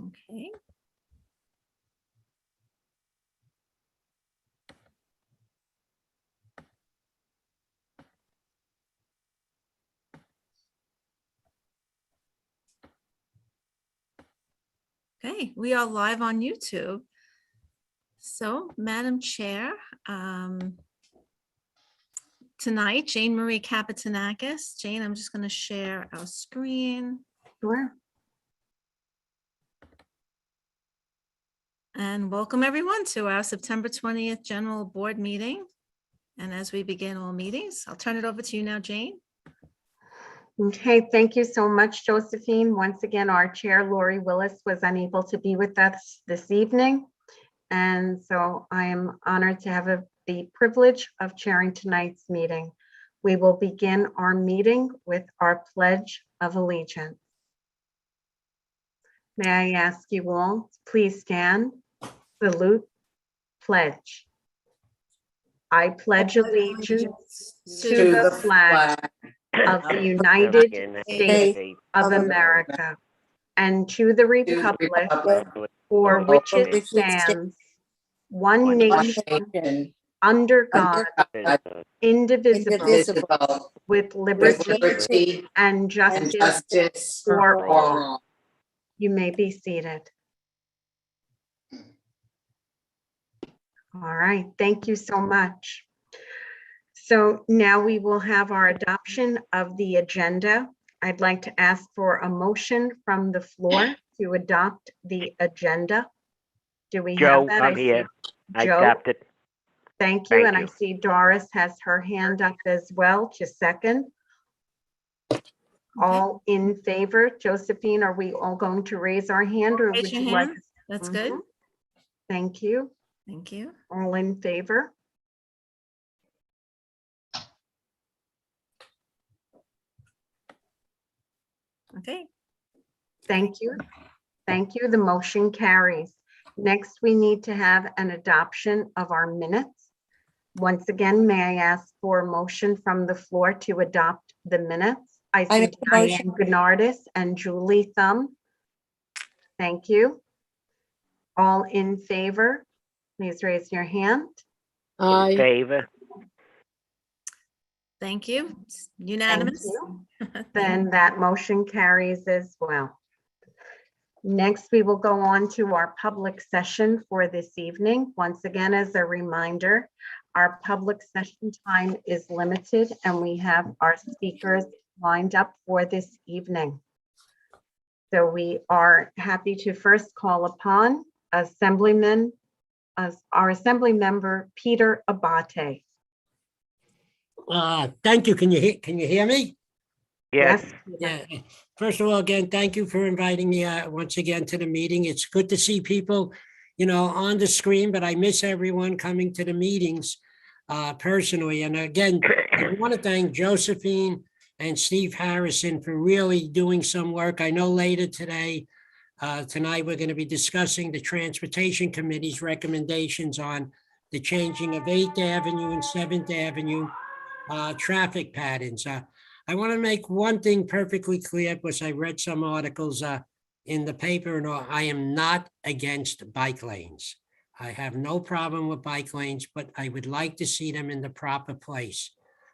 Okay. Okay, we are live on YouTube. So, Madam Chair, tonight, Jane Marie Kapitanakis. Jane, I'm just going to share our screen. Sure. And welcome everyone to our September 20th General Board meeting. And as we begin all meetings, I'll turn it over to you now, Jane. Okay, thank you so much, Josephine. Once again, our chair, Lori Willis, was unable to be with us this evening. And so I am honored to have the privilege of chairing tonight's meeting. We will begin our meeting with our Pledge of Allegiance. May I ask you all to please stand, salute, pledge. I pledge allegiance to the flag of the United States of America and to the republic for which it stands, one nation, under God, indivisible, with liberty and justice for all. You may be seated. All right, thank you so much. So now we will have our adoption of the agenda. I'd like to ask for a motion from the floor to adopt the agenda. Do we have that? I'm here. I Joe, adopted. thank you. Thank And I you. see Doris has her hand up as well. Just second. All in favor? Josephine, are we all going to raise our hand or Raise would your you like? hand. That's good. Thank you. Thank you. All in favor? Okay. Thank you. Thank you. The motion carries. Next, we need to have an adoption of our minutes. Once again, may I ask for a motion from the floor to adopt the minutes? I see make a motion. Diane Gennardis and Julie Thumb. Thank you. All in favor, please raise your hand. In favor. Thank you. It's Thank unanimous. you. Then that motion carries as well. Next, we will go on to our public session for this evening. Once again, as a reminder, our public session time is limited and we have our speakers lined up for this evening. So we are happy to first call upon our Assembly Member Peter Abate. Thank you. Can you hear me? Yes. Peter. Yeah. First of all, again, thank you for inviting me once again to the meeting. It's good to see people, on the screen, but I miss everyone coming to the meetings personally. And again, I want to thank Josephine and Steve Harrison for really doing some work. I know later tonight, we're going to be discussing the Transportation Committee's recommendations on the changing of 8th Avenue and 7th Avenue traffic patterns. I want to make one thing perfectly clear because I read some articles in the paper and all. I am not against bike lanes. I have no problem with bike lanes, but I would like to see them in the proper place.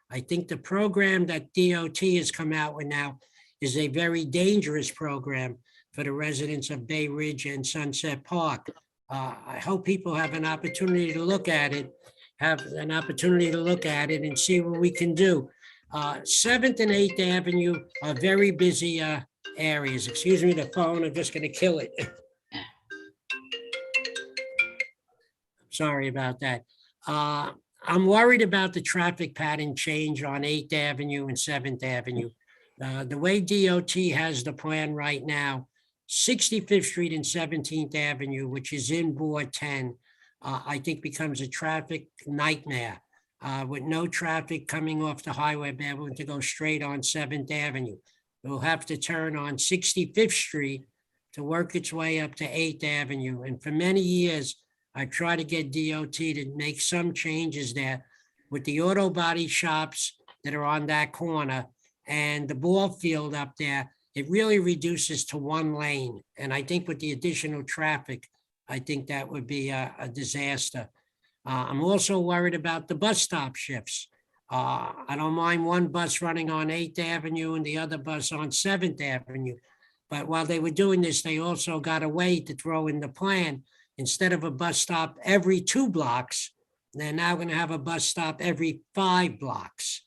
I think the program that DOT has come out with now is a very dangerous program for the residents of Bay Ridge and Sunset Park. I hope people have an opportunity to look at it, and see what we can do. 7th and 8th Avenue are very busy areas. Excuse me, the phone, I'm just gonna kill it. Sorry about that. I'm worried about the traffic pattern change on 8th Avenue and 7th Avenue. The way DOT has the plan right now, 65th Street and 17th Avenue, which is in Board 10, I think becomes a traffic nightmare. With no traffic coming off the highway, be able to go straight on 7th Avenue. We'll have to turn on 65th Street to work its way up to 8th Avenue. And for many years, I tried to get DOT to make some changes there with the auto body shops that are on that corner and the ball field up there. it really reduces to one lane. And I think with the additional traffic, I think that would be a disaster. I'm also worried about the bus stop shifts. I don't mind one bus running on 8th Avenue and the other bus on 7th Avenue. But while they were doing this, they also got a way to throw in the plan. Instead of a bus stop every 2 blocks, they're now going to have a bus stop every 5 blocks,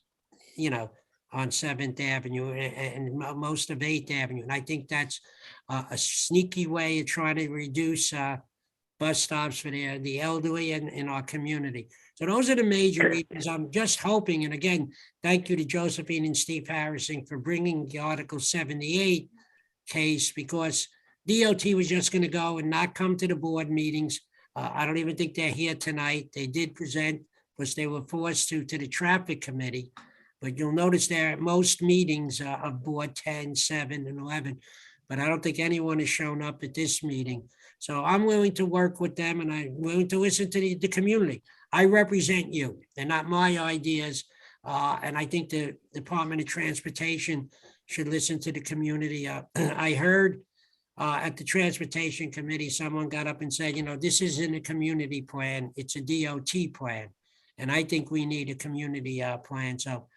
on 7th Avenue and most of 8th Avenue. And I think that's a sneaky way of trying to reduce bus stops for the elderly in our community. So those are the major reasons. I'm just hoping, and again, thank you to Josephine and Steve Harrison for bringing the Article 78 case, because DOT was just going to go and not come to the board meetings. I don't even think they're here tonight. They did present, because they were forced to the traffic committee. But you'll notice they're at most meetings of board 10, 7, and 11. But I don't think anyone has shown up at this meeting. So I'm willing to work with them, and I'm willing to listen to the community. I represent you. They're not my ideas. And I think the Department of Transportation should listen to the community. I heard at the Transportation Committee, someone got up and said, this isn't a community plan, it's a DOT plan. And I think we need a community plan. So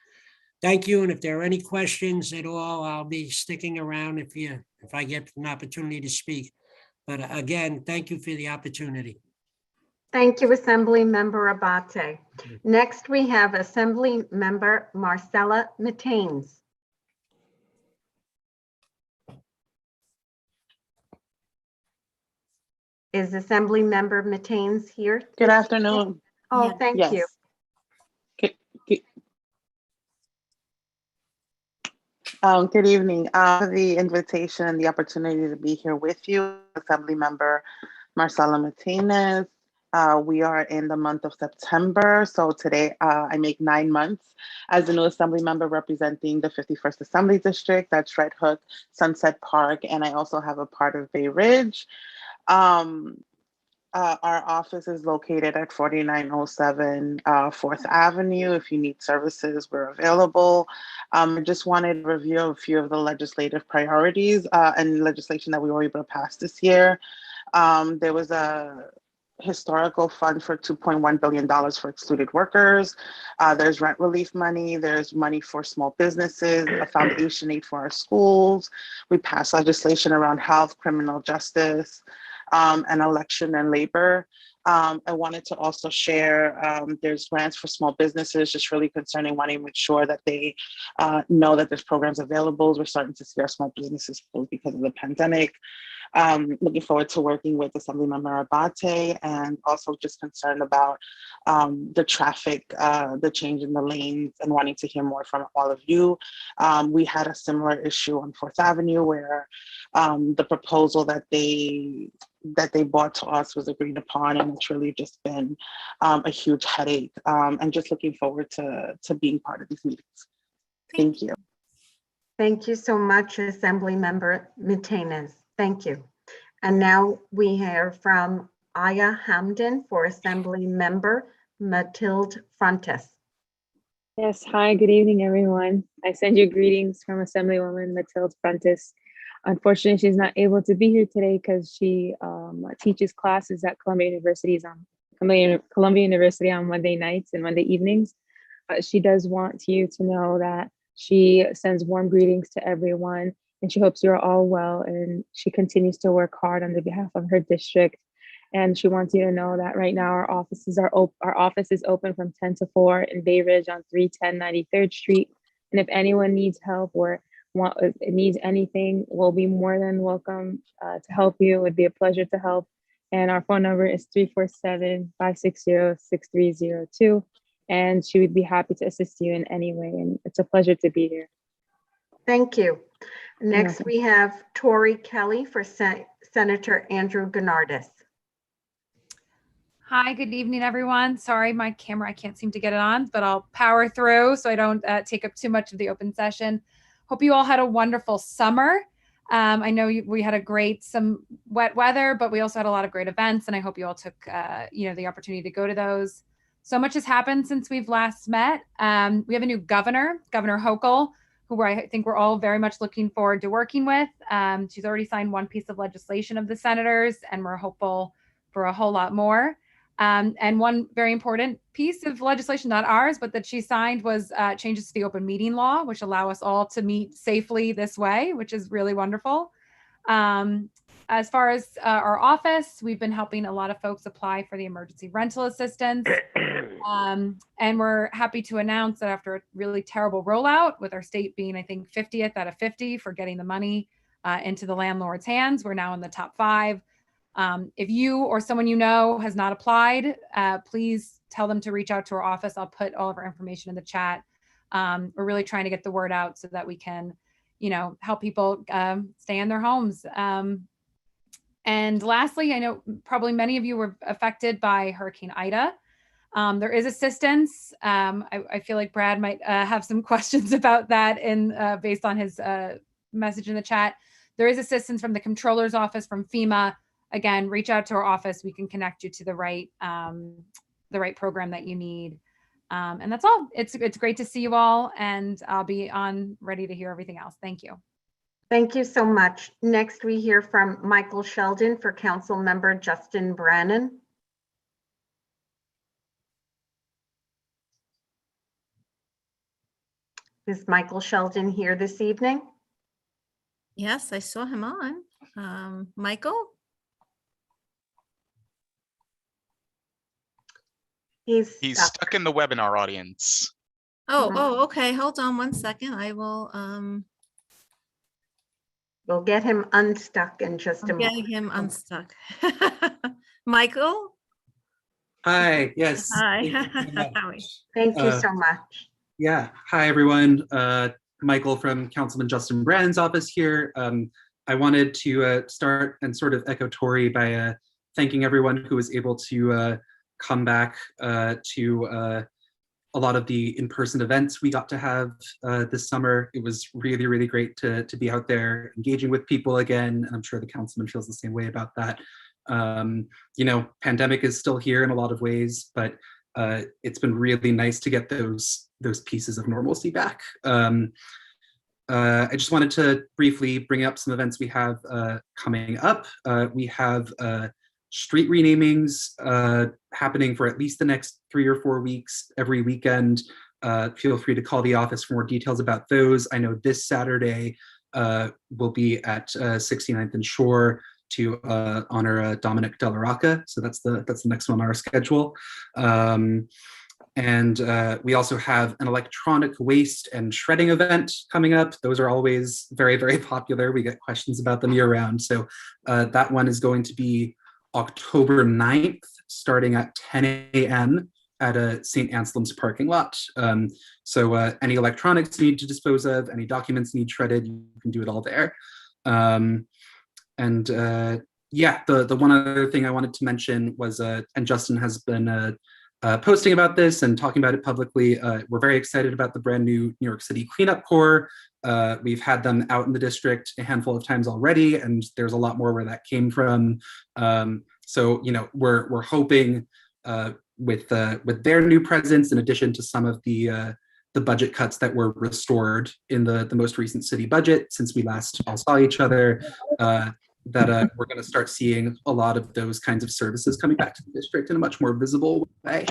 thank you. And if there are any questions at all, I'll be sticking around if I get an opportunity to speak. But again, thank you for the opportunity. Thank you, Assembly Member Abate. Next, we have Assembly Member Marcella Mataines. Is Assembly Member Mataines here? Good afternoon. Oh, Yeah. thank Yes. you. Good evening. For the invitation and the opportunity to be here with you, Assembly Member Marcela Martinez. We are in the month of September. So today I make 9 months as the new Assembly Member representing the 51st Assembly District. That's Red Hook, Sunset Park, and I also have a part of Bay Ridge. Our office is located at 4907 4th Avenue. If you need services, we're available. I just wanted to review a few of the legislative priorities and legislation that we were able to pass this year. There was a historical fund for $2.1 billion for excluded workers. There's rent relief money. There's money for small businesses, a foundation aid for our schools. We passed legislation around health, criminal justice, and election and labor. I wanted to also share, there's grants for small businesses, just really concerning wanting to make sure that they know that there's programs available. We're starting to see our small businesses close because of the pandemic. Looking forward to working with Assemblymember Abate, and also just concerned about the traffic, the change in the lanes, and wanting to hear more from all of you. We had a similar issue on 4th Avenue where the proposal that they brought to us was agreed upon, and it's really just been a huge headache, and just looking forward to being part of these meetings. Thank you. Thank you so much, Assembly Member Mataines. Thank you. And now we hear from Aya Hamden for Assembly Member Matilde Frontes. Yes, hi, good evening, everyone. I send you greetings from Assemblywoman Matilde Frontes. Unfortunately, she's not able to be here today because she teaches classes at Columbia University on Monday nights and Monday evenings. She does want you to know that she sends warm greetings to everyone, and she hopes you're all well, and she continues to work hard on the behalf of her district. And she wants you to know that right now our office is open from 10 to 4 in Bay Ridge on 310 93rd Street. And if anyone needs help or needs anything, we'll be more than welcome to help you. It would be a pleasure to help. And our phone number is 347-560-6302. And she would be happy to assist you in any way. And it's a pleasure to be here. Thank you. Next, we have Tori Kelly for Senator Andrew Gennardis. Hi, good evening, everyone. Sorry, my camera, I can't seem to get it on, but I'll power through so I don't take up too much of the open session. Hope you all had a wonderful summer. I know we had some wet weather, but we also had a lot of great events, and I hope you all took the opportunity to go to those. So much has happened since we've last met. We have a new governor, Governor Hochul, who I think we're all very much looking forward to working with. She's already signed one piece of legislation of the senators, and we're hopeful for a whole lot more. And one very important piece of legislation, not ours, but that she signed, was changes to the open meeting law, which allow us all to meet safely this way, which is really wonderful. As far as our office, we've been helping a lot of folks apply for the emergency rental assistance. And we're happy to announce that after a really terrible rollout, with our state being, I think, 50th out of 50 for getting the money into the landlord's hands, we're now in the top 5. If you or someone you know has not applied, please tell them to reach out to our office. I'll put all of our information in the chat. We're really trying to get the word out so that we can, help people stay in their homes. And lastly, I know probably many of you were affected by Hurricane Ida. There is assistance. I feel like Brad might have some questions about that based on his message in the chat. There is assistance from the Comptroller's Office, from FEMA. Again, reach out to our office. We can connect you to the right program that you need. And that's all. It's great to see you all, and I'll be on ready to hear everything else. Thank you. Thank you so much. Next, we hear from Michael Sheldon for Council Member Justin Brannan. Is Michael Sheldon here this evening? Yes, I saw him on. Michael? He's stuck in the webinar audience. Oh, okay. Hold on one second. I will. We'll get him unstuck in just a I'm moment. getting him unstuck. Michael? Hi, yes. Hi. Thank you so much. Yeah, hi everyone. Michael from Councilman Justin Brannan's office here. I wanted to start and sort of echo Tori by thanking everyone who was able to come back to a lot of the in-person events we got to have this summer. It was really, really great to be out there engaging with people again. And I'm sure the councilman feels the same way about that. Pandemic is still here in a lot of ways, but it's been really nice to get those pieces of normalcy back. I just wanted to briefly bring up some events we have coming up. We have street renamings happening for at least the next 3 or 4 weeks, every weekend. Feel free to call the office for more details about those. I know this Saturday will be at 69th and Shore to honor Dominic De La Rocca. So that's the next one on our schedule. And we also have an electronic waste and shredding event coming up. Those are always very, very popular. We get questions about them year round. So that one is going to be October 9th, starting at 10 a.m. at a St. Anselm's parking lot. So any electronics you need to dispose of, any documents need shredded, you can do it all there. Yeah, the one other thing I wanted to mention was, and Justin has been posting about this and talking about it publicly, we're very excited about the brand new New York City Cleanup Corps. We've had them out in the district a handful of times already, and there's a lot more where that came from. So we're hoping with their new presence, in addition to some of the budget cuts that were restored in the most recent city budget since we last all saw each other, that we're going to start seeing a lot of those kinds of services coming back to the district in a much more visible way.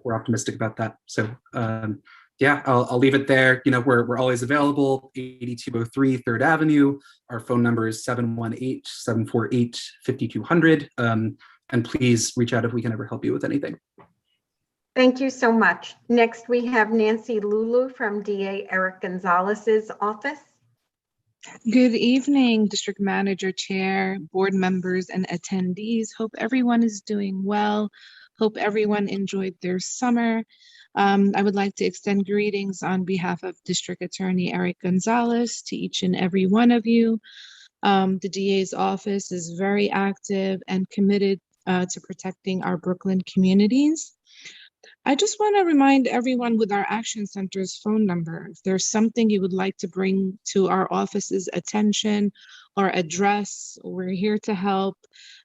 We're optimistic about that. So yeah, I'll leave it there. We're always available, 8203 3rd Avenue. Our phone number is 718-748-5200. And please reach out if we can ever help you with anything. Thank you so much. Next, we have Nancy Lulu from DA Eric Gonzalez's office. Good evening, District Manager, Chair, board members, and attendees. Hope everyone is doing well. Hope everyone enjoyed their summer. I would like to extend greetings on behalf of District Attorney Eric Gonzalez to each and every one of you. The DA's office is very active and committed to protecting our Brooklyn communities. I just want to remind everyone with our Action Center's phone number, if there's something you would like to bring to our office's attention or address, we're here to help.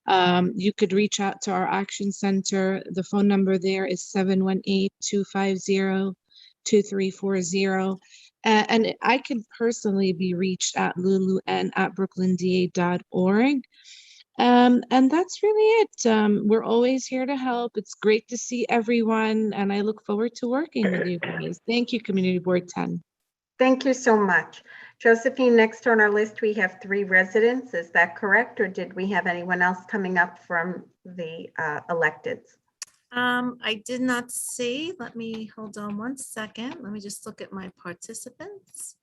You could reach out to our Action Center. The phone number there is 718-250-2340. And I can personally be reached at lulun@brooklynda.org. And that's really it. We're always here to help. It's great to see everyone, and I look forward to working with you guys. Thank you, Community Board 10. Thank you so much. Josephine, next on our list, we have 3 residents. Is that correct? Or did we have anyone else coming up from the electeds? I did not see. Let me hold on one second. Let me just look at my participants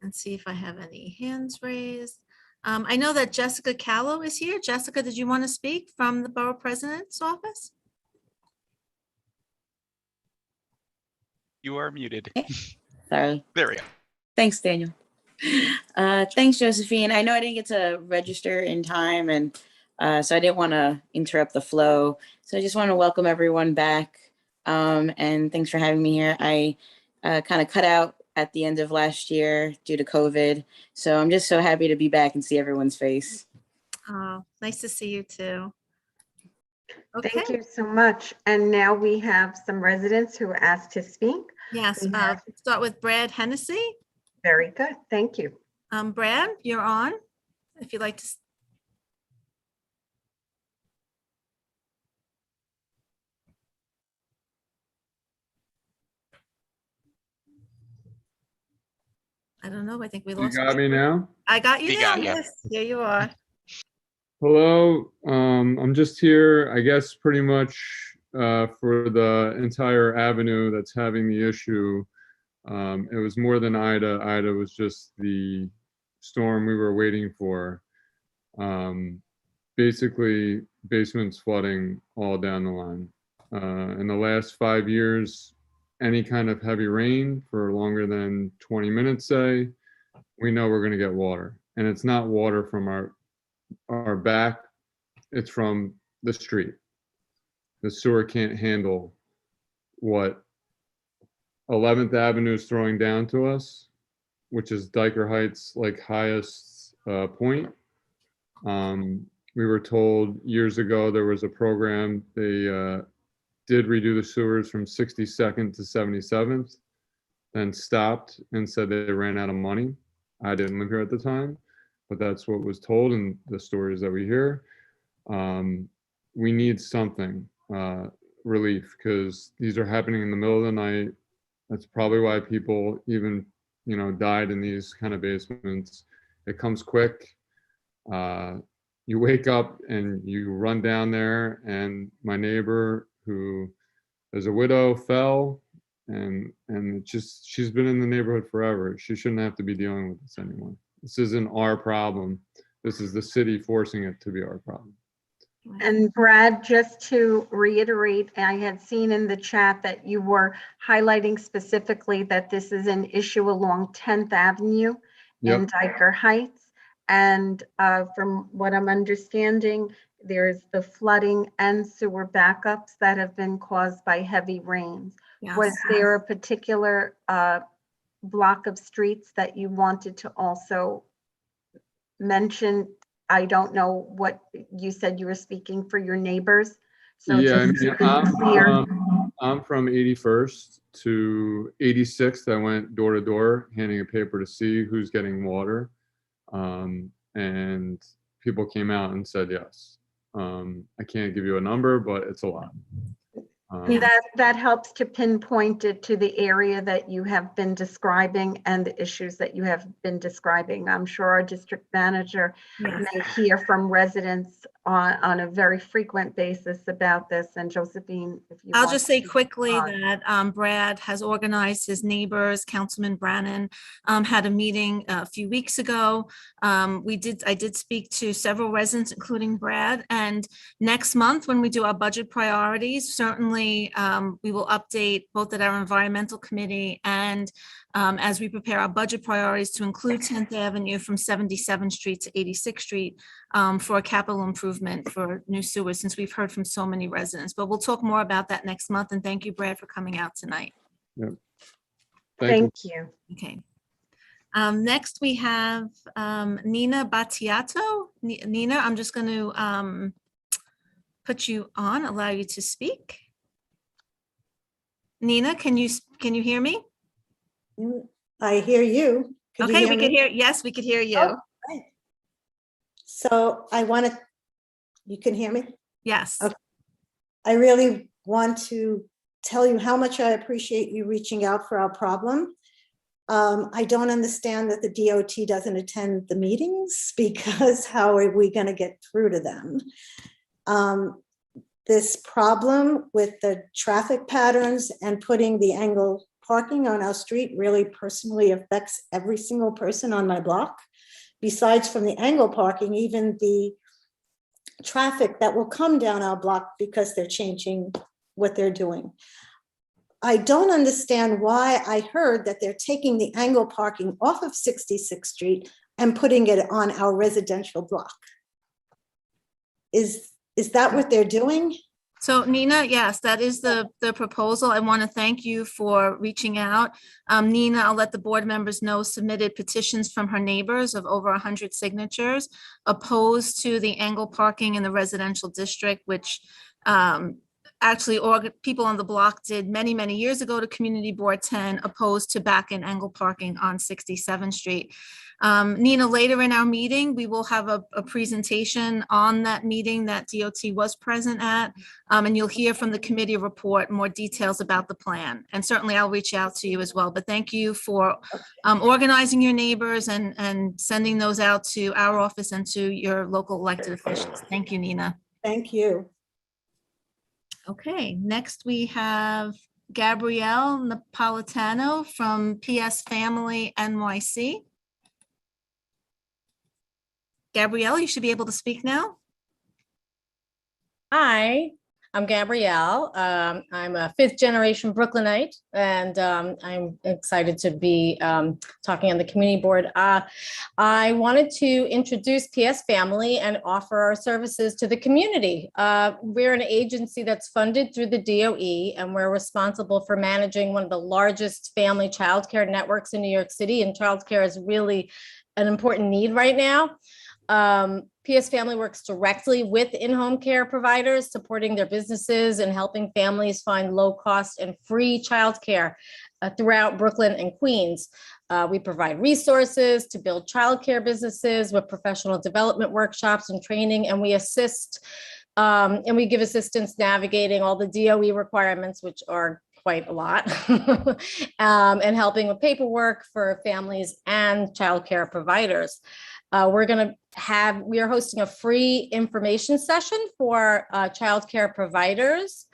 and see if I have any hands raised. I know that Jessica Callow is here. Jessica, did you want to speak from the Borough President's office? You are muted. Sorry. There we go. Thanks, Daniel. Thanks, Josephine. I know I didn't get to register in time, and so I didn't want to interrupt the flow. So I just want to welcome everyone back, and thanks for having me here. I kind of cut out at the end of last year due to COVID, so I'm just so happy to be back and see everyone's face. Oh, nice to see you too. Thank Okay, you so much. And now we have some residents who asked to speak. yes, We have- start with Brad Hennessy. Very good. Thank you. Brad, you're on. If you'd like to. I don't know. I think we You lost. got me now? I got you We now. got ya. Yes, here you are. Hello, I'm just here, I guess, pretty much for the entire avenue that's having the issue. It was more than Ida. Ida was just the storm we were waiting for. Basically, basements flooding all down the line. In the last 5 years, any kind of heavy rain for longer than 20 minutes, say, we know we're going to get water. And it's not water from our back, it's from the street. The sewer can't handle what 11th Avenue is throwing down to us, which is Diker Heights, like highest point. We were told years ago there was a program, they did redo the sewers from 62nd to 77th, then stopped and said they ran out of money. I didn't live here at the time, but that's what was told in the stories that we hear. We need something, relief, because these are happening in the middle of the night. That's probably why people even, died in these kind of basements. It comes quick. You wake up and you run down there, and my neighbor, who is a widow, fell, and she's been in the neighborhood forever. She shouldn't have to be dealing with this anymore. This isn't our problem. This is the city forcing it to be our problem. And Brad, just to reiterate, I had seen in the chat that you were highlighting specifically that this is an issue along 10th Avenue in Diker Heights. And from what I'm understanding, there's the flooding and sewer backups that have been caused by heavy rains. Yes. Was there a particular block of streets that you wanted to also mention? I don't know what you said you were speaking for your neighbors. So Yeah, just to be clear. I'm from 81st to 86th. I went door to door handing a paper to see who's getting water. And people came out and said yes. I can't give you a number, but it's a lot. That helps to pinpoint it to the area that you have been describing and the issues that you have been describing. I'm sure our district manager may hear from residents on a very frequent basis about this. And Josephine, if you I'll want just say to quickly respond. that Brad has organized his neighbors. Councilman Brannan had a meeting a few weeks ago. I did speak to several residents, including Brad. And next month, when we do our budget priorities, certainly we will update both at our environmental committee and as we prepare our budget priorities to include 10th Avenue from 77th Street to 86th Street for a capital improvement for new sewers, since we've heard from so many residents. But we'll talk more about that next month. And thank you, Brad, for coming out tonight. Yep. Thank you. Okay. Next, we have Nina Battiato. Nina, I'm just going to put you on, allow you to speak. Nina, can you hear me? I hear you. Could you Okay, hear we me? could hear, yes, we could hear you. Oh, right. So I want to, you can hear me? Yes. Okay. I really want to tell you how much I appreciate you reaching out for our problem. I don't understand that the DOT doesn't attend the meetings, because how are we going to get through to them? This problem with the traffic patterns and putting the angle parking on our street really personally affects every single person on my block. Besides from the angle parking, even the traffic that will come down our block because they're changing what they're doing. I don't understand why I heard that they're taking the angle parking off of 66th Street and putting it on our residential block. Is that what they're doing? So Nina, yes, that is the proposal. I want to thank you for reaching out. Nina, I'll let the board members know, submitted petitions from her neighbors of over 100 signatures opposed to the angle parking in the residential district, which actually people on the block did many, many years ago to Community Board 10, opposed to back in angle parking on 67th Street. Nina, later in our meeting, we will have a presentation on that meeting that DOT was present at, and you'll hear from the committee report more details about the plan. And certainly I'll reach out to you as well. But thank you for organizing your neighbors and sending those out to our office and to your local elected officials. Thank you, Nina. Thank you. Okay, next we have Gabrielle Napolitano from PS Family NYC. Gabrielle, you should be able to speak now. Hi, I'm Gabrielle. I'm a fifth generation Brooklynite, and I'm excited to be talking on the community board. I wanted to introduce PS Family and offer our services to the community. We're an agency that's funded through the DOE, and we're responsible for managing one of the largest family childcare networks in New York City, and childcare is really an important need right now. PS Family works directly with in-home care providers, supporting their businesses and helping families find low-cost and free childcare throughout Brooklyn and Queens. We provide resources to build childcare businesses with professional development workshops and training, and we assist and we give assistance navigating all the DOE requirements, which are quite a lot, and helping with paperwork for families and childcare providers. We are hosting a free information session for childcare providers.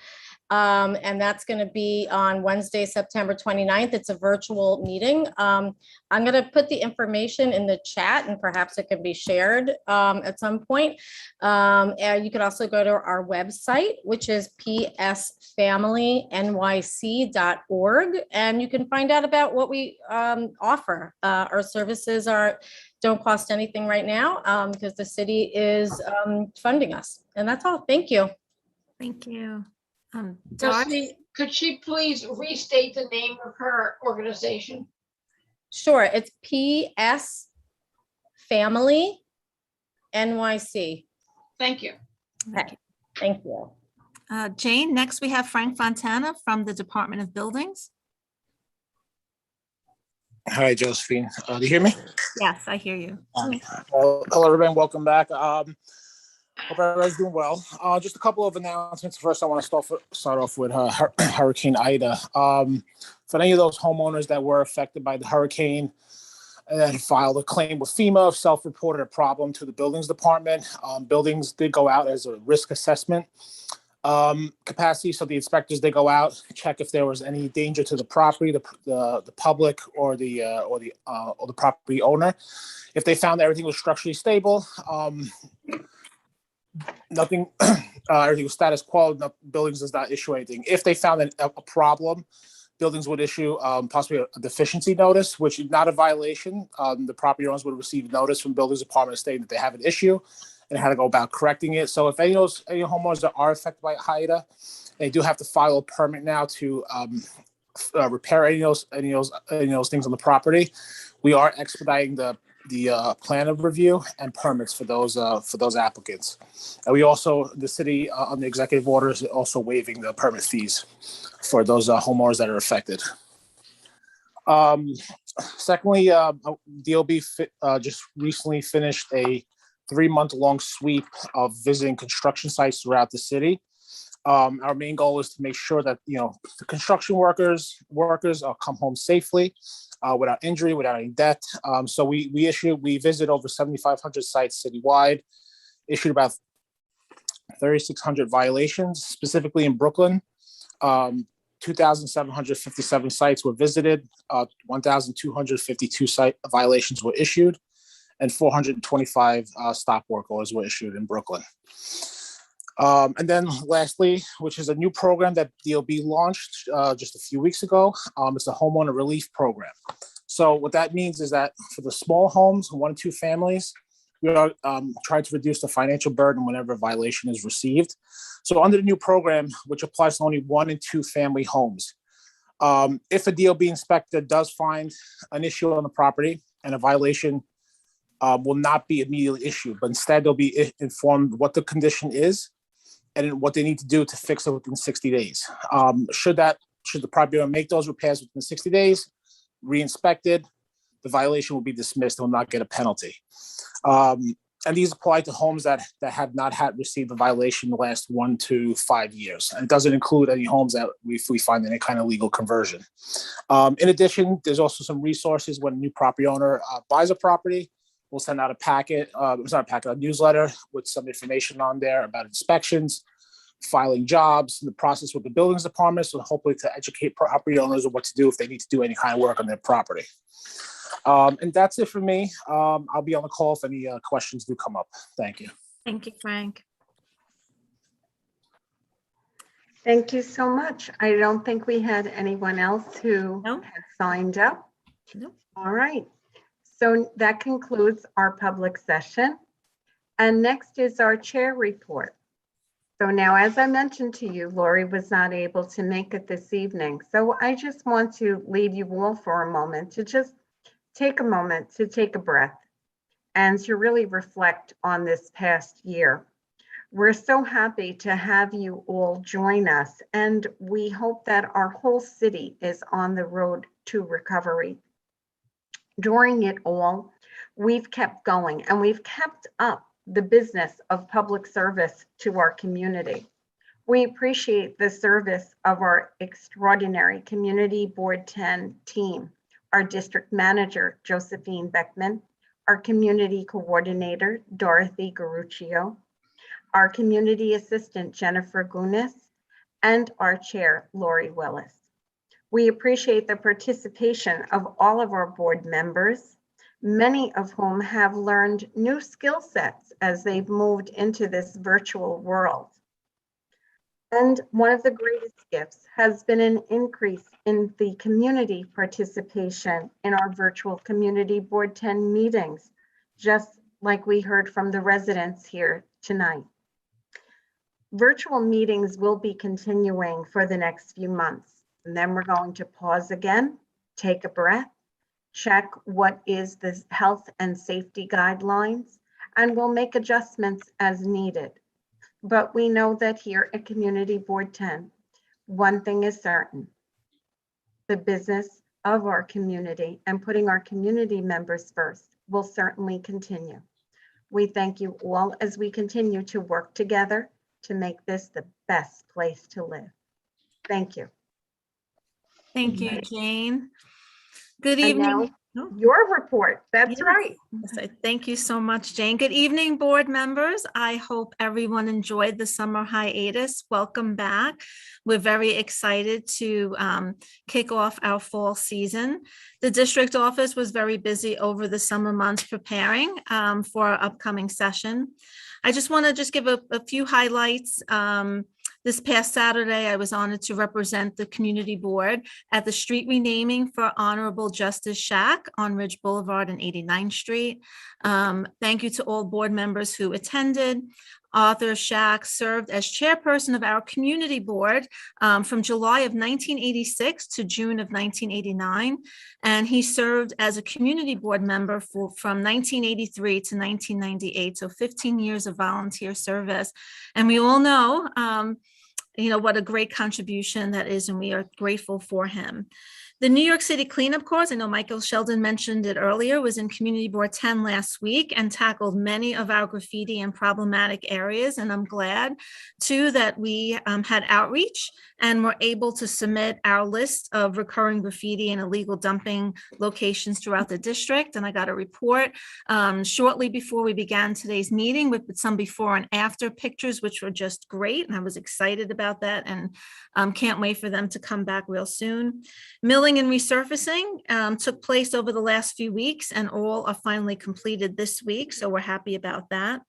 And that's going to be on Wednesday, September 29th. It's a virtual meeting. I'm going to put the information in the chat, and perhaps it can be shared at some point. And you can also go to our website, which is psfamilynyc.org, and you can find out about what we offer. Our services don't cost anything right now because the city is funding us. And that's all. Thank you. Thank you. Josephine, could she please restate the name of her organization? Sure, it's PS Family NYC. Thank you. Okay. Thank you. Jane, next we have Frank Fontana from the Department of Buildings. Hi, Josephine. Do you hear me? Yes, I hear you. Well, hello, everybody. Welcome back. Hope everybody's doing well. Just a couple of announcements. First, I want to start off with Hurricane Ida. For any of those homeowners that were affected by the hurricane and filed a claim with FEMA, self-reported a problem to the buildings department. Buildings did go out as a risk assessment capacity. So the inspectors did go out, check if there was any danger to the property, the public, or the property owner. If they found that everything was structurally stable, nothing, everything was status quo. No, buildings does not issue anything. If they found a problem, buildings would issue possibly a deficiency notice, which is not a violation. The property owners would receive notice from buildings department stating that they have an issue and how to go about correcting it. So if any homeowners that are affected by Ida, they do have to file a permit now to repair any of those things on the property. We are expediting the plan of review and permits for those applicants. And we also, the city on the executive orders, also waiving the permit fees for those homeowners that are affected. Secondly, DOB just recently finished a 3-month-long sweep of visiting construction sites throughout the city. Our main goal is to make sure that the construction workers come home safely, without injury, without any debt. So we visited over 7,500 sites citywide, issued about 3,600 violations, specifically in Brooklyn. 2,757 sites were visited, 1,252 site violations were issued, and 425 stop work orders were issued in Brooklyn. And then lastly, which is a new program that DOB launched just a few weeks ago, it's a homeowner relief program. So what that means is that for the small homes, 1 to 2 families, we are trying to reduce the financial burden whenever a violation is received. So under the new program, which applies to only 1 and 2 family homes, if a DOB inspector does find an issue on the property and a violation will not be immediately issued, but instead they'll be informed what the condition is and what they need to do to fix it within 60 days. Should the property owner make those repairs within 60 days, re-inspected, the violation will be dismissed and will not get a penalty. And these apply to homes that have not received a violation in the last 1 to 5 years. And it doesn't include any homes that we find any kind of legal conversion. In addition, there's also some resources when a new property owner buys a property. We'll send out a newsletter with some information on there about inspections, filing jobs, and the process with the buildings department, so hopefully to educate property owners on what to do if they need to do any kind of work on their property. And that's it for me. I'll be on the call if any questions do come up. Thank you. Thank you, Frank. Thank you so much. I don't think we had anyone else who had signed up. No. All right. So that concludes our public session. And next is our chair report. So now, as I mentioned to you, Lori was not able to make it this evening. So I just want to leave you all for a moment to just take a moment to take a breath and to really reflect on this past year. We're so happy to have you all join us, and we hope that our whole city is on the road to recovery. During it all, we've kept going and we've kept up the business of public service to our community. We appreciate the service of our extraordinary Community Board 10 team, our district manager, Josephine Beckman, our community coordinator, Dorothy Garuccio, our community assistant, Jennifer Gunas, and our chair, Lori Willis. We appreciate the participation of all of our board members, many of whom have learned new skill sets as they've moved into this virtual world. And one of the greatest gifts has been an increase in the community participation in our virtual Community Board 10 meetings, just like we heard from the residents here tonight. Virtual meetings will be continuing for the next few months. And then we're going to pause again, take a breath, check what is the health and safety guidelines, and we'll make adjustments as needed. But we know that here at Community Board 10, one thing is certain: the business of our community and putting our community members first will certainly continue. We thank you all as we continue to work together to make this the best place to live. Thank you. Thank you, Jane. Good And evening. now your report. That's right. Yes, thank you so much, Jane. Good evening, board members. I hope everyone enjoyed the summer hiatus. Welcome back. We're very excited to kick off our fall season. The district office was very busy over the summer months preparing for our upcoming session. I just want to give a few highlights. This past Saturday, I was honored to represent the community board at the street renaming for Honorable Justice Shack on Ridge Boulevard and 89th Street. Thank you to all board members who attended. Arthur Shack served as chairperson of our community board from July of 1986 to June of 1989. And he served as a community board member from 1983 to 1998, so 15 years of volunteer service. And we all know, what a great contribution that is, and we are grateful for him. The New York City cleanup course, I know Michael Sheldon mentioned it earlier, was in Community Board 10 last week and tackled many of our graffiti and problematic areas. And I'm glad too that we had outreach and were able to submit our list of recurring graffiti and illegal dumping locations throughout the district. And I got a report shortly before we began today's meeting with some before and after pictures, which were just great. And I was excited about that and can't wait for them to come back real soon. Milling and resurfacing took place over the last few weeks and all are finally completed this week. So we're happy about that.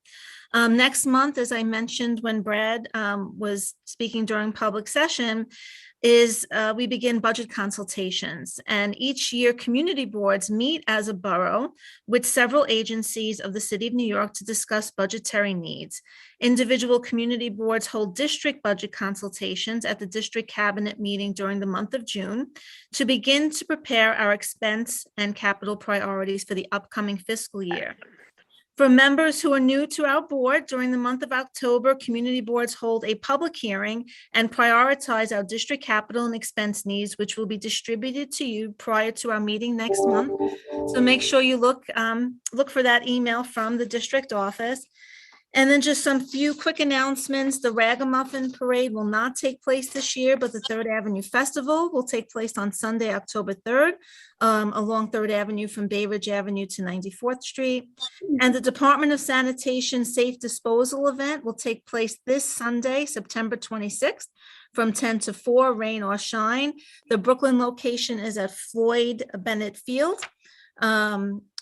Next month, as I mentioned when Brad was speaking during public session, is we begin budget consultations. And each year, community boards meet as a borough with several agencies of the City of New York to discuss budgetary needs. Individual community boards hold district budget consultations at the district cabinet meeting during the month of June to begin to prepare our expense and capital priorities for the upcoming fiscal year. For members who are new to our board, during the month of October, community boards hold a public hearing and prioritize our district capital and expense needs, which will be distributed to you prior to our meeting next month. So make sure you look for that email from the district office. And then just some few quick announcements. The Ragamuffin Parade will not take place this year, but the Third Avenue Festival will take place on Sunday, October 3rd, along Third Avenue from Bay Ridge Avenue to 94th Street. And the Department of Sanitation Safe Disposal event will take place this Sunday, September 26th, from 10 to 4, rain or shine. The Brooklyn location is at Floyd Bennett Field,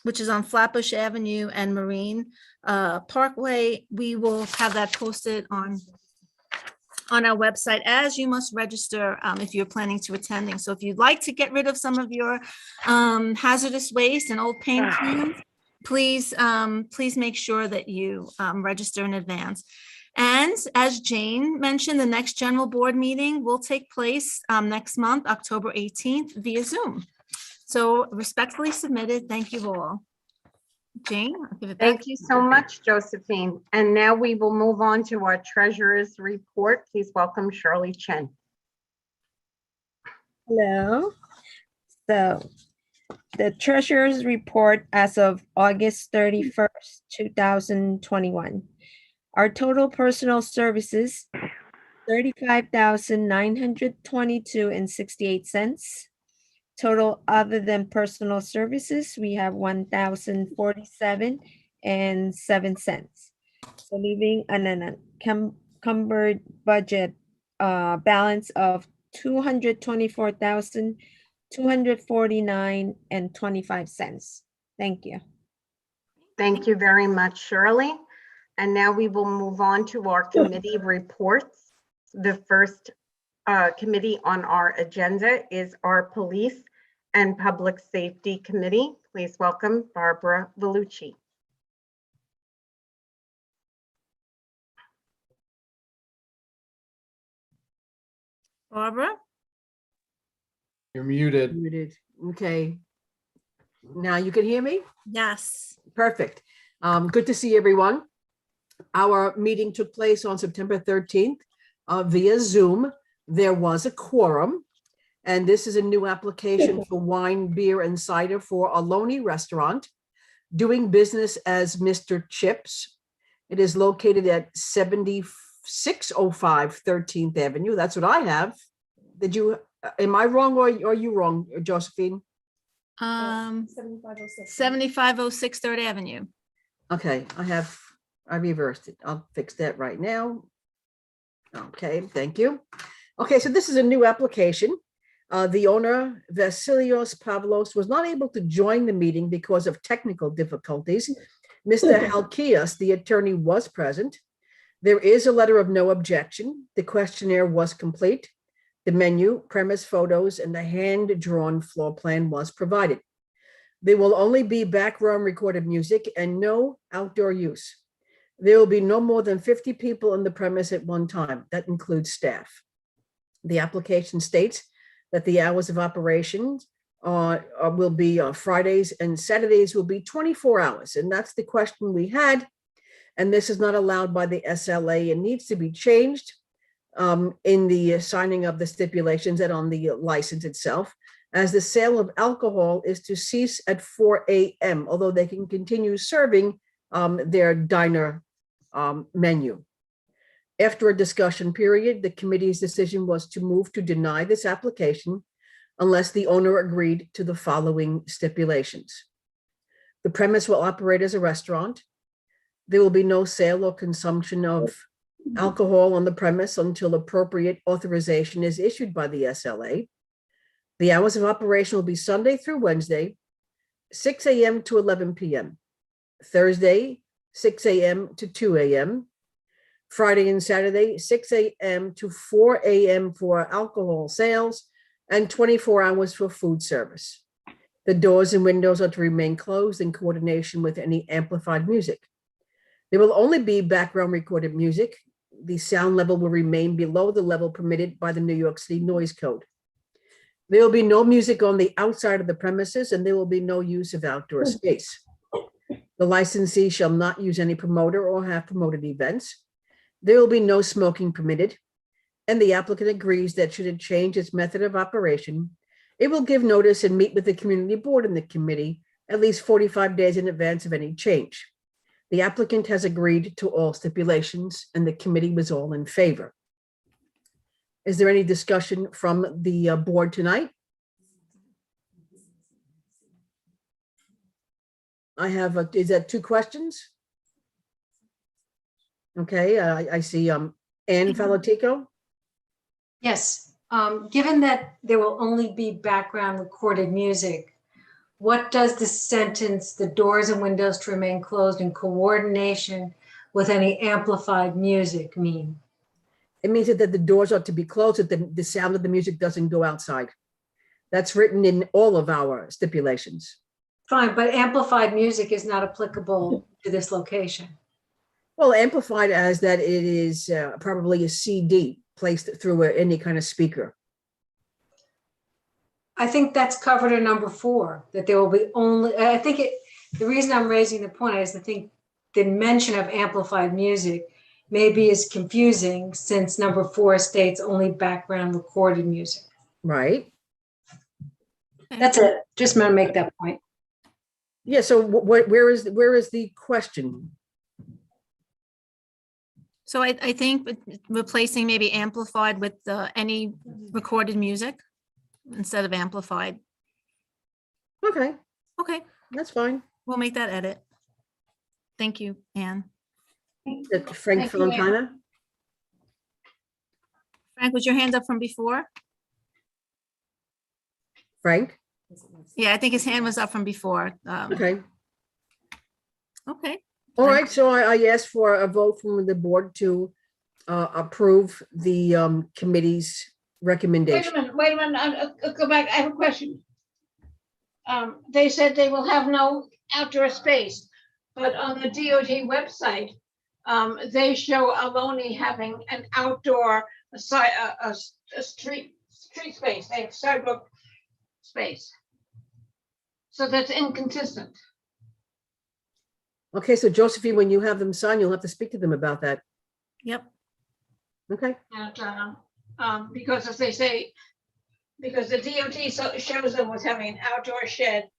which is on Flatbush Avenue and Marine Parkway. We will have that posted on our website, as you must register if you're planning to attending. So if you'd like to get rid of some of your hazardous waste and old paint cans, please make sure that you register in advance. And as Jane mentioned, the next general board meeting will take place next month, October 18th, via Zoom. So respectfully submitted. Thank you all. Jane, I'll give it back. Thank you so much, Josephine. And now we will move on to our treasurer's report. Please welcome Shirley Chen. Hello. So the treasurer's report as of August 31st, 2021. Our total personal services, $35,922.68. Total other than personal services, we have $1,047.07. So leaving an encumbered budget balance of $224,249.25. Thank you. Thank you very much, Shirley. And now we will move on to our committee reports. The first committee on our agenda is our Police and Public Safety Committee. Please welcome Barbara Vellucci. Barbara? You're muted. Muted. Okay. Now you can hear me? Yes. Perfect. Good to see everyone. Our meeting took place on September 13th via Zoom. There was a quorum, and this is a new application for wine, beer, and cider for Aloni Restaurant, doing business as Mr. Chips. It is located at 7605 13th Avenue. That's what I have. Did you, am I wrong or are you wrong, Josephine? 7506 3rd Avenue. Okay, I reversed it. I'll fix that right now. Okay, thank you. Okay, so this is a new application. The owner, Vasilios Pavlos, was not able to join the meeting because of technical difficulties. Mr. Halkias, the attorney, was present. There is a letter of no objection. The questionnaire was complete. The menu, premise photos, and the hand-drawn floor plan was provided. There will only be background recorded music and no outdoor use. There will be no more than 50 people in the premise at one time. That includes staff. The application states that the hours of operations will be Fridays and Saturdays will be 24 hours. And that's the question we had. And this is not allowed by the SLA and needs to be changed in the signing of the stipulations and on the license itself. as the sale of alcohol is to cease at 4 a.m., although they can continue serving their diner menu. After a discussion period, the committee's decision was to move to deny this application unless the owner agreed to the following stipulations. The premise will operate as a restaurant. There will be no sale or consumption of alcohol on the premise until appropriate authorization is issued by the SLA. The hours of operation will be Sunday through Wednesday, 6 a.m. to 11 p.m. Thursday, 6 a.m. to 2 a.m. Friday and Saturday, 6 a.m. to 4 a.m. for alcohol sales and 24 hours for food service. The doors and windows are to remain closed in coordination with any amplified music. There will only be background recorded music. The sound level will remain below the level permitted by the New York City Noise Code. There will be no music on the outside of the premises, and there will be no use of outdoor space. The licensee shall not use any promoter or have promoted events. There will be no smoking permitted, and the applicant agrees that should it change its method of operation, it will give notice and meet with the community board and the committee at least 45 days in advance of any change. The applicant has agreed to all stipulations, and the committee was all in favor. Is there any discussion from the board tonight? I have, is that 2 questions? Okay, I see Ann Falatico. Yes, given that there will only be background recorded music, what does the sentence, the doors and windows to remain closed in coordination with any amplified music mean? It means that the doors are to be closed, that the sound of the music doesn't go outside. That's written in all of our stipulations. Fine, but amplified music is not applicable to this location. Well, amplified as that it is probably a CD placed through any kind of speaker. I think that's covered in number 4, that there will be only, I think the reason I'm raising the point is I think the mention of amplified music maybe is confusing since number 4 states only background recorded music. Right. That's it. Just want to make that point. Yeah, so where is the question? So I think replacing maybe amplified with any recorded music instead of amplified. Okay. Okay. That's fine. We'll make that edit. Thank you, Anne. Frank Fontana. Frank, was your hand up from before? Frank? Yeah, I think his hand was up from before. Okay. Okay. All right, so I asked for a vote from the board to approve the committee's recommendation. Wait a minute, I'll go back, I have a question. They said they will have no outdoor space, but on the DOT website, they show Aloni having an outdoor street space, they have sidewalk space. So that's inconsistent. Okay, so Josephine, when you have them sign, you'll have to speak to them about that. Yep. Okay. And because as they say, because the DOT shows them with having an outdoor shed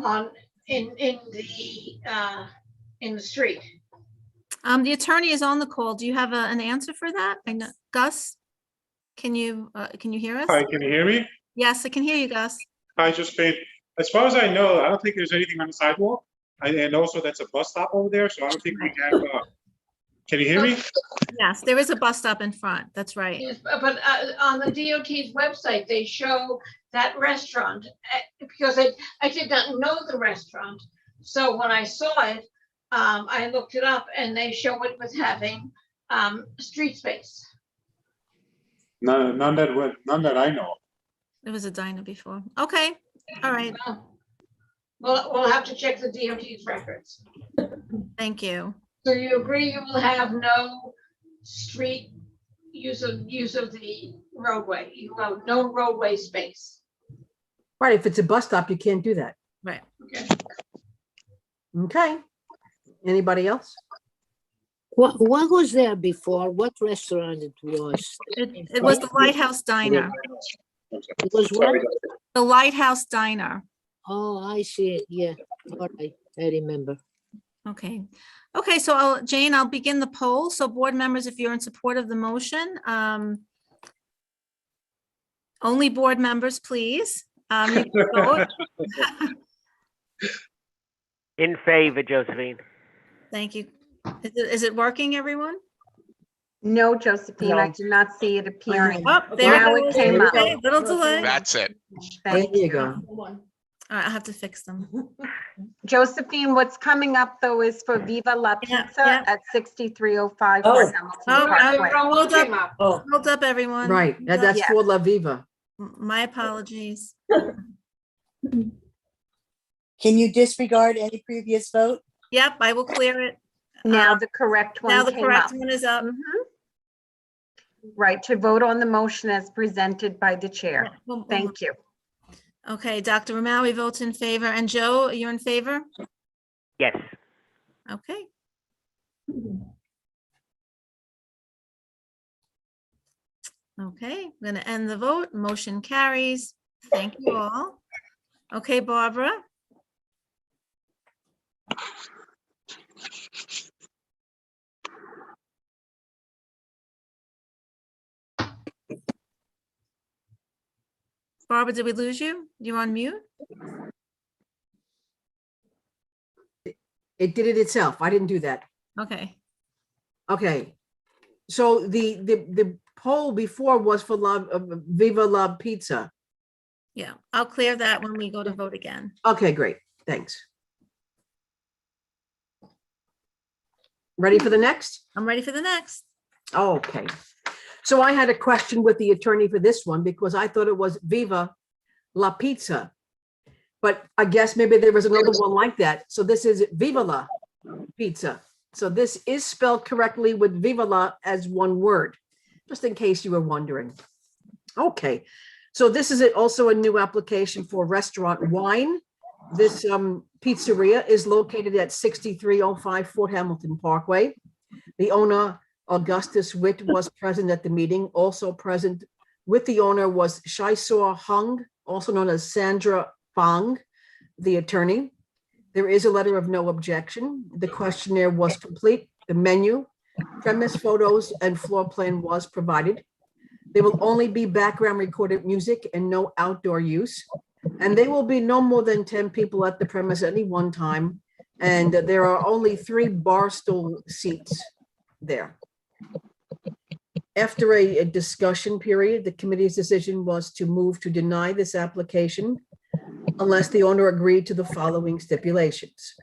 on in the street. The attorney is on the call. Do you have an answer for that? I know, Gus, can you hear us? Hi, can you hear me? Yes, I can hear you, Gus. Hi, Josephine. As far as I know, I don't think there's anything on the sidewalk. And also that's a bus stop over there, so I don't think we have, can you hear me? Yes, there is a bus stop in front. That's right. Yes, but on the DOT's website, they show that restaurant because I did not know the restaurant. So when I saw it, I looked it up and they show it with having street space. None that I know. There was a diner before. Okay, all right. Well, we'll have to check the DOT's records. Thank you. So you agree you will have no street use of the roadway. You have no roadway space. Right, if it's a bus stop, you can't do that. Right. Okay. Okay. Anybody else? What was there before? What restaurant it was? It was the Lighthouse Diner. It was what? The Lighthouse Diner. Oh, I see it. Yeah. All right. I remember. Okay. Okay, so Jane, I'll begin the poll. So board members, if you're in support of the motion, only board members, please. You can vote. In favor, Josephine. Thank you. Is it working, everyone? No, Josephine, I do not see it appearing. Oh, there Now it it goes. came up. Okay, little delay. That's it. There Thank you you. go. All right, I'll have to fix them. Josephine, what's coming up though is for Viva La Pizza yeah. at 6305 Oh. Fort Hamilton Parkway. Hold up, Oh, hold up, everyone. Right, that's Yes. for La Viva. My apologies. can you disregard any previous vote? Yep, I will clear it. Now the correct one Now the came correct up. one is up. Right, to vote on the motion as presented by the chair. Thank you. Okay, Dr. Ramaui votes in favor. And Joe, you're in favor? Yes. Okay. Okay, I'm going to end the vote. Motion carries. Thank you all. Okay, Barbara. Barbara, did we lose you? You're on mute? It did it itself. I didn't do that. Okay. Okay. So the poll before was for Viva La Pizza. Yeah, I'll clear that when we go to vote again. Okay, great. Thanks. Ready for the next? I'm ready for the next. Okay. So I had a question with the attorney for this one because I thought it was Viva La Pizza. But I guess maybe there was another one like that. So this is Viva La Pizza. So this is spelled correctly with Viva La as one word, just in case you were wondering. Okay. So this is also a new application for restaurant wine. This pizzeria is located at 6305 Fort Hamilton Parkway. The owner, Augustus Witt, was present at the meeting. Also present with the owner was Shaisor Hung, also known as Sandra Fang, the attorney. There is a letter of no objection. The questionnaire was complete. The menu, premise photos, and floor plan was provided. There will only be background recorded music and no outdoor use. And there will be no more than 10 people at the premise at any one time. And there are only 3 bar stool seats there. After a discussion period, the committee's decision was to move to deny this application unless the owner agreed to the following stipulations.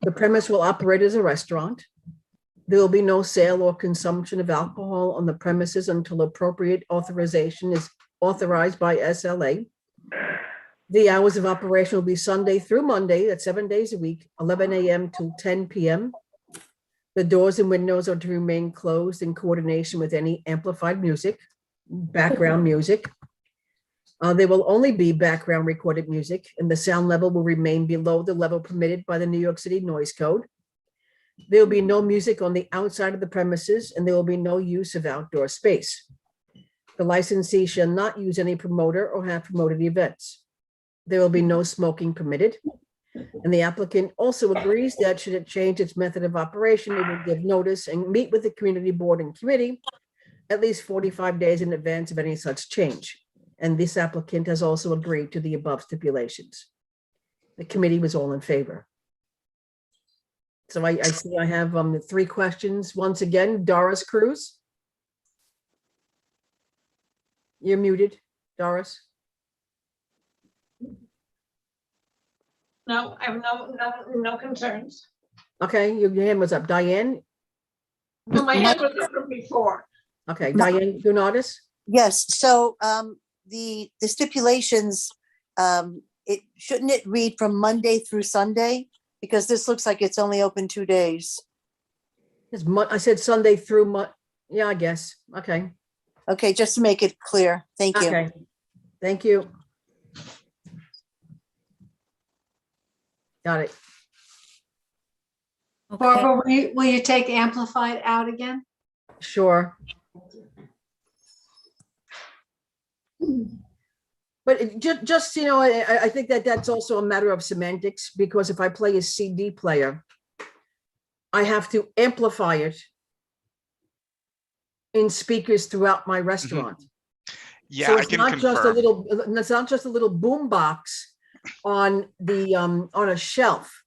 The premise will operate as a restaurant. There will be no sale or consumption of alcohol on the premises until appropriate authorization is authorized by SLA. The hours of operation will be Sunday through Monday, that's 7 days a week, 11 a.m. to 10 p.m. The doors and windows are to remain closed in coordination with any amplified music, background music. There will only be background recorded music, and the sound level will remain below the level permitted by the New York City Noise Code. There will be no music on the outside of the premises, and there will be no use of outdoor space. The licensee shall not use any promoter or have promoted events. There will be no smoking permitted. And the applicant also agrees that should it change its method of operation, it will give notice and meet with the community board and committee at least 45 days in advance of any such change. And this applicant has also agreed to the above stipulations. The committee was all in favor. So I see I have 3 questions. Once again, Doris Cruz. You're muted, Doris. No, I have no concerns. Okay, your hand was up. Diane? No, my hand was up from before. Okay, Diane Gunardis? Yes, so the stipulations, shouldn't it read from Monday through Sunday? Because this looks like it's only open 2 days. I said Sunday through yeah, I guess. Okay. Okay, just to make it clear. Thank you. Okay. Thank you. Got it. Okay. Barbara, will you take amplified out again? Sure. But just, I think that that's also a matter of semantics, because if I play a CD player, I have to amplify it in speakers throughout my restaurant. Yeah, So I it's can not just a confirm. it's not just a little boom box on the on a shelf.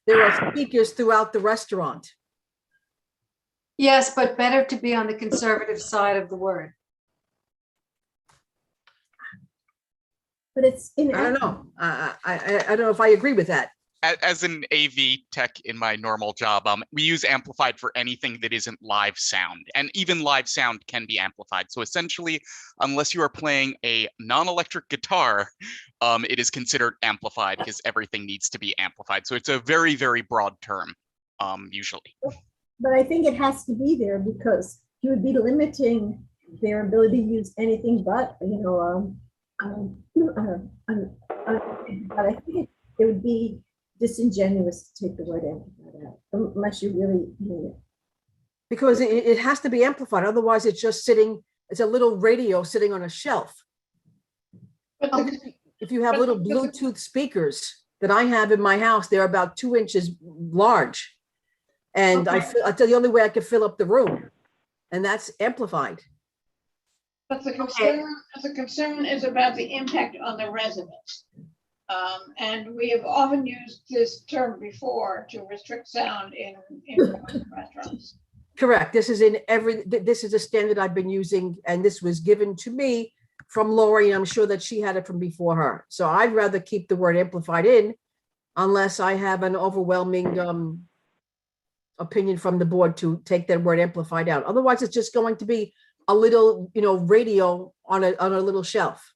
There are speakers throughout the restaurant. Yes, but better to be on the conservative side of the word. But it's I don't know. I don't know if I agree with that. As an AV tech in my normal job, we use amplified for anything that isn't live sound, and even live sound can be amplified. So essentially, unless you are playing a non-electric guitar, it is considered amplified because everything needs to be amplified. So it's a very, very broad term, usually. But I think it has to be there because you would be limiting their ability to use anything but, but I think it would be disingenuous to take the word amplified out, unless you really mean it. Because it has to be amplified. Otherwise, it's just sitting, it's a little radio sitting on a shelf. If you have little Bluetooth speakers that I have in my house, they're about 2 inches large. And I tell you, the only way I could fill up the room, and that's amplified. But the concern is about the impact on the residents. And we have often used this term before to restrict sound in restaurants. Correct. This is this is a standard I've been using, and this was given to me from Lori. I'm sure that she had it from before her. So I'd rather keep the word amplified in unless I have an overwhelming opinion from the board to take that word amplified out. Otherwise, it's just going to be a little, radio on a little shelf.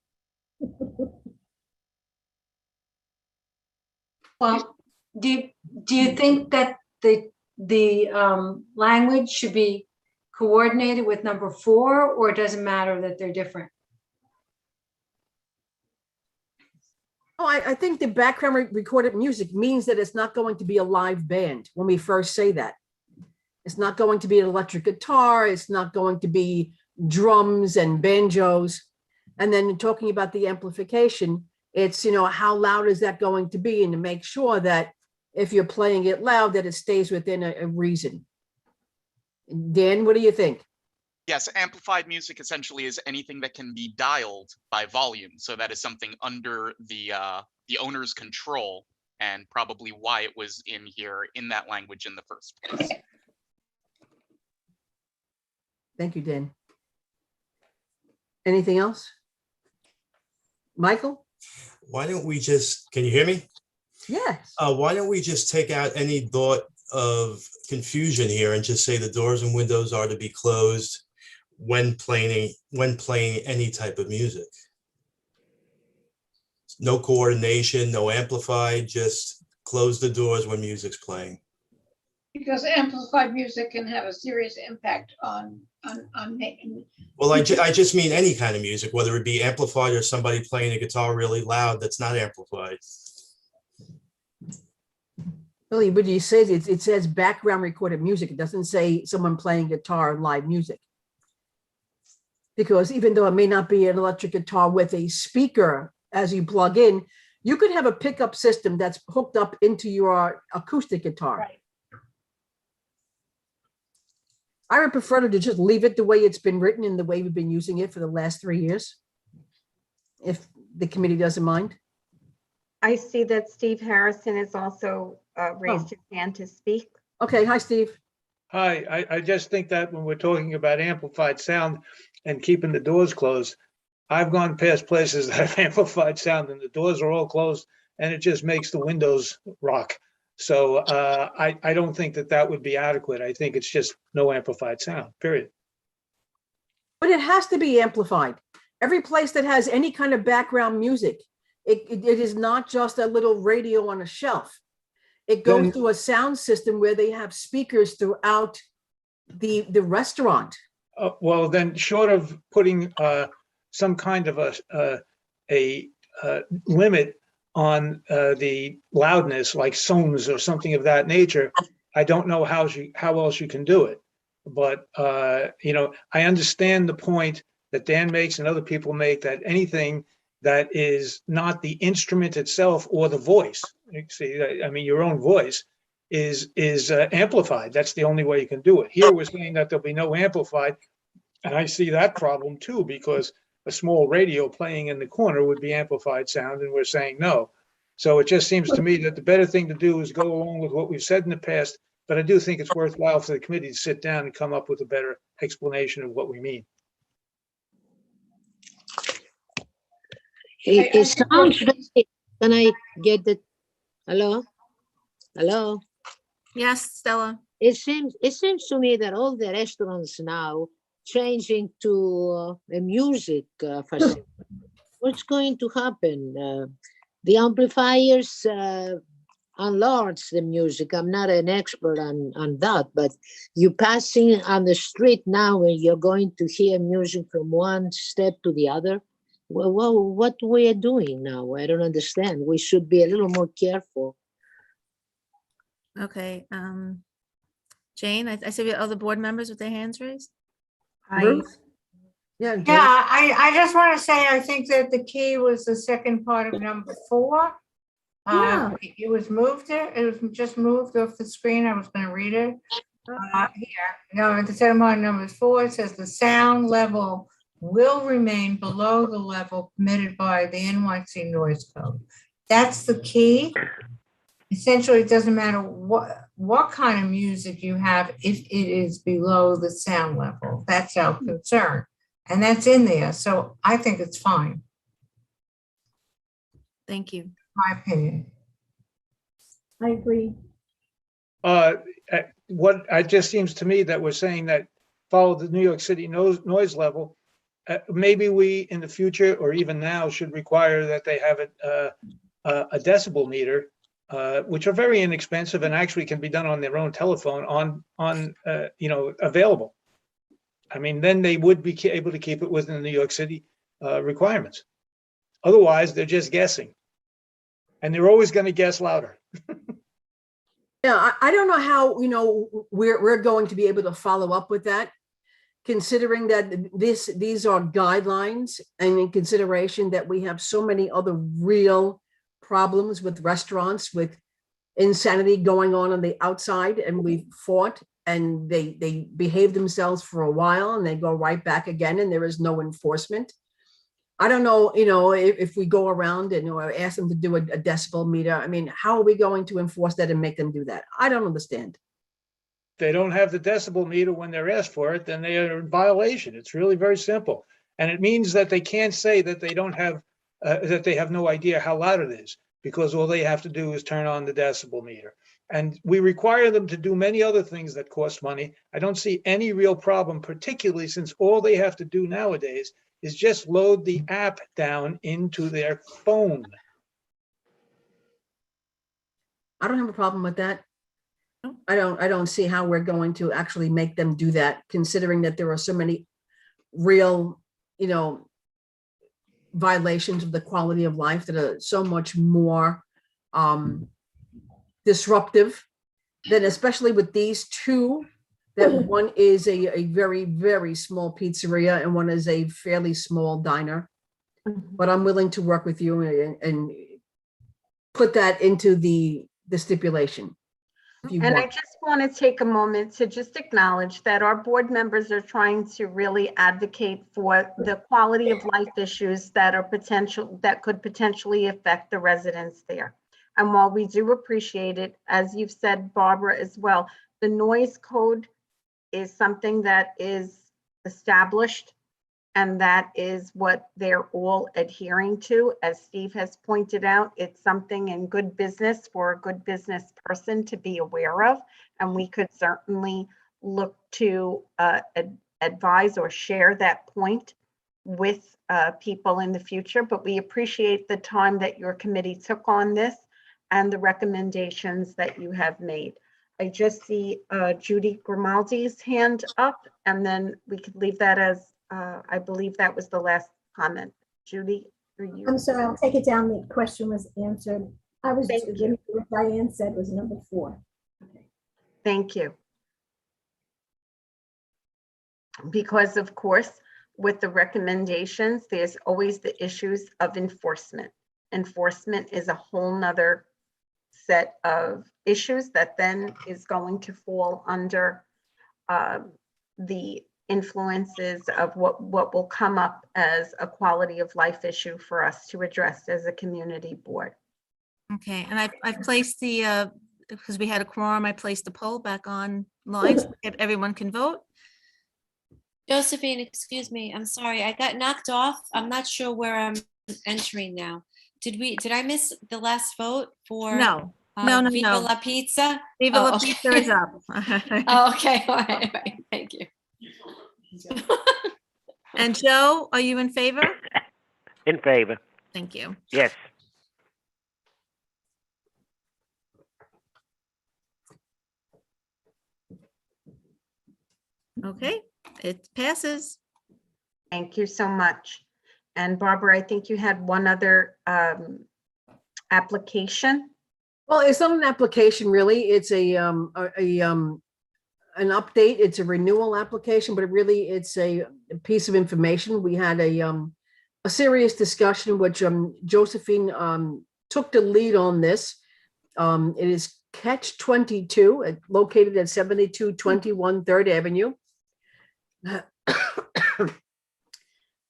Well, do you think that the language should be coordinated with number 4, or it doesn't matter that they're different? Oh, I think the background recorded music means that it's not going to be a live band when we first say that. It's not going to be an electric guitar. It's not going to be drums and banjos. And then talking about the amplification, it's, how loud is that going to be? And to make sure that if you're playing it loud, that it stays within a reason. Dan, what do you think? Yes, amplified music essentially is anything that can be dialed by volume. So that is something under the owner's control, and probably why it was in here in that language in the first place. Thank you, Dan. Anything else? Michael? Why don't we just, can you hear me? Yes. Why don't we just take out any thought of confusion here and just say the doors and windows are to be closed when playing any type of music? No coordination, no amplified, just close the doors when music's playing. Because amplified music can have a serious impact on making. Well, I just mean any kind of music, whether it be amplified or somebody playing a guitar really loud that's not amplified. Really, but you say it says background recorded music. It doesn't say someone playing guitar and live music. Because even though it may not be an electric guitar with a speaker as you plug in, you could have a pickup system that's hooked up into your acoustic guitar. Right. I would prefer to just leave it the way it's been written and the way we've been using it for the last 3 years, if the committee doesn't mind. I see that Steve Harrison has also raised his hand to speak. Okay, hi, Steve. Hi, I just think that when we're talking about amplified sound and keeping the doors closed, I've gone past places that have amplified sound and the doors are all closed and it just makes the windows rock. So I don't think that would be adequate. I think it's just no amplified sound, period. But it has to be amplified. Every place that has any kind of background music, it is not just a little radio on a shelf. It goes through a sound system where they have speakers throughout the restaurant. Well, then short of putting some kind of a limit on the loudness, like zones or something of that nature, I don't know how else you can do it. But I understand the point that Dan makes and other people make that anything that is not the instrument itself or the voice. You see, I mean, your own voice is amplified. That's the only way you can do it. Here we're saying that there'll be no amplified, and I see that problem too, because a small radio playing in the corner would be amplified sound, and we're saying no. So it just seems to me that the better thing to do is go along with what we've said in the past, but I do think it's worthwhile for the committee to sit down and come up with a better explanation of what we mean. It sounds really, can I get the, hello? Hello? Yes, Stella. It seems to me that all the restaurants now changing to a music facility. What's going to happen? The amplifiers enlarge the music. I'm not an expert on that, but you passing on the street now and you're going to hear music from one step to the other. Well, what we are doing now? I don't understand. We should be a little more careful. Okay. Jane, I see we have other board members with their hands raised. Ruth? Yeah. Yeah, I just want to say, I think that the key was the second part of number 4. Yeah. It was moved there. It was just moved off the screen. I was going to read it. Here, no, at the second part of number 4, it says the sound level will remain below the level permitted by the NYC noise code. That's the key. Essentially, it doesn't matter what kind of music you have if it is below the sound level. That's our concern. And that's in there. So I think it's fine. Thank you. My opinion. I agree. What it just seems to me that we're saying that follow the New York City noise level. Maybe we in the future or even now should require that they have a decibel meter, which are very inexpensive and actually can be done on their own telephone available. I mean, then they would be able to keep it within the New York City requirements. Otherwise, they're just guessing. And they're always going to guess louder. Yeah, I don't know how, we're going to be able to follow up with that, considering that these are guidelines, and in consideration that we have so many other real problems with restaurants, with insanity going on the outside, and we've fought and they behave themselves for a while and they go right back again and there is no enforcement. I don't know, if we go around and ask them to do a decibel meter, I mean, how are we going to enforce that and make them do that? I don't understand. If they don't have the decibel meter when they're asked for it, then they are in violation. It's really very simple. And it means that they can't say that they don't have, that they have no idea how loud it is, because all they have to do is turn on the decibel meter. And we require them to do many other things that cost money. I don't see any real problem, particularly since all they have to do nowadays is just load the app down into their phone. I don't have a problem with that. I don't see how we're going to actually make them do that, considering that there are so many real, violations of the quality of life that are so much more disruptive than, especially with these two, that one is a very, very small pizzeria and one is a fairly small diner. But I'm willing to work with you and put that into the stipulation. And I just want to take a moment to just acknowledge that our board members are trying to really advocate for the quality of life issues that could potentially affect the residents there. And while we do appreciate it, as you've said, Barbara, as well, the noise code is something that is established, and that is what they're all adhering to. As Steve has pointed out, it's something in good business for a good business person to be aware of, and we could certainly look to advise or share that point with people in the future. But we appreciate the time that your committee took on this and the recommendations that you have made. I just see Judy Grimaldi's hand up, and then we could leave that as, I believe that was the last comment. Judy, are you? I'm sorry, I'll take it down. The question was answered. I was giving what Diane said was number 4. Okay. Thank you. Because of course, with the recommendations, there's always the issues of enforcement. Enforcement is a whole nother set of issues that then is going to fall under the influences of what will come up as a quality of life issue for us to address as a community board. Okay, and I've placed the, because we had a quorum, I placed the poll back online, so everyone can vote. Josephine, excuse me, I'm sorry, I got knocked off. I'm not sure where I'm entering now. Did I miss the last vote for? No, no, Viva no. La Pizza? Viva Oh, La okay. Pizza is up. Oh, okay, all right, thank you. And Joe, are you in favor? In favor. Thank you. Yes. Okay, it passes. Thank you so much. And Barbara, I think you had one other application. Well, it's not an application really. It's an update. It's a renewal application, but really it's a piece of information. We had a serious discussion, which Josephine took the lead on this. It is Catch 22, located at 7221 3rd Avenue.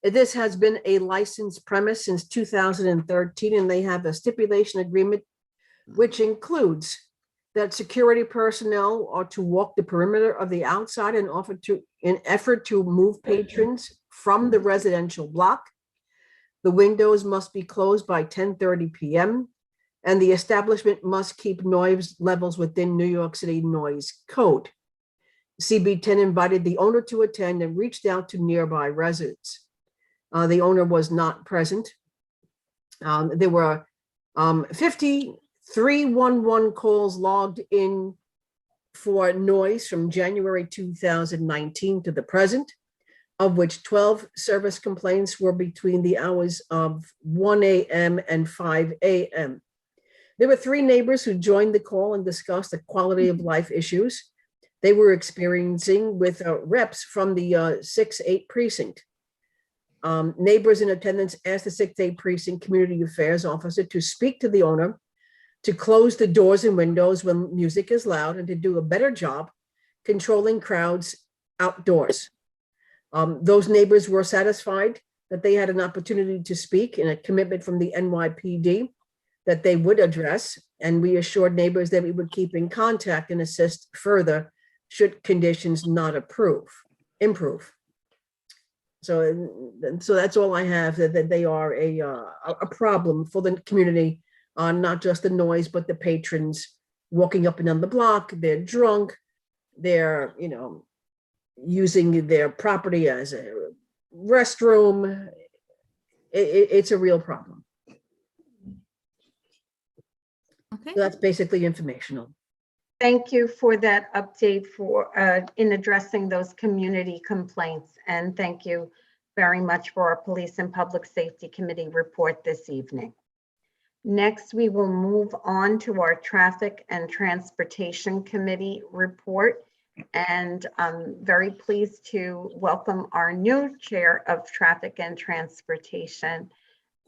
This has been a licensed premise since 2013, and they have a stipulation agreement which includes that security personnel are to walk the perimeter of the outside in effort to move patrons from the residential block. The windows must be closed by 10:30 p.m. and the establishment must keep noise levels within New York City noise code. CB10 invited the owner to attend and reached out to nearby residents. The owner was not present. There were 5311 calls logged in for noise from January 2019 to the present, of which 12 service complaints were between the hours of 1 a.m. and 5 a.m. There were 3 neighbors who joined the call and discussed the quality of life issues they were experiencing with reps from the 6-8 precinct. Neighbors in attendance asked the 6-8 precinct community affairs officer to speak to the owner, to close the doors and windows when music is loud, and to do a better job controlling crowds outdoors. Those neighbors were satisfied that they had an opportunity to speak, and a commitment from the NYPD that they would address, and we assured neighbors that we would keep in contact and assist further should conditions not improve. So that's all I have, that they are a problem for the community, not just the noise, but the patrons walking up and down the block. They're drunk, they're, using their property as a restroom. It's a real problem. Okay. So that's basically informational. Thank you for that update in addressing those community complaints. And thank you very much for our Police and Public Safety Committee report this evening. Next, we will move on to our Traffic and Transportation Committee report. And I'm very pleased to welcome our new Chair of Traffic and Transportation,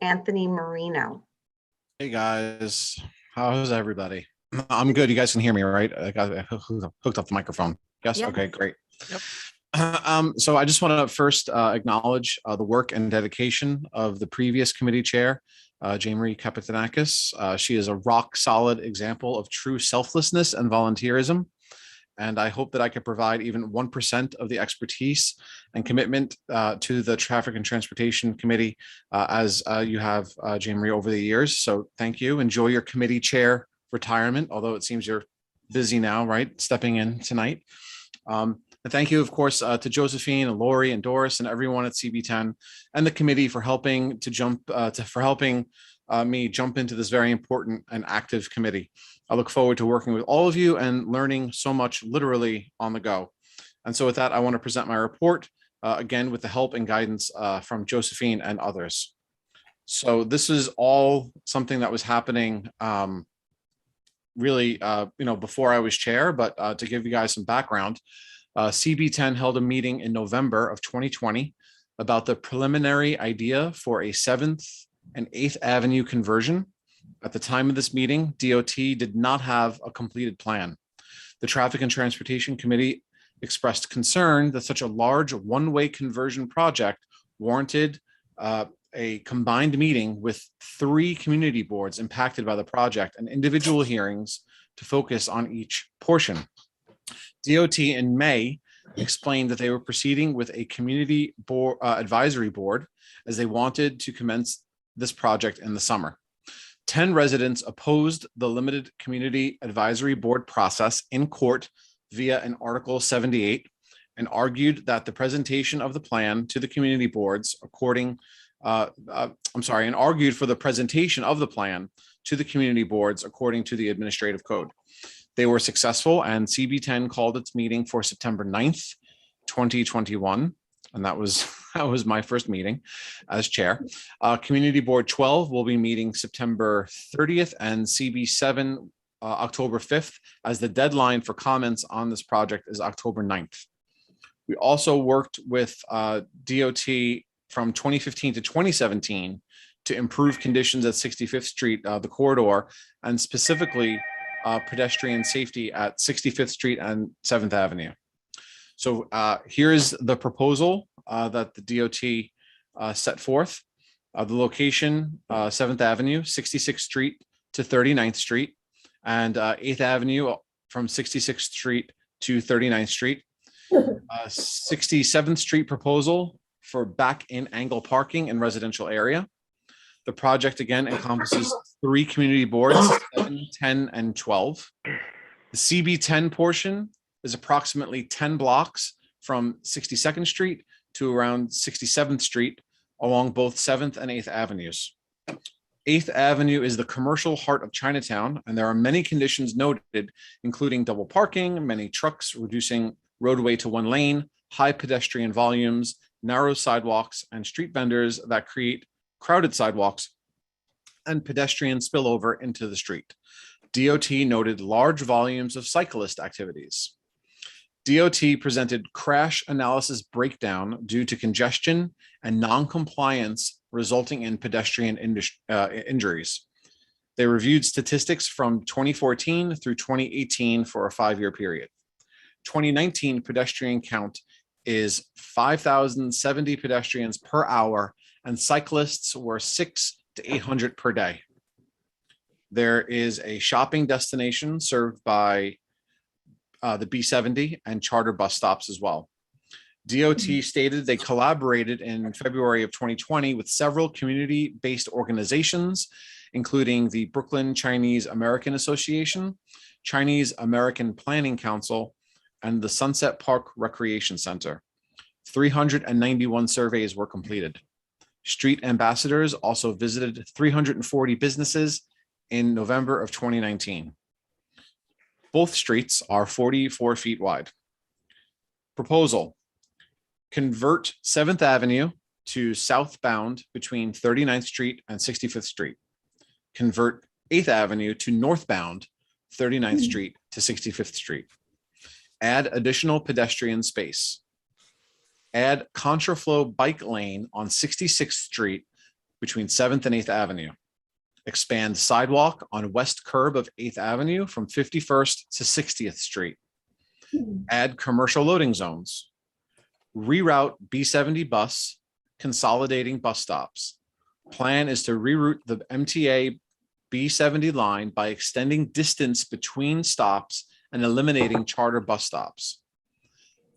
Anthony Marino. Hey guys, how's everybody? I'm good. You guys can hear me, right? I got hooked up the microphone. Yes. Yeah. Okay, great. Yep. So I just want to first acknowledge the work and dedication of the previous committee chair, Jane Marie Kapitanakis. She is a rock solid example of true selflessness and volunteerism. And I hope that I could provide even 1% of the expertise and commitment to the Traffic and Transportation Committee as you have, Jane Marie, over the years. So thank you. Enjoy your committee chair retirement, although it seems you're busy now, right? Stepping in tonight. And thank you, of course, to Josephine and Lori and Doris and everyone at CB10 and the committee for helping me jump into this very important and active committee. I look forward to working with all of you and learning so much literally on the go. And so with that, I want to present my report again with the help and guidance from Josephine and others. So this is all something that was happening really, before I was chair, but to give you guys some background, CB10 held a meeting in November of 2020 about the preliminary idea for a 7th and 8th Avenue conversion. At the time of this meeting, DOT did not have a completed plan. The Traffic and Transportation Committee expressed concern that such a large one-way conversion project warranted a combined meeting with 3 community boards impacted by the project and individual hearings to focus on each portion. DOT in May explained that they were proceeding with a community board, advisory board, as they wanted to commence this project in the summer. 10 residents opposed the limited community advisory board process in court via an Article 78 and argued that the presentation of the plan to the community boards and argued for the presentation of the plan to the community boards according to the administrative code. They were successful, and CB10 called its meeting for September 9th, 2021. And that was my first meeting as chair. Community Board 12 will be meeting September 30th and CB7 October 5th, as the deadline for comments on this project is October 9th. We also worked with DOT from 2015 to 2017 to improve conditions at 65th Street, the corridor, and specifically pedestrian safety at 65th Street and 7th Avenue. So here's the proposal that the DOT set forth. The location, 7th Avenue, 66th Street to 39th Street, and 8th Avenue from 66th Street to 39th Street. 67th Street proposal for back-in angle parking in residential area. The project again encompasses 3 community boards, 7, 10, and 12. The CB10 portion is approximately 10 blocks from 62nd Street to around 67th Street along both 7th and 8th Avenues. 8th Avenue is the commercial heart of Chinatown, and there are many conditions noted, including double parking, many trucks reducing roadway to 1 lane, high pedestrian volumes, narrow sidewalks, and street vendors that create crowded sidewalks and pedestrian spillover into the street. DOT noted large volumes of cyclist activities. DOT presented crash analysis breakdown due to congestion and non-compliance resulting in pedestrian injuries. They reviewed statistics from 2014 through 2018 for a 5-year period. 2019 pedestrian count is 5,070 pedestrians per hour, and cyclists were 600 to 800 per day. There is a shopping destination served by the B70 and charter bus stops as well. DOT stated they collaborated in February of 2020 with several community-based organizations, including the Brooklyn Chinese American Association, Chinese American Planning Council, and the Sunset Park Recreation Center. 391 surveys were completed. Street ambassadors also visited 340 businesses in November of 2019. Both streets are 44 feet wide. Proposal: convert 7th Avenue to southbound between 39th Street and 65th Street. Convert 8th Avenue to northbound 39th Street to 65th Street. Add additional pedestrian space. Add contraflow bike lane on 66th Street between 7th and 8th Avenue. Expand sidewalk on west curb of 8th Avenue from 51st to 60th Street. Add commercial loading zones. Reroute B70 bus, consolidating bus stops. Plan is to reroute the MTA B70 line by extending distance between stops and eliminating charter bus stops.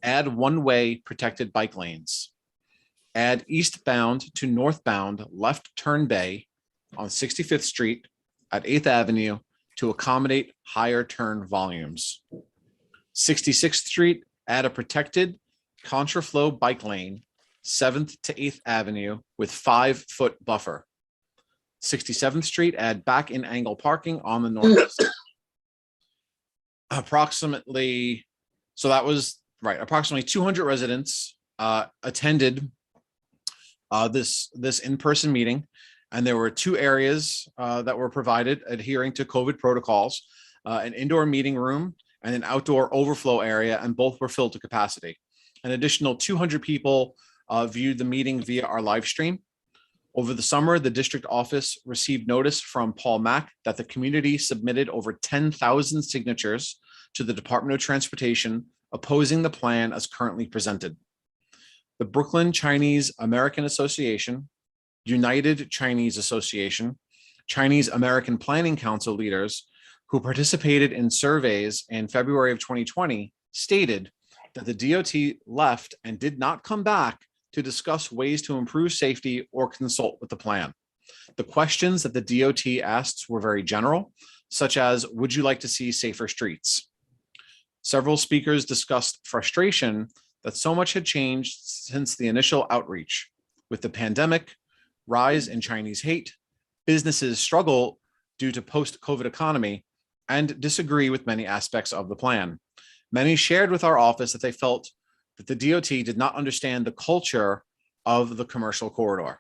Add one-way protected bike lanes. Add eastbound to northbound left turn bay on 65th Street at 8th Avenue to accommodate higher turn volumes. 66th Street, add a protected contraflow bike lane, 7th to 8th Avenue with 5-foot buffer. 67th Street, add back in angle parking on the north side. Approximately 200 residents attended this in-person meeting, and there were 2 areas that were provided adhering to COVID protocols, an indoor meeting room and an outdoor overflow area, and both were filled to capacity. An additional 200 people viewed the meeting via our live stream. Over the summer, the district office received notice from Paul Mack that the community submitted over 10,000 signatures to the Department of Transportation opposing the plan as currently presented. The Brooklyn Chinese American Association, United Chinese Association, Chinese American Planning Council leaders who participated in surveys in February of 2020 stated that the DOT left and did not come back to discuss ways to improve safety or consult with the plan. The questions that the DOT asked were very general, such as, would you like to see safer streets? Several speakers discussed frustration that so much had changed since the initial outreach. With the pandemic, rise in Chinese hate, businesses struggle due to post-COVID economy, and disagree with many aspects of the plan. Many shared with our office that they felt that the DOT did not understand the culture of the commercial corridor.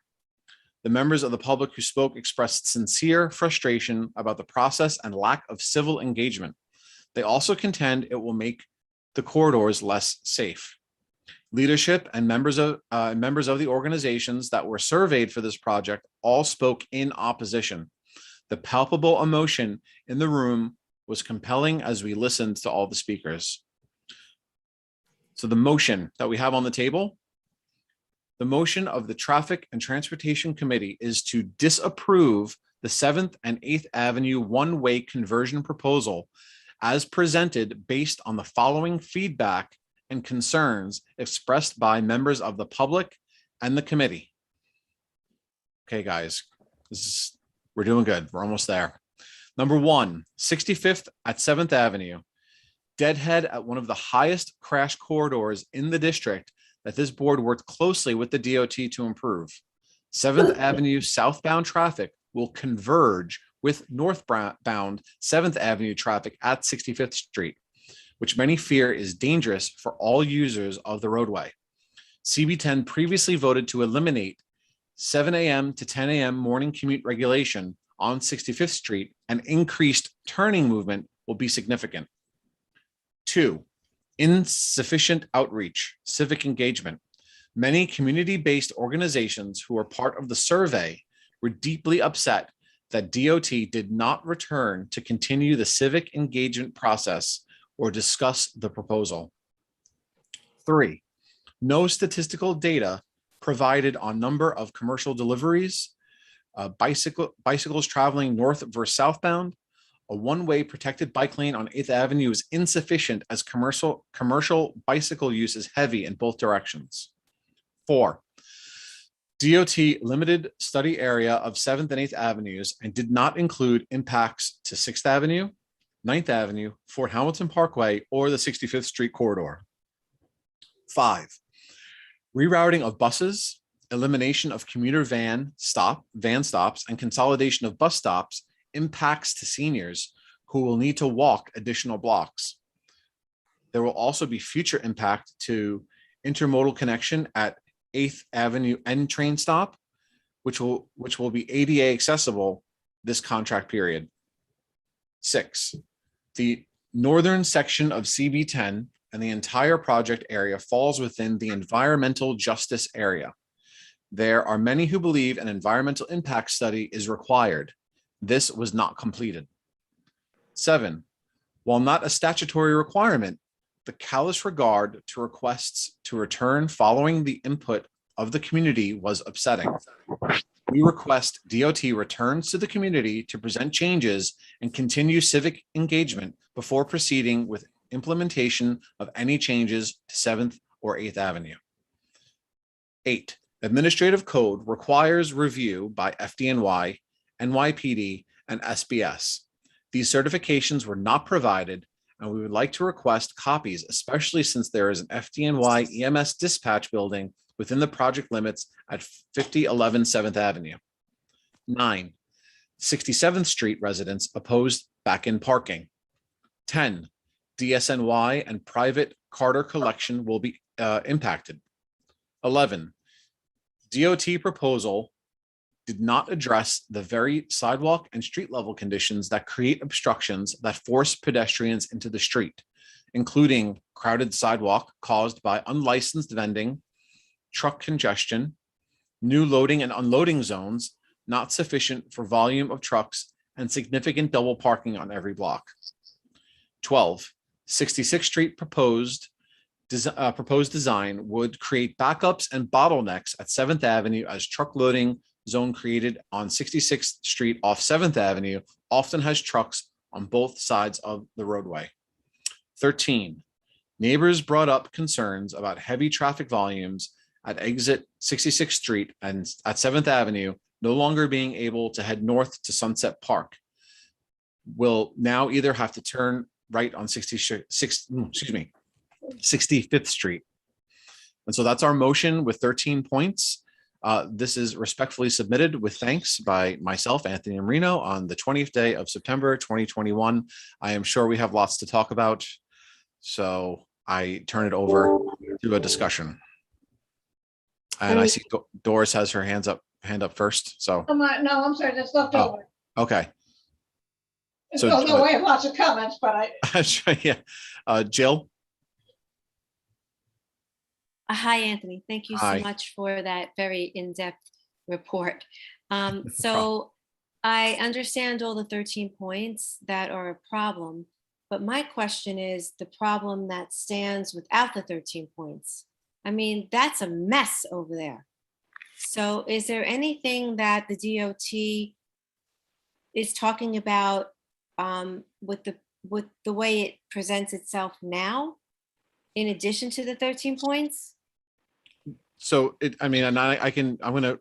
The members of the public who spoke expressed sincere frustration about the process and lack of civil engagement. They also contend it will make the corridors less safe. Leadership and members of the organizations that were surveyed for this project all spoke in opposition. The palpable emotion in the room was compelling as we listened to all the speakers. So the motion that we have on the table, the motion of the Traffic and Transportation Committee is to disapprove the 7th and 8th Avenue one-way conversion proposal as presented based on the following feedback and concerns expressed by members of the public and the committee. Okay, guys, we're doing good. We're almost there. Number 1, 65th at 7th Avenue. Deadhead at one of the highest crash corridors in the district that this board worked closely with the DOT to improve. 7th Avenue southbound traffic will converge with northbound 7th Avenue traffic at 65th Street, which many fear is dangerous for all users of the roadway. CB10 previously voted to eliminate 7 a.m. to 10 a.m. morning commute regulation on 65th Street, and increased turning movement will be significant. 2, insufficient outreach, civic engagement. Many community-based organizations who were part of the survey were deeply upset that DOT did not return to continue the civic engagement process or discuss the proposal. 3, no statistical data provided on number of commercial deliveries, bicycles traveling north versus southbound. A one-way protected bike lane on 8th Avenue is insufficient as commercial bicycle use is heavy in both directions. 4, DOT limited study area of 7th and 8th Avenues and did not include impacts to 6th Avenue, 9th Avenue, Fort Hamilton Parkway, or the 65th Street corridor. 5, rerouting of buses, elimination of commuter van stops, and consolidation of bus stops impacts to seniors who will need to walk additional blocks. There will also be future impact to intermodal connection at 8th Avenue N train stop, which will be ADA accessible this contract period. 6, the northern section of CB10 and the entire project area falls within the environmental justice area. There are many who believe an environmental impact study is required. This was not completed. 7, while not a statutory requirement, the callous regard to requests to return following the input of the community was upsetting. We request DOT returns to the community to present changes and continue civic engagement before proceeding with implementation of any changes to 7th or 8th Avenue. 8, administrative code requires review by FDNY, NYPD, and SBS. These certifications were not provided, and we would like to request copies, especially since there is an FDNY EMS dispatch building within the project limits at 5011 7th Avenue. 9, 67th Street residents opposed back-in parking. 10, DSNY and private Carter collection will be impacted. 11, DOT proposal did not address the very sidewalk and street level conditions that create obstructions that force pedestrians into the street, including crowded sidewalk caused by unlicensed vending, truck congestion, new loading and unloading zones, not sufficient for volume of trucks, and significant double parking on every block. 12, 66th Street proposed design would create backups and bottlenecks at 7th Avenue as truck loading zone created on 66th Street off 7th Avenue often has trucks on both sides of the roadway. 13, neighbors brought up concerns about heavy traffic volumes at exit 66th Street and at 7th Avenue no longer being able to head north to Sunset Park. Will now either have to turn right on 65th Street. And so that's our motion with 13 points. This is respectfully submitted with thanks by myself, Anthony Marino, on the 20th day of September 2021. I am sure we have lots to talk about, so I turn it over to a discussion. And I see Doris has her hand up first, so. No, I'm sorry, that's left Oh. over. Okay. So, no, we have lots of comments, but I. Yeah. Jill? Hi, Anthony. Thank you Hi. so much for that very in-depth report. problem. So I understand all the 13 points that are a problem, but my question is the problem that stands without the 13 points. I mean, that's a mess over there. So is there anything that the DOT is talking about with the way it presents itself now, in addition to the 13 points? So I'm going to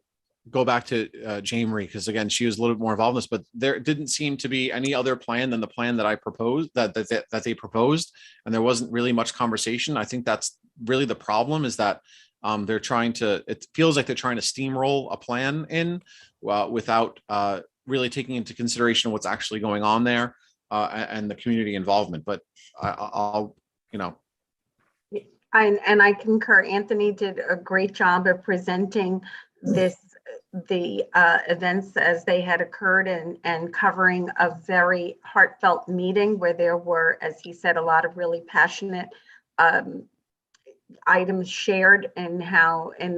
go back to Jane Marie, because again, she was a little bit more involved in this, but there didn't seem to be any other plan than the plan that I proposed, that they proposed. And there wasn't really much conversation. I think that's really the problem, is that they're trying to, it feels like they're trying to steamroll a plan in without really taking into consideration what's actually going on there and the community involvement. But I'll I concur. Anthony did a great job of presenting the events as they had occurred and covering a very heartfelt meeting where there were, as he said, a lot of really passionate items shared and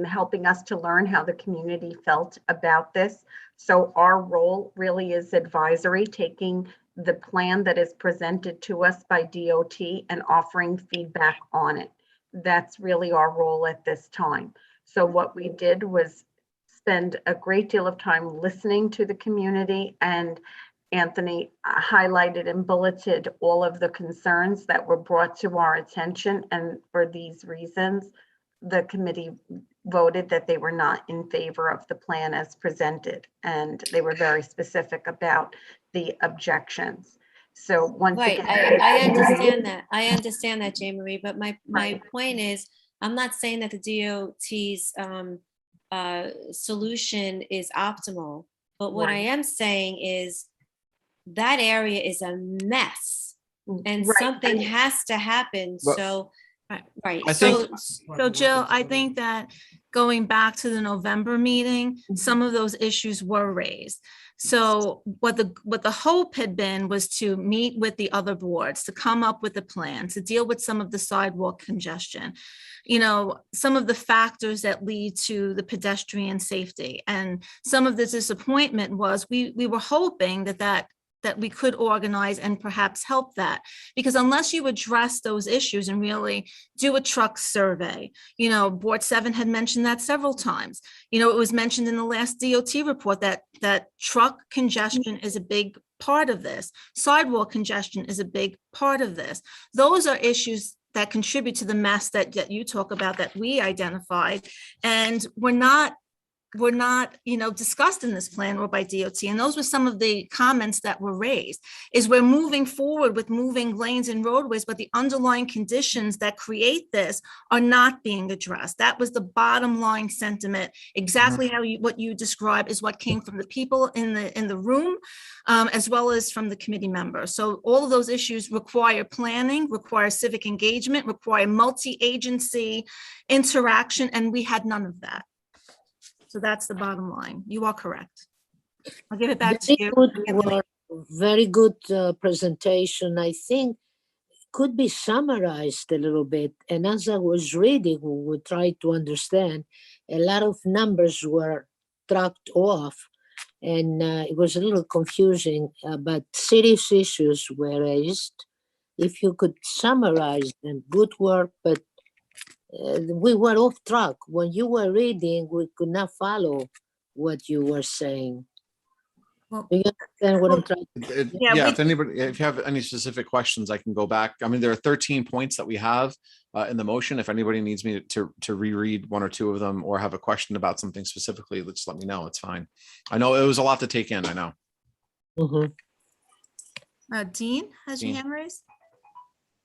helping us to learn how the community felt about this. So our role really is advisory, taking the plan that is presented to us by DOT and offering feedback on it. That's really our role at this time. So what we did was spend a great deal of time listening to the community, and Anthony highlighted and bulleted all of the concerns that were brought to our attention. And for these reasons, the committee voted that they were not in favor of the plan as presented. And they were very specific about the objections. So once Right, again, I understand that. I understand that, Jane Marie, but my point is, I'm not saying that the DOT's solution is optimal, but what I am saying is that area is a mess and something has to happen. So, right. So Jill, I think that going back to the November meeting, some of those issues were raised. So what the hope had been was to meet with the other boards, to come up with a plan, to deal with some of the sidewalk congestion, some of the factors that lead to the pedestrian safety. And some of the disappointment was we were hoping that we could organize and perhaps help that, because unless you address those issues and really do a truck survey, Board 7 had mentioned that several times. It was mentioned in the last DOT report that truck congestion is a big part of this. Sidewalk congestion is a big part of this. Those are issues that contribute to the mess that you talk about, that we identified, and we're not discussed in this plan or by DOT. And those were some of the comments that were raised, is we're moving forward with moving lanes and roadways, but the underlying conditions that create this are not being addressed. That was the bottom line sentiment. Exactly what you described is what came from the people in the room, as well as from the committee members. So all of those issues require planning, require civic engagement, require multi-agency interaction, and we had none of that. So that's the bottom line. You are correct. I'll give it back to you. Very good presentation. I think could be summarized a little bit. And as I was reading, we tried to understand, a lot of numbers were dropped off, and it was a little confusing, but serious issues were raised. If you could summarize them, good work, but we were off track. When you were reading, we could not follow what you were saying. Well, Do you understand what I'm trying Yeah, if you have any specific questions, I can go back. I mean, there are 13 points that we have in the motion. If anybody needs me to reread one or two of them or have a question about something specifically, just let me know. It's fine. I know it was a lot to take in. I know. Dean has your Dean. hand raised.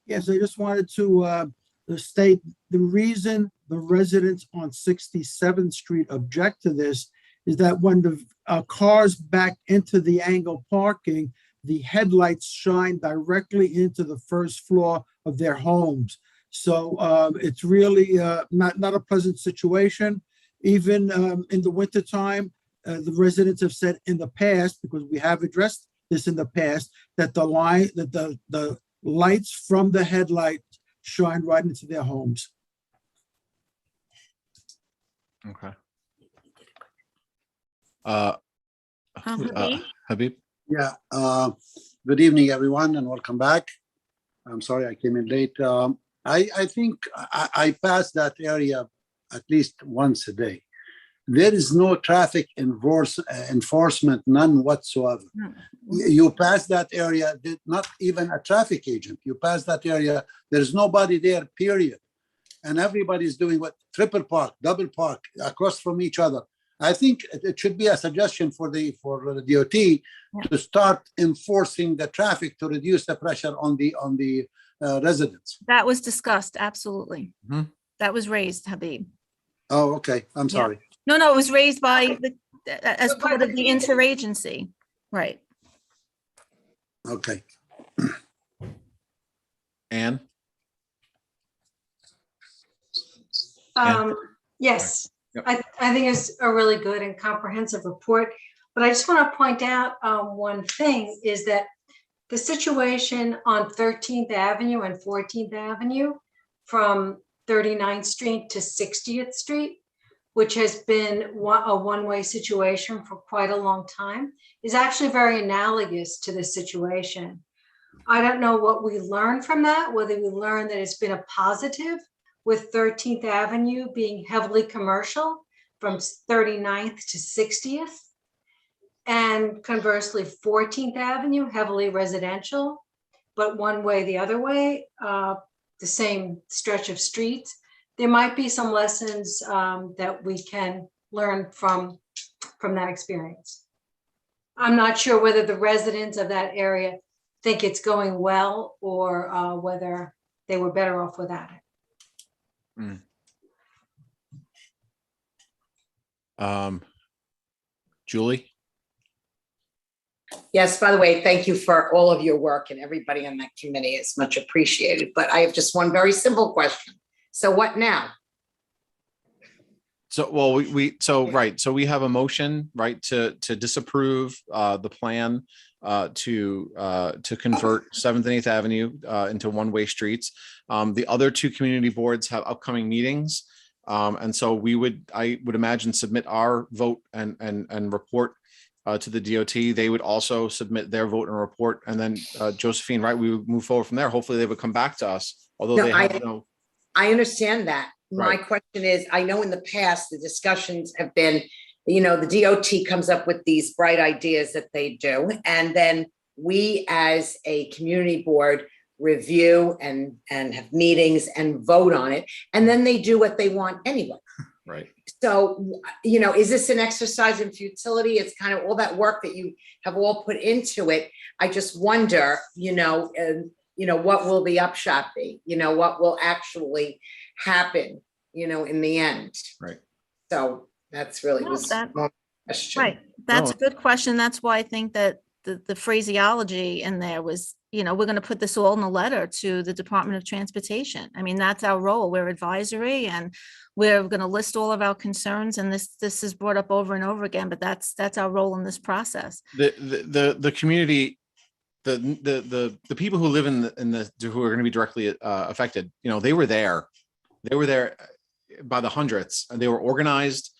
Yes, I just wanted to state the reason the residents on 67th Street object to this is that when the cars back into the angle parking, the headlights shine directly into the first floor of their homes. So it's really not a pleasant situation. Even in the wintertime, the residents have said in the past, because we have addressed this in the past, that the lights from the headlights shine right into their homes. Okay. Habib. Yeah. Good evening, everyone, and welcome back. I'm sorry I came in late. I think I pass that area at least once a day. There is no traffic enforcement, none whatsoever. You pass that area, not even a traffic agent. You pass that area, there's nobody there, period. And everybody's doing what? Triple park, double park, across from each other. I think it should be a suggestion for the DOT to start enforcing the traffic to reduce the pressure on the residents. That was discussed, absolutely. That was raised, Habib. Oh, okay. I'm sorry. No, it was raised by as part of the interagency, right? Okay. Anne? Yes, Yep. I think it's a really good and comprehensive report, but I just want to point out one thing is that the situation on 13th Avenue and 14th Avenue from 39th Street to 60th Street, which has been a one-way situation for quite a long time, is actually very analogous to this situation. I don't know what we learned from that, whether we learned that it's been a positive with 13th Avenue being heavily commercial from 39th to 60th, and conversely 14th Avenue heavily residential, but one way the other way, the same stretch of streets. There might be some lessons that we can learn from that experience. I'm not sure whether the residents of that area think it's going well or whether they were better off without it. Julie? Yes, by the way, thank you for all of your work, and everybody on that committee. It's much appreciated. But I have just one very simple question. So what now? So, well, so we have a motion, right, to disapprove the plan to convert 7th and 8th Avenue into one-way streets. The other two community boards have upcoming meetings. And so I would imagine, submit our vote and report to the DOT. They would also submit their vote and report. And then Josephine, right, we would move forward from there. Hopefully they would come back to us, although No, they have I understand that. My Right. question is, I know in the past, the discussions have been, the DOT comes up with these bright ideas that they do. And then we as a community board review and have meetings and vote on it. And then they do what they want anyway. Right. So, is this an exercise in futility? It's kind of all that work that you have all put into it. I just wonder, what will the upshot be? What will actually happen, in the end? Right. So that's really was my question. Right. That's a good question. That's why I think that the phraseology in there was, we're going to put this all in a letter to the Department of Transportation. I mean, that's our role. We're advisory, and we're going to list all of our concerns. And this is brought up over and over again, but that's our role in this process. The community the people who live in the who are going to be directly affected, they were there by the hundreds, and they were organized.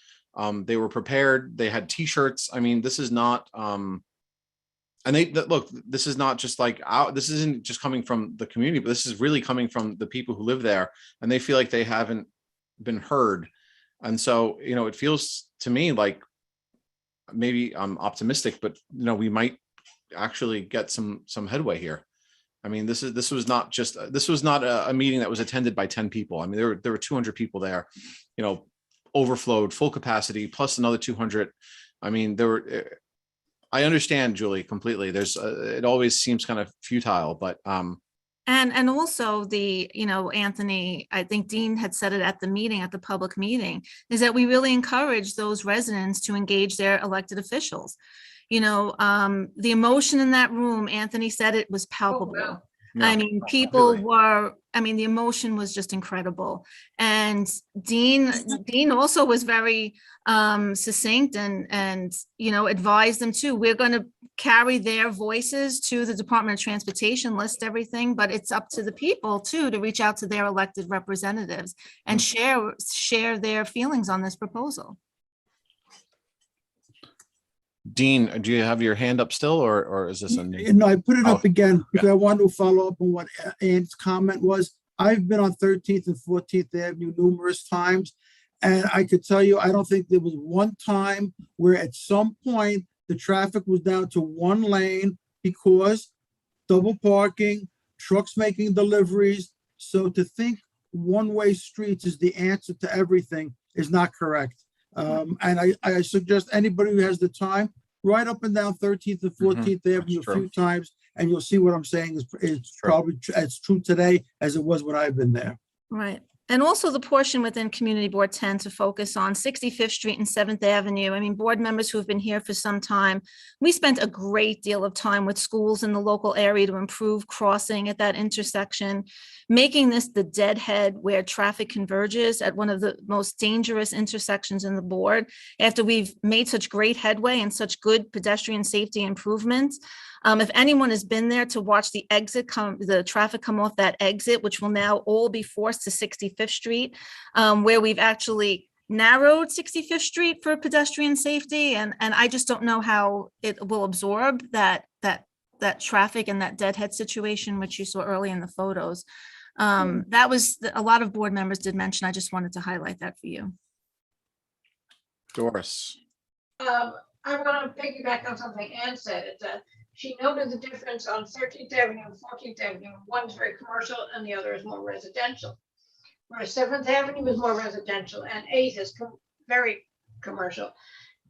They were prepared. They had T-shirts. I mean, this is not and look, this is not just like this isn't just coming from the community, but this is really coming from the people who live there, and they feel like they haven't been heard. And so, it feels to me like maybe I'm optimistic, but we might actually get some headway here. I mean, this was not a meeting that was attended by 10 people. I mean, there were 200 people there, overflowed, full capacity, plus another 200. I mean, I understand, Julie, completely. It always seems kind of futile, but and also Anthony, I think Dean had said it at the public meeting, is that we really encourage those residents to engage their elected officials. The emotion in that room, Anthony said it was palpable. Oh, wow. I mean, the emotion was just incredible. And Dean also was very succinct and advised them too. We're going to carry their voices to the Department of Transportation, list everything, but it's up to the people too to reach out to their elected representatives and share their feelings on this proposal. Dean, do you have your hand up still, or is this a new? No, I put it up again because I wanted to follow up on what Ann's comment was. I've been on 13th and 14th Avenue numerous times, and I could tell you, I don't think there was one time where at some point the traffic was down to one lane because double parking, trucks making deliveries. So to think one-way streets is the answer to everything is not correct. And I suggest anybody who has the time, right up and down 13th and 14th Avenue a few times, and you'll see what I'm saying is probably as true today as it was when I've been there. Right. And also the portion within Community Board 10 to focus on 65th Street and 7th Avenue. I mean, board members who have been here for some time, we spent a great deal of time with schools in the local area to improve crossing at that intersection, making this the deadhead where traffic converges at one of the most dangerous intersections in the board. After we've made such great headway and such good pedestrian safety improvements, if anyone has been there to watch the traffic come off that exit, which will now all be forced to 65th Street, where we've actually narrowed 65th Street for pedestrian safety. And I just don't know how it will absorb that traffic and that deadhead situation, which you saw early in the photos. That was a lot of board members did mention. I just wanted to highlight that for you. Doris. I want to piggyback on something Ann said. She noted the difference on 13th Avenue and 14th Avenue. One's very commercial and the other is more residential. Whereas 7th Avenue is more residential and 8th is very commercial.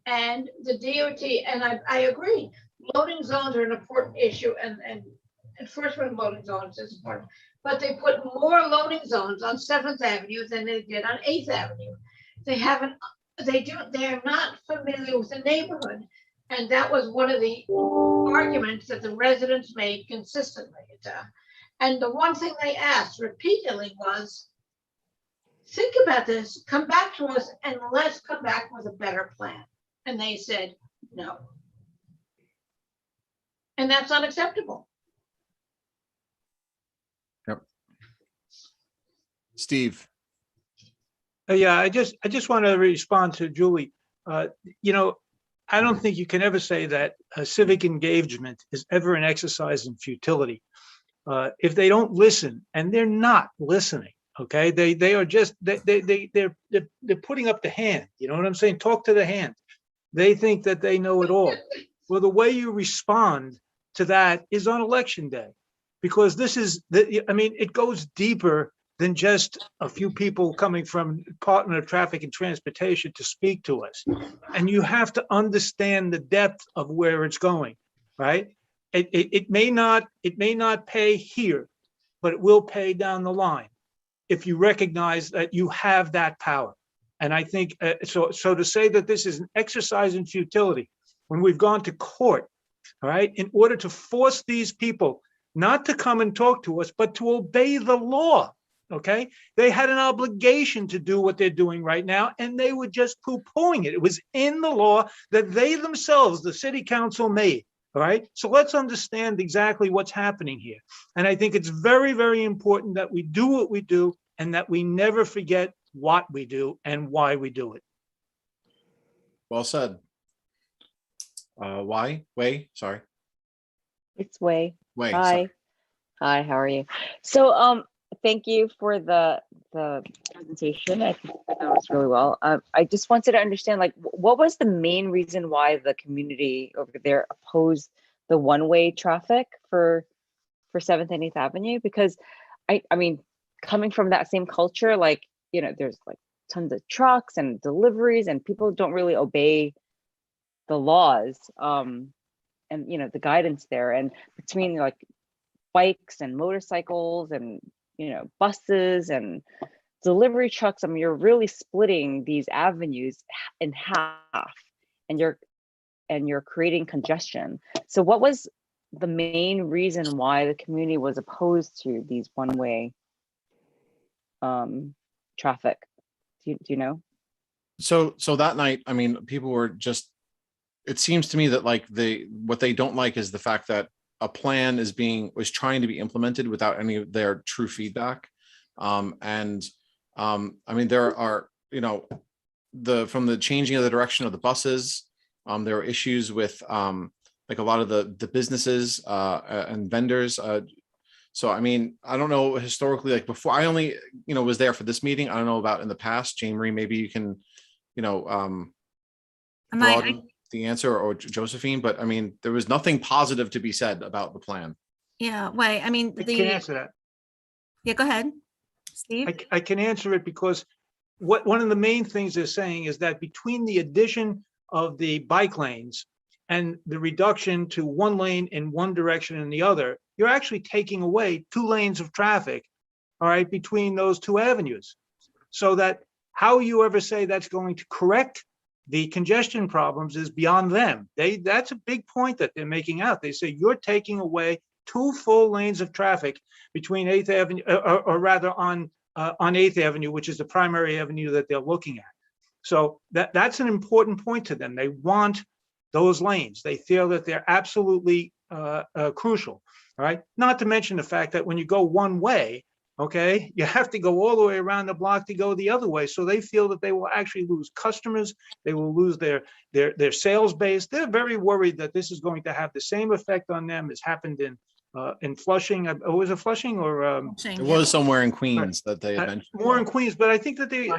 And the DOT, and I agree, loading zones are an important issue and enforcement of loading zones is important. But they put more loading zones on 7th Avenue than they did on 8th Avenue. They are not familiar with the neighborhood. And that was one of the arguments that the residents made consistently. And the one thing they asked repeatedly was, think about this, come back to us and let's come back with a better plan. And they said, no. And that's unacceptable. Yep. Steve. Yeah, I just want to respond to Julie. I don't think you can ever say that civic engagement is ever an exercise in futility. If they don't listen, and they're not listening, okay, they are just they're putting up the hand. You know what I'm saying? Talk to the hand. They think that they know it all. Well, the way you respond to that is on election day, because it goes deeper than just a few people coming from Department of Traffic and Transportation to speak to us. And you have to understand the depth of where it's going, right? It may not pay here, but it will pay down the line if you recognize that you have that power. And I think, so to say that this is an exercise in futility, when we've gone to court, all right, in order to force these people not to come and talk to us, but to obey the law. Okay, they had an obligation to do what they're doing right now, and they were just poo-pooing it. It was in the law that they themselves, the city council, made. All right, so let's understand exactly what's happening here. And I think it's very, very important that we do what we do and that we never forget what we do and why we do it. Well said. Why? Way, sorry. It's Way. Way, Hi. sorry. Hi, how are you? So, thank you for the presentation. I think that was really well. I just wanted to understand, like, what was the main reason why the community over there opposed the one-way traffic for 7th and 8th Avenue? Because I mean, coming from that same culture, like, there's like tons of trucks and deliveries and people don't really obey the laws and the guidance there, and between like bikes and motorcycles and buses and delivery trucks, I mean, you're really splitting these avenues in half, and you're creating congestion. So what was the main reason why the community was opposed to these one-way traffic? Do you know? So that night, I mean, people were just, it seems to me that like what they don't like is the fact that a plan was trying to be implemented without any of their true feedback. I mean, there are, from the changing of the direction of the buses, there are issues with like a lot of the businesses and vendors. So, I mean, I don't know historically, like before, I only, was there for this meeting. I don't know about in the past. Jane Marie, maybe you can, broaden the answer, or Josephine, but I mean, there was nothing positive to be said about the plan. Yeah, Way, I mean, I can answer that. Yeah, go ahead, Steve. I can answer it because one of the main things they're saying is that between the addition of the bike lanes and the reduction to one lane in one direction and the other, you're actually taking away 2 lanes of traffic, all right, between those 2 avenues. So that how you ever say that's going to correct the congestion problems is beyond them. That's a big point that they're making out. They say you're taking away 2 full lanes of traffic between 8th Avenue, or rather on 8th Avenue, which is the primary avenue that they're looking at. So that's an important point to them. They want those lanes. They feel that they're absolutely crucial. All right. Not to mention the fact that when you go one way, okay, you have to go all the way around the block to go the other way. So they feel that they will actually lose customers. They will lose their sales base. They're very worried that this is going to have the same effect on them as happened in Flushing. Was it Flushing or? It was somewhere in Queens that they had mentioned. More in Queens, but I think that they,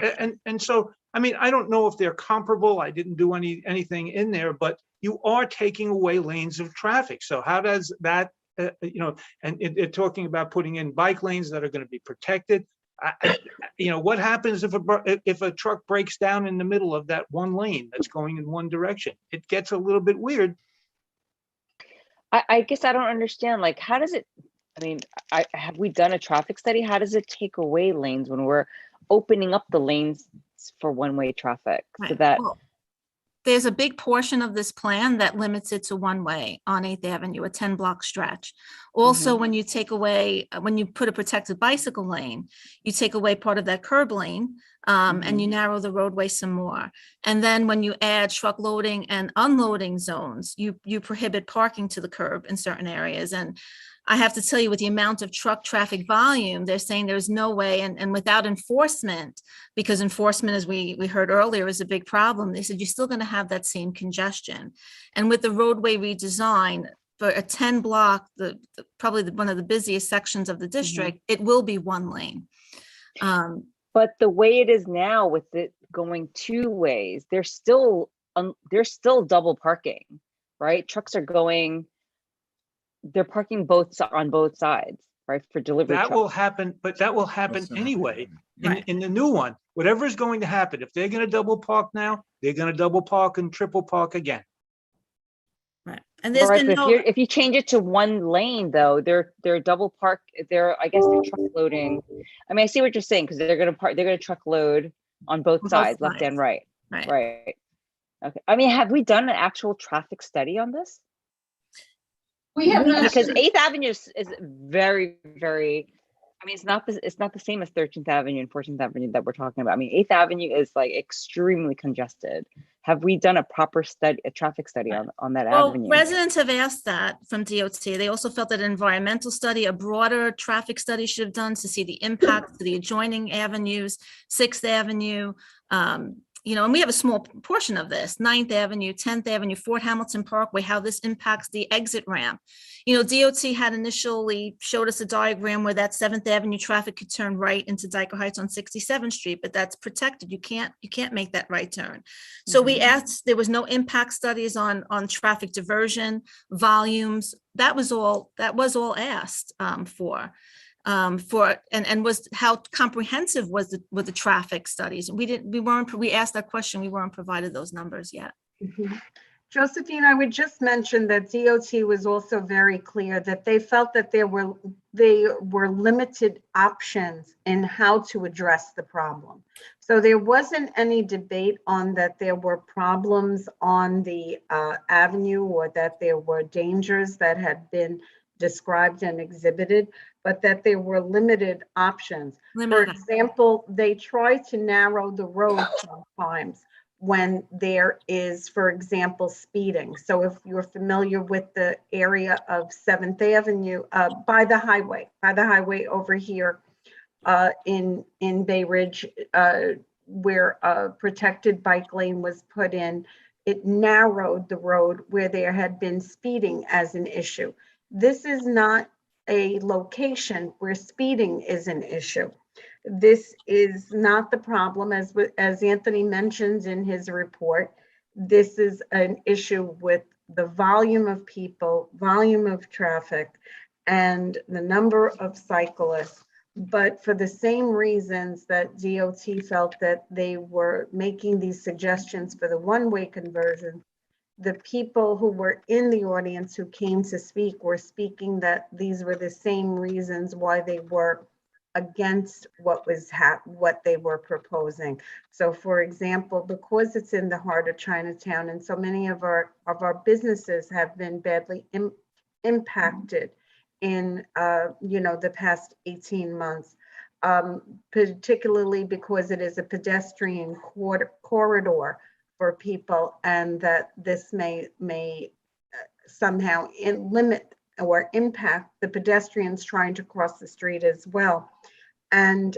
and so, I mean, I don't know if they're comparable. I didn't do anything in there, but you are taking away lanes of traffic. So how does that, and they're talking about putting in bike lanes that are going to be protected. What happens if a truck breaks down in the middle of that one lane that's going in one direction? It gets a little bit weird. I guess I don't understand, like, how does it, I mean, have we done a traffic study? How does it take away lanes when we're opening up the lanes for one-way traffic? So Right. that, Well, there's a big portion of this plan that limits it to one way on 8th Avenue, a 10-block stretch. Also, when you take away, when you put a protected bicycle lane, you take away part of that curb lane and you narrow the roadway some more. And then when you add truck loading and unloading zones, you prohibit parking to the curb in certain areas. And I have to tell you, with the amount of truck traffic volume, they're saying there's no way, and without enforcement, because enforcement, as we heard earlier, is a big problem. They said you're still going to have that same congestion. And with the roadway redesign for a 10-block, probably one of the busiest sections of the district, it will be one lane. but the way it is now with it going 2 ways, there's still double parking, right? Trucks are going, they're parking on both sides, right, for delivery That trucks. will happen, but that will happen anyway in the new one. Whatever is going to happen, if they're going to double park now, they're going to double park and triple park again. Right. And there's Right, been but if you change it to one lane, though, they're double park. I guess they're truck loading. I mean, I see what you're saying, because they're gonna truck load on both sides, left and right. Right. Okay. I mean, have we done an actual traffic study on this? We have not. Because 8th Avenue is very, very, I mean, it's not the same as 13th Avenue and 14th Avenue that we're talking about. I mean, 8th Avenue is like extremely congested. Have we done a proper study, a traffic study on that Well, avenue? residents have asked that from DOT. They also felt that an environmental study, a broader traffic study should have done to see the impact to the adjoining avenues, 6th Avenue, and we have a small portion of this, 9th Avenue, 10th Avenue, Fort Hamilton Parkway, how this impacts the exit ramp. DOT had initially showed us a diagram where that 7th Avenue traffic could turn right into Dyker Heights on 67th Street, but that's protected. You can't make that right turn. So we asked, there was no impact studies on traffic diversion, volumes. That was all asked for. And was how comprehensive was the traffic studies? We asked that question. We weren't provided those numbers yet. Josephine, I would just mention that DOT was also very clear that they felt that they were limited options in how to address the problem. So there wasn't any debate on that there were problems on the avenue or that there were dangers that had been described and exhibited, but that there were limited options. For example, they try to narrow the road sometimes when there is, for example, speeding. So if you're familiar with the area of 7th Avenue, by the highway over here in Bay Ridge, where a protected bike lane was put in, it narrowed the road where there had been speeding as an issue. This is not a location where speeding is an issue. This is not the problem, as Anthony mentions in his report. This is an issue with the volume of people, volume of traffic, and the number of cyclists. But for the same reasons that DOT felt that they were making these suggestions for the one-way conversion, the people who were in the audience who came to speak were speaking that these were the same reasons why they were against what they were proposing. So for example, because it's in the heart of Chinatown and so many of our businesses have been badly impacted in the past 18 months, particularly because it is a pedestrian corridor for people, and that this may somehow limit or impact the pedestrians trying to cross the street as well. And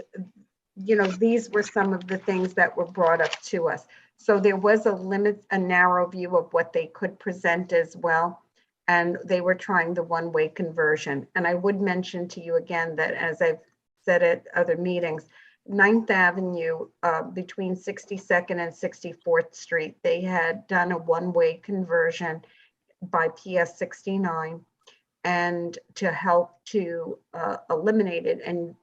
these were some of the things that were brought up to us. So there was a narrow view of what they could present as well. And they were trying the one-way conversion. And I would mention to you again that, as I've said at other meetings, 9th Avenue between 62nd and 64th Street, they had done a one-way conversion by PS 69 and to help to eliminate it and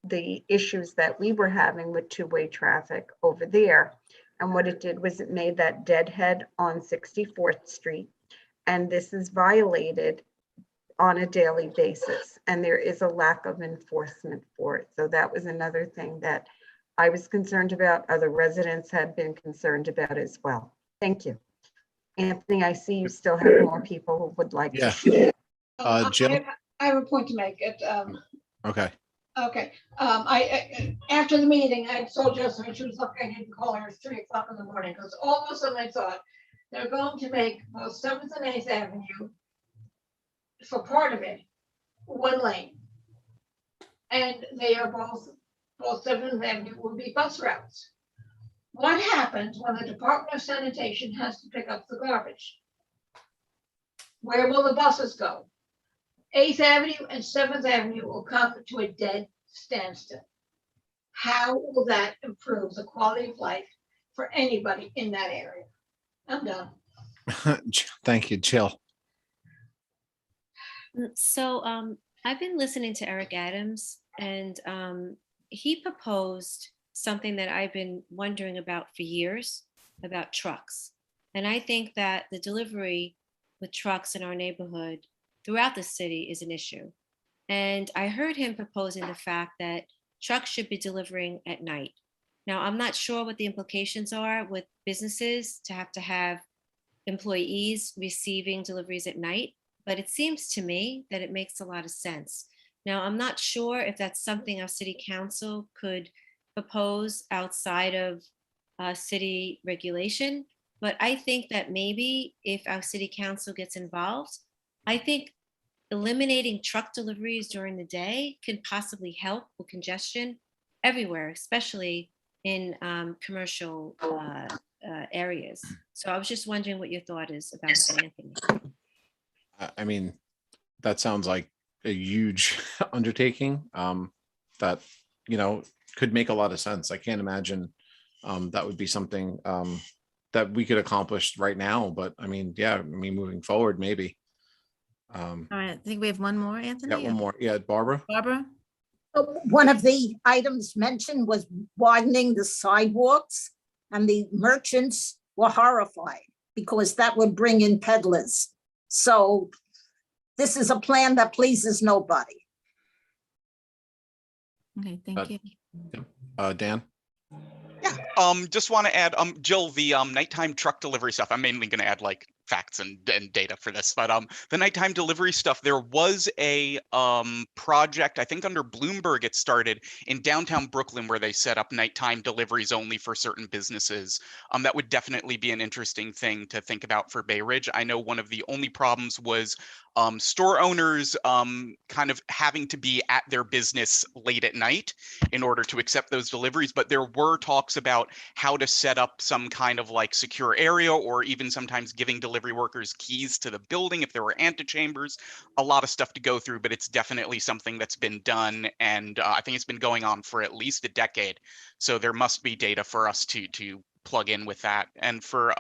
the issues that we were having with two-way traffic over there. And what it did was it made that deadhead on 64th Street. And this is violated on a daily basis, and there is a lack of enforcement for it. So that was another thing that I was concerned about. Other residents had been concerned about as well. Thank you. Anthony, I see you still have more people who would like to share. Jill? I have a point to make. Okay. Okay. I after the meeting, I told Jessica she was lucky I didn't call her at 3 o'clock in the morning, because all of a sudden I thought they're going to make both 7th and 8th Avenue, for part of it, one lane. And they are both 7th Avenue will be bus routes. What happens when the Department of Sanitation has to pick up the garbage? Where will the buses go? 8th Avenue and 7th Avenue will come to a dead standstill. How will that improve the quality of life for anybody in that area? I'm done. Thank you, Jill. So I've been listening to Eric Adams, and he proposed something that I've been wondering about for years, about trucks. And I think that the delivery with trucks in our neighborhood throughout the city is an issue. And I heard him proposing the fact that trucks should be delivering at night. Now, I'm not sure what the implications are with businesses to have employees receiving deliveries at night, but it seems to me that it makes a lot of sense. Now, I'm not sure if that's something our city council could propose outside of city regulation, but I think that maybe if our city council gets involved, I think eliminating truck deliveries during the day can possibly help with congestion everywhere, especially in commercial areas. So I was just wondering what your thought is about that, Anthony. I mean, that sounds like a huge undertaking that, you know, could make a lot of sense. I can't imagine that would be something that we could accomplish right now. But I mean, yeah, I mean, moving forward, maybe. All right, I think we have one more, Anthony. Yeah, one more. Yeah, Barbara. Barbara? One of the items mentioned was widening the sidewalks, and the merchants were horrified because that would bring in peddlers. So this is a plan that pleases nobody. Okay, thank you. Dan. Just want to add, Jill, the nighttime truck delivery stuff. I'm mainly going to add like facts and data for this, but the nighttime delivery stuff, there was a project, I think under Bloomberg it started in downtown Brooklyn, where they set up nighttime deliveries only for certain businesses. That would definitely be an interesting thing to think about for Bay Ridge. I know one of the only problems was store owners kind of having to be at their business late at night in order to accept those deliveries. But there were talks about how to set up some kind of like secure area, or even sometimes giving delivery workers keys to the building if there were antechambers. A lot of stuff to go through, but it's definitely something that's been done. And I think it's been going on for at least a decade. So there must be data for us to plug in with that. And for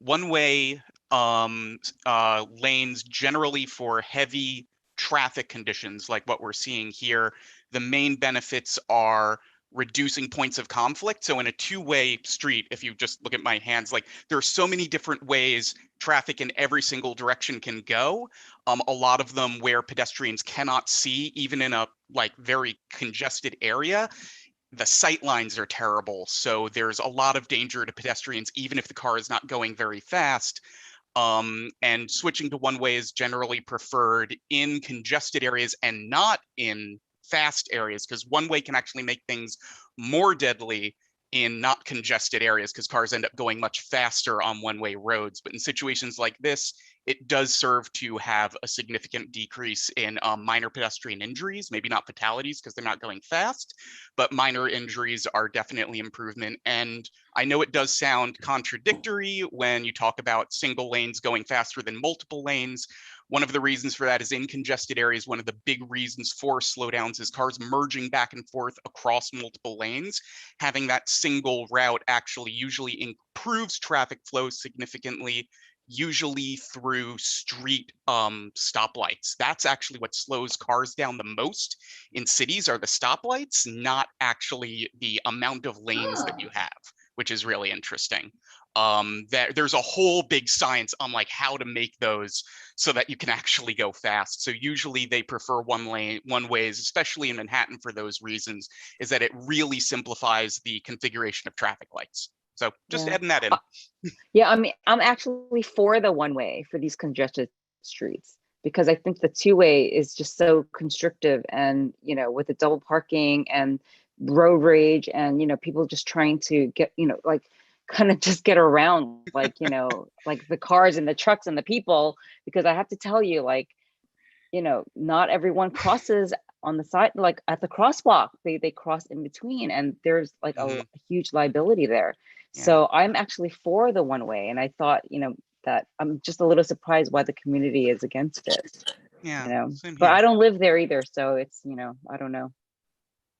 one-way lanes generally for heavy traffic conditions like what we're seeing here, the main benefits are reducing points of conflict. So in a two-way street, if you just look at my hands, like there are so many different ways traffic in every single direction can go. A lot of them where pedestrians cannot see, even in a like very congested area. The sight lines are terrible. So there's a lot of danger to pedestrians, even if the car is not going very fast. And switching to one way is generally preferred in congested areas and not in fast areas, because one way can actually make things more deadly in not congested areas because cars end up going much faster on one-way roads. But in situations like this, it does serve to have a significant decrease in minor pedestrian injuries, maybe not fatalities because they're not going fast, but minor injuries are definitely improvement. And I know it does sound contradictory when you talk about single lanes going faster than multiple lanes. One of the reasons for that is in congested areas, one of the big reasons for slowdowns is cars merging back and forth across multiple lanes. Having that single route actually usually improves traffic flow significantly, usually through street stoplights. That's actually what slows cars down the most in cities are the stoplights, not actually the amount of lanes that you have, which is really interesting. There's a whole big science on like how to make those so that you can actually go fast. So usually they prefer one ways, especially in Manhattan for those reasons, is that it really simplifies the configuration of traffic lights. So just adding that in. Yeah, I mean, I'm actually for the one way for these congested streets, because I think the two-way is just so constrictive, and, you know, with the double parking and road rage and, you know, people just trying to get, you know, like kind of just get around, like, you know, like the cars and the trucks and the people, because I have to tell you, like, you know, not everyone crosses on the side, like at the crosswalk, they cross in between, and there's like a huge liability there. So I'm actually for the one way. And I thought, you know, that I'm just a little surprised why the community is against it. Yeah, you know, but I don't live there either. So it's, you know, I don't know.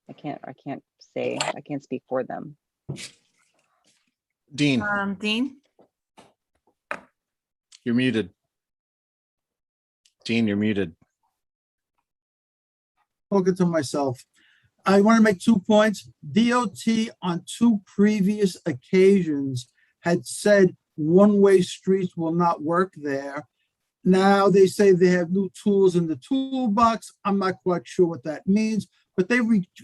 I can't speak for them. Dean. Dean? You're muted. Dean, you're muted. Talking to myself. I want to make 2 points. DOT on 2 previous occasions had said one-way streets will not work there. Now they say they have new tools in the toolbox. I'm not quite sure what that means, but they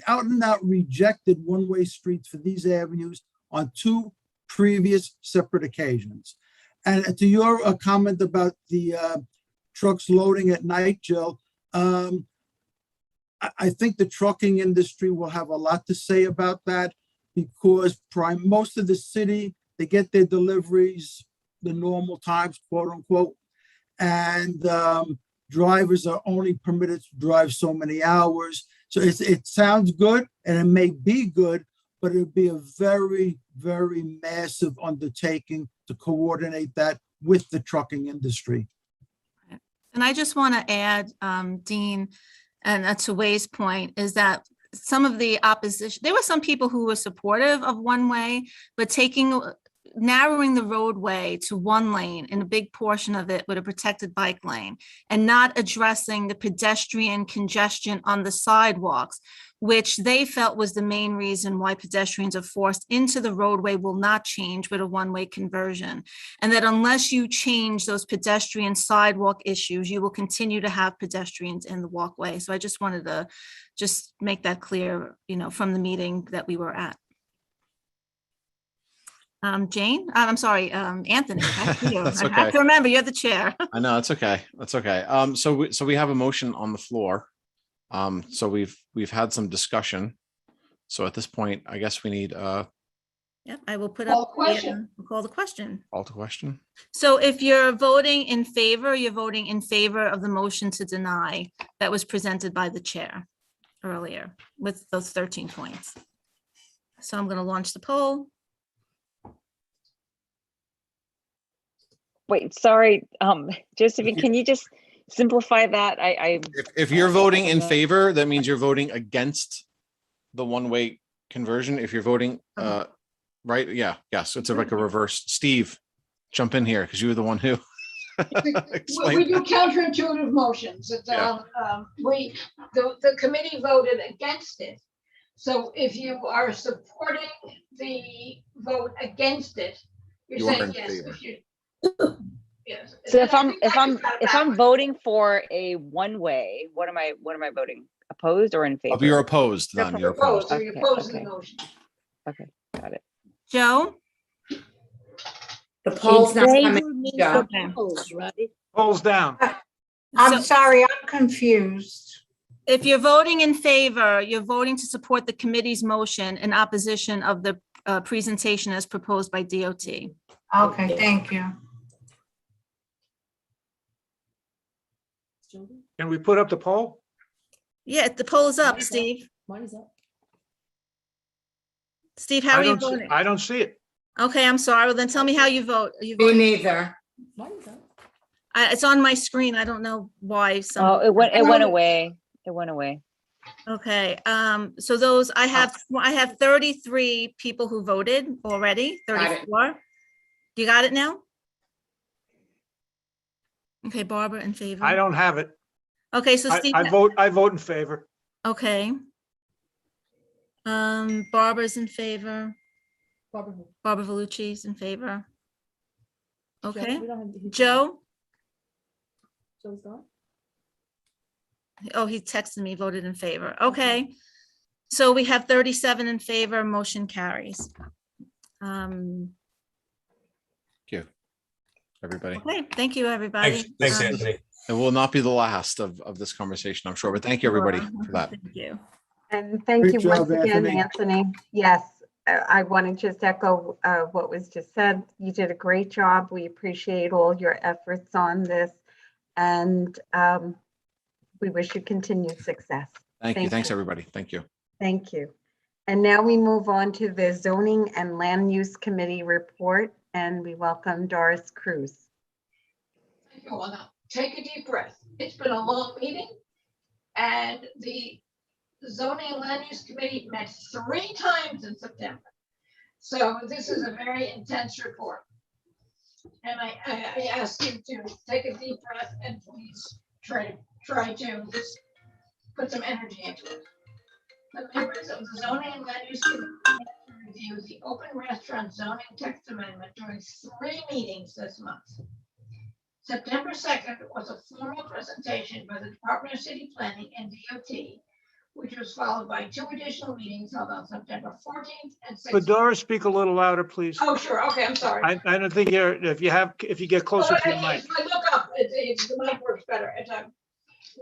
out and out rejected one-way streets for these avenues on 2 previous separate occasions. And to your comment about the trucks loading at night, Jill, I think the trucking industry will have a lot to say about that because most of the city, they get their deliveries the normal times, quote unquote. And drivers are only permitted to drive so many hours. So it sounds good and it may be good, but it'd be a very, very massive undertaking to coordinate that with the trucking industry. And I just want to add, Dean, and to Way's point, is that some of the opposition, there were some people who were supportive of one way, but narrowing the roadway to one lane and a big portion of it with a protected bike lane and not addressing the pedestrian congestion on the sidewalks, which they felt was the main reason why pedestrians are forced into the roadway, will not change with a one-way conversion. And that unless you change those pedestrian sidewalk issues, you will continue to have pedestrians in the walkway. So I just wanted to just make that clear, from the meeting that we were at. Jane, I'm sorry, Anthony. Back to you. That's I have okay. to remember, you're the chair. I know, that's okay. That's okay. So we have a motion on the floor. So we've had some discussion. So at this point, I guess we need Yep, I will put Call up, the question. we'll call the question. call to question. So if you're voting in favor, you're voting in favor of the motion to deny that was presented by the chair earlier with those 13 points. So I'm going to launch the poll. Wait, sorry, Josephine, can you just simplify that? If you're voting in favor, that means you're voting against the one-way conversion. If you're voting, right? Yeah, yes, it's like a reverse. Steve, jump in here because you were the one who We explained. do counterintuitive motions. It's, Yeah. the committee voted against it. So if you are supporting the vote against it, you're You are saying in yes. favor. Yes. So And I think I just got it if I'm backwards. voting for a one-way, what am I voting? Opposed or in favor? If you're opposed, You're then you're opposed, opposed. so you're Okay, opposing the okay. motion. Okay, got it. Joe? The poll's not Favor coming. means Joe. opposed, right? Polls down. I'm sorry, I'm confused. If you're voting in favor, you're voting to support the committee's motion in opposition of the presentation as proposed by DOT. Okay, thank you. Can we put up the poll? Yeah, the poll is up, Steve. Mine is up. Steve, how are you don't see- voting? I don't see it. Okay, I'm sorry. Well, then tell me how you vote. You Me vote. neither. Mine is up. It's on my screen. I don't know why. Oh, it went away. It went away. Okay, so those, I have 33 people who voted already, Got it. 34. You got it now? Okay, Barbara in favor. I don't have it. Okay, so Steve. I vote in favor. Okay. Barbara's in favor. Barbara Vellucci's in favor. Okay, Joe? Joe's gone? Oh, he texted me, voted in favor. Okay. So we have 37 in favor, motion carries. Thank you, everybody. Okay, thank you, everybody. Thanks, Anthony. It will not be the last of this conversation, I'm sure, but thank you, everybody, for that. Thank you. And thank Great you job, once again, Anthony. Anthony. Yes, I want to just echo what was just said. You did a great job. We appreciate all your efforts on this. And we wish you continued success. Thank you. Thanks, everybody. Thank you. Thank you. And now we move on to the Zoning and Land Use Committee report, and we welcome Doris Cruz. You want to take a deep breath. It's been a long meeting, and the Zoning and Land Use Committee met 3 times in September. So this is a very intense report. And I ask you to take a deep breath and please try to just put some energy into it. The members of the Zoning and Land Use Committee reviewed the open restaurant zoning text amendment during 3 meetings this month. September 2nd was a formal presentation by the Department of City Planning and DOT, which was followed by 2 additional meetings held on September 14th and 16th. Could Doris speak a little louder, please? Oh, sure. Okay, I'm sorry. I don't think if you get closer to your mic. If I look up, the mic works better.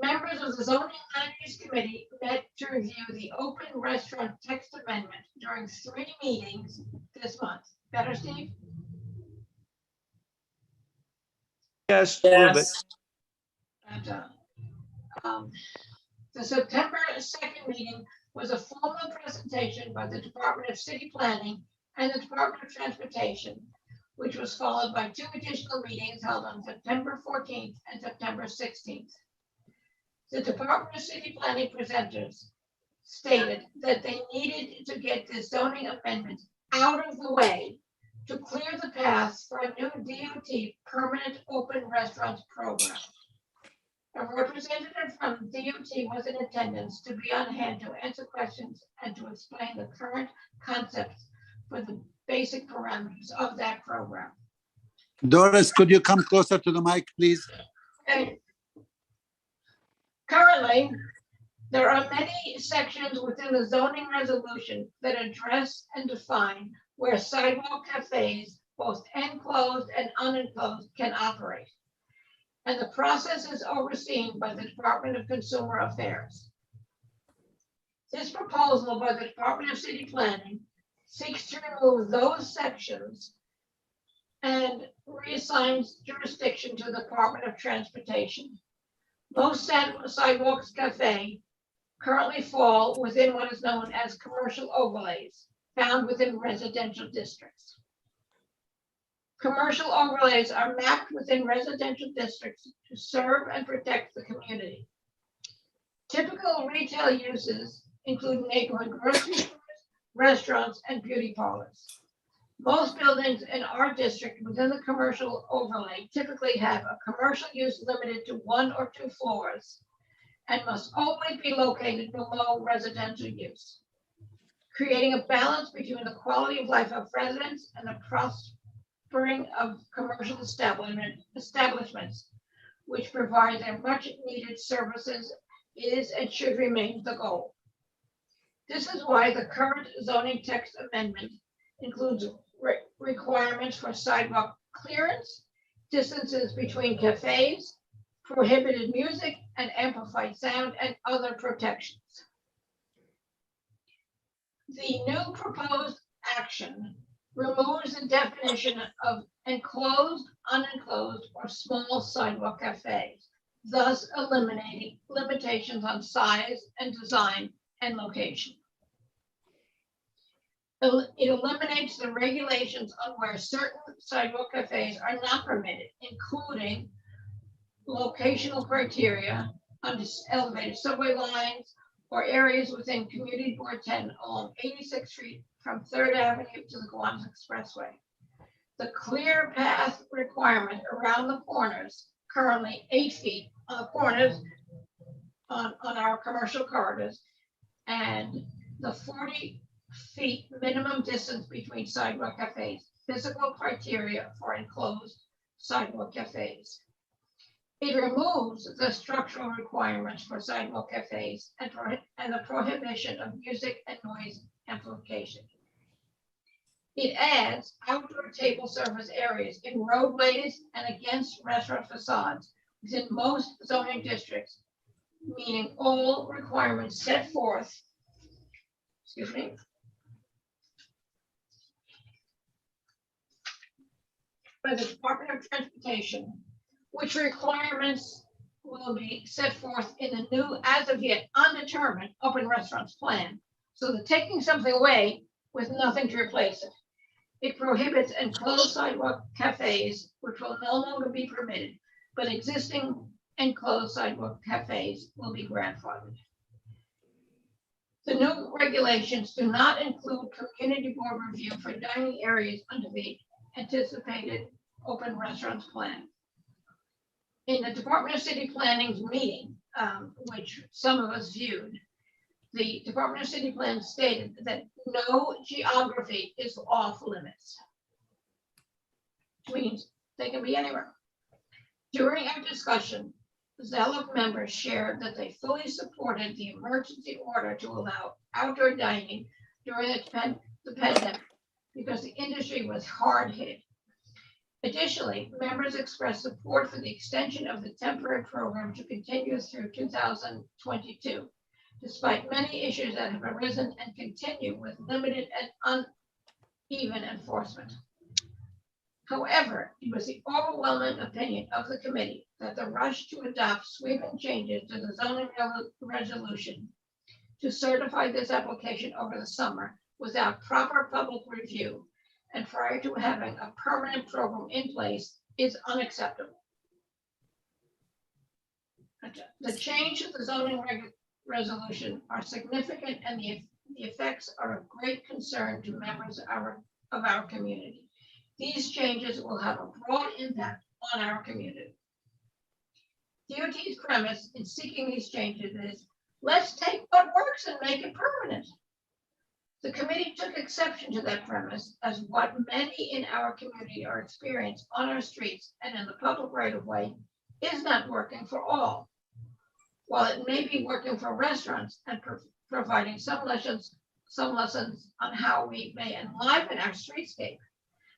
Members of the zoning land use committee met to review the open restaurant text amendment during 3 meetings this month. Better, Steve? Yes, a little bit. And, the September 2nd meeting was a formal presentation by the Department of City Planning and the Department of Transportation, which was followed by 2 additional meetings held on September 14th and September 16th. The Department of City Planning presenters stated that they needed to get the zoning amendment out of the way to clear the path for a new DOT permanent open restaurants program. A representative from DOT was in attendance to be on hand to answer questions and to explain the current concepts for the basic parameters of that program. Doris, could you come closer to the mic, please? Okay. Currently, there are many sections within the zoning resolution that address and define where sidewalk cafes, both enclosed and unenclosed, can operate. And the process is overseen by the Department of Consumer Affairs. This proposal by the Department of City Planning seeks to remove those sections and reassigns jurisdiction to the Department of Transportation. Most sidewalks cafe currently fall within what is known as commercial overlays found within residential districts. Commercial overlays are mapped within residential districts to serve and protect the community. Typical retail uses include neighborhood grocery stores, restaurants, and beauty parlors. Most buildings in our district within the commercial overlay typically have a commercial use limited to 1 or 2 floors and must always be located below residential use, creating a balance between the quality of life of residents and the prospering of commercial establishments, which provide their much needed services is and should remain the goal. This is why the current zoning text amendment includes requirements for sidewalk clearance, distances between cafes, prohibited music and amplified sound, and other protections. The new proposed action removes the definition of enclosed, unenclosed, or small sidewalk cafes, thus eliminating limitations on size and design and location. It eliminates the regulations on where certain sidewalk cafes are not permitted, including locational criteria on elevated subway lines or areas within Community Board 10 along 86th Street from 3rd Avenue to the Kiwanis Expressway. The clear path requirement around the corners, currently 8 feet on the corners on our commercial corridors, and the 40 feet minimum distance between sidewalk cafes, physical criteria for enclosed sidewalk cafes. It removes the structural requirements for sidewalk cafes and the prohibition of music and noise amplification. It adds outdoor table service areas in roadways and against restaurant facades within most zoning districts, meaning all requirements set forth, by the Department of Transportation, which requirements will be set forth in the new, as of yet undetermined, open restaurants plan. So they're taking something away with nothing to replace it. It prohibits enclosed sidewalk cafes, which will no longer be permitted, but existing enclosed sidewalk cafes will be grandfathered. The new regulations do not include community board review for dining areas under the anticipated open restaurants plan. In the Department of City Planning's meeting, which some of us viewed, the Department of City Plan stated that no geography is off limits, which means they can be anywhere. During our discussion, Zealot members shared that they fully supported the emergency order to allow outdoor dining during the pandemic because the industry was hard hit. Additionally, members expressed support for the extension of the temporary program to continue through 2022, despite many issues that have arisen and continue with limited and uneven enforcement. However, it was the overwhelming opinion of the committee that the rush to adopt sweeping changes to the zoning resolution to certify this application over the summer without proper public review and prior to having a permanent program in place is unacceptable. The change to the zoning resolution are significant and the effects are of great concern to members of our community. These changes will have a broad impact on our community. DOT's premise in seeking these changes is, let's take what works and make it permanent. The committee took exception to that premise, as what many in our community are experiencing on our streets and in the public right-of-way is not working for all. While it may be working for restaurants and providing some lessons on how we may enliven our streetscape,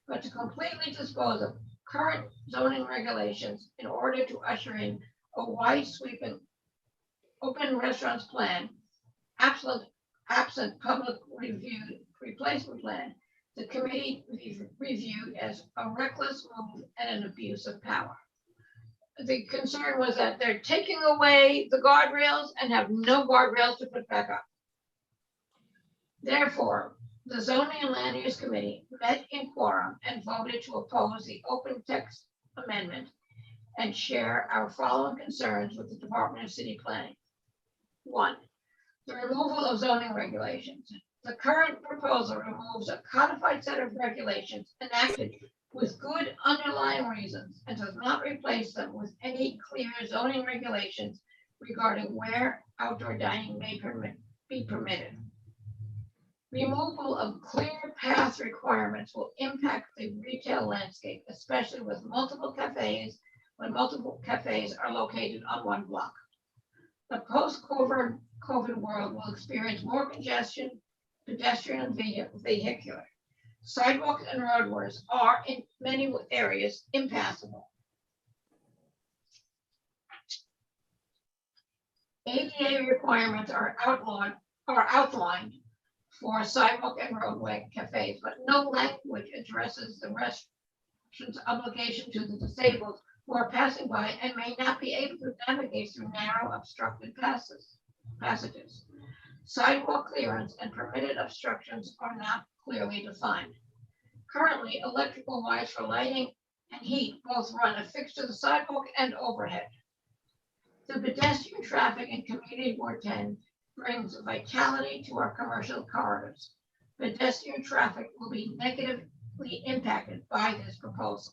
but to completely dispose of current zoning regulations in order to usher in a wide sweeping open restaurants plan, absent public review replacement plan, the committee reviewed as a reckless move and an abuse of power. The concern was that they're taking away the guardrails and have no guardrails to put back up. Therefore, the Zoning and Land Use Committee met in quorum and voted to oppose the open text amendment and share our following concerns with the Department of City Planning. 1, the removal of zoning regulations. The current proposal removes a codified set of regulations enacted with good underlying reasons and does not replace them with any clear zoning regulations regarding where outdoor dining may be permitted. Removal of clear path requirements will impact the retail landscape, especially with multiple cafes, when multiple cafes are located on one block. The post-COVID world will experience more congestion, pedestrian and vehicular. Sidewalks and roadways are in many areas impassable. ADA requirements are outlined for sidewalk and roadway cafes, but no language addresses the restaurant's obligation to the disabled who are passing by and may not be able to navigate through narrow obstructed passages. Sidewalk clearance and permitted obstructions are not clearly defined. Currently, electrical wires for lighting and heat both run affixed to the sidewalk and overhead. The pedestrian traffic in Community Ward 10 brings vitality to our commercial corridors. Pedestrian traffic will be negatively impacted by this proposal.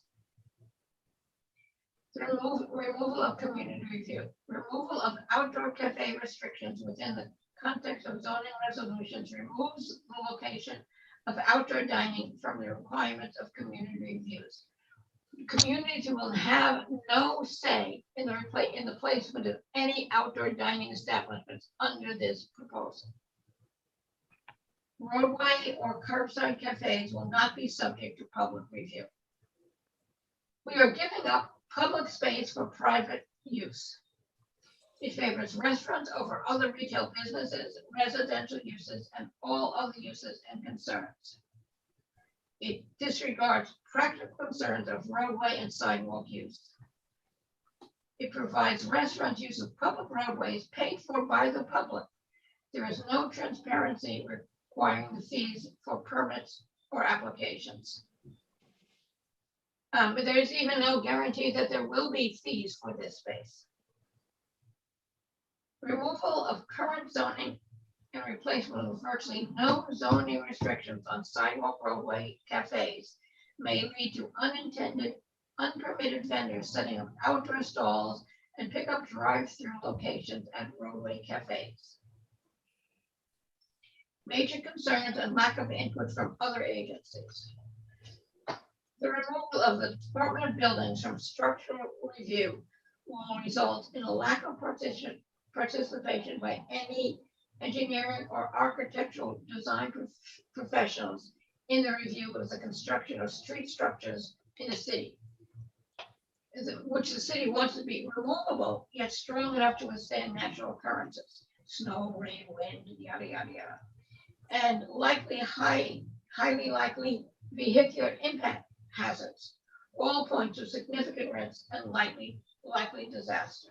The removal of community review. Removal of outdoor cafe restrictions within the context of zoning resolutions removes the location of outdoor dining from the requirements of community reviews. Communities will have no say in the placement of any outdoor dining establishments under this proposal. Roadway or curbside cafes will not be subject to public review. We are giving up public space for private use. It favors restaurants over other retail businesses, residential uses, and all other uses and concerns. It disregards practical concerns of roadway and sidewalk use. It provides restaurants use of public roadways paid for by the public. There is no transparency requiring the fees for permits or applications. But there's even no guarantee that there will be fees for this space. Removal of current zoning and replacement with virtually no zoning restrictions on sidewalk, roadway, cafes may lead to unintended, unpermitted vendors setting up outdoor stalls and pickup drive-through locations at roadway cafes. Major concerns and lack of input from other agencies. The removal of the Department of Buildings from structural review will result in a lack of participation by any engineering or architectural design professionals in the review of the construction of street structures in the city. which the city wants to be removable, yet strong enough to withstand natural occurrences, snow, rain, wind, yada, yada, yada. And highly likely vehicular impact hazards, all point to significant risk and likely disaster.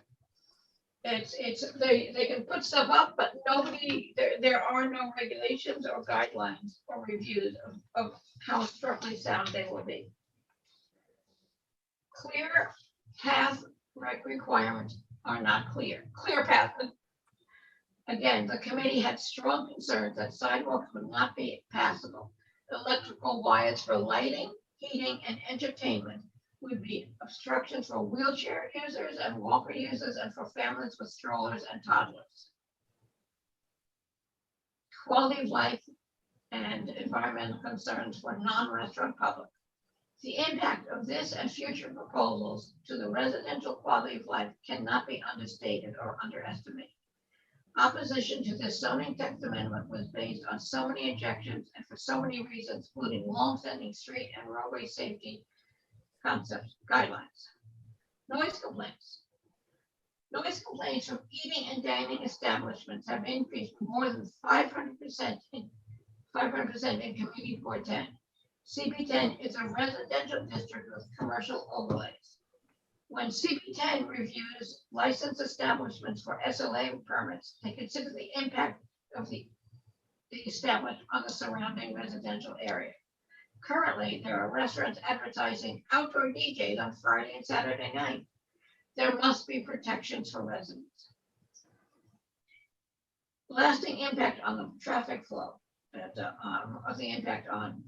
They can put stuff up, but there are no regulations or guidelines or reviews of how structurally sound they will be. Clear path requirements are not clear. Clear path. Again, the committee had strong concerns that sidewalks would not be passable. Electrical wires for lighting, heating, and entertainment would be obstructions for wheelchair users and walker users and for families with strollers and toddlers. Quality of life and environmental concerns for non-restaurant public. The impact of this and future proposals to the residential quality of life cannot be understated or underestimated. Opposition to this zoning text amendment was based on so many objections and for so many reasons, including long-standing street and roadway safety concepts, guidelines. Noise complaints. Noise complaints from eating and dining establishments have increased more than 500% in Community Board 10. CB10 is a residential district with commercial overlays. When CB10 reviews licensed establishments for SLA permits, they consider the impact of the establishment on the surrounding residential area. Currently, there are restaurants advertising outdoor DJs on Friday and Saturday night. There must be protections for residents. Lasting impact on the traffic flow, of the impact on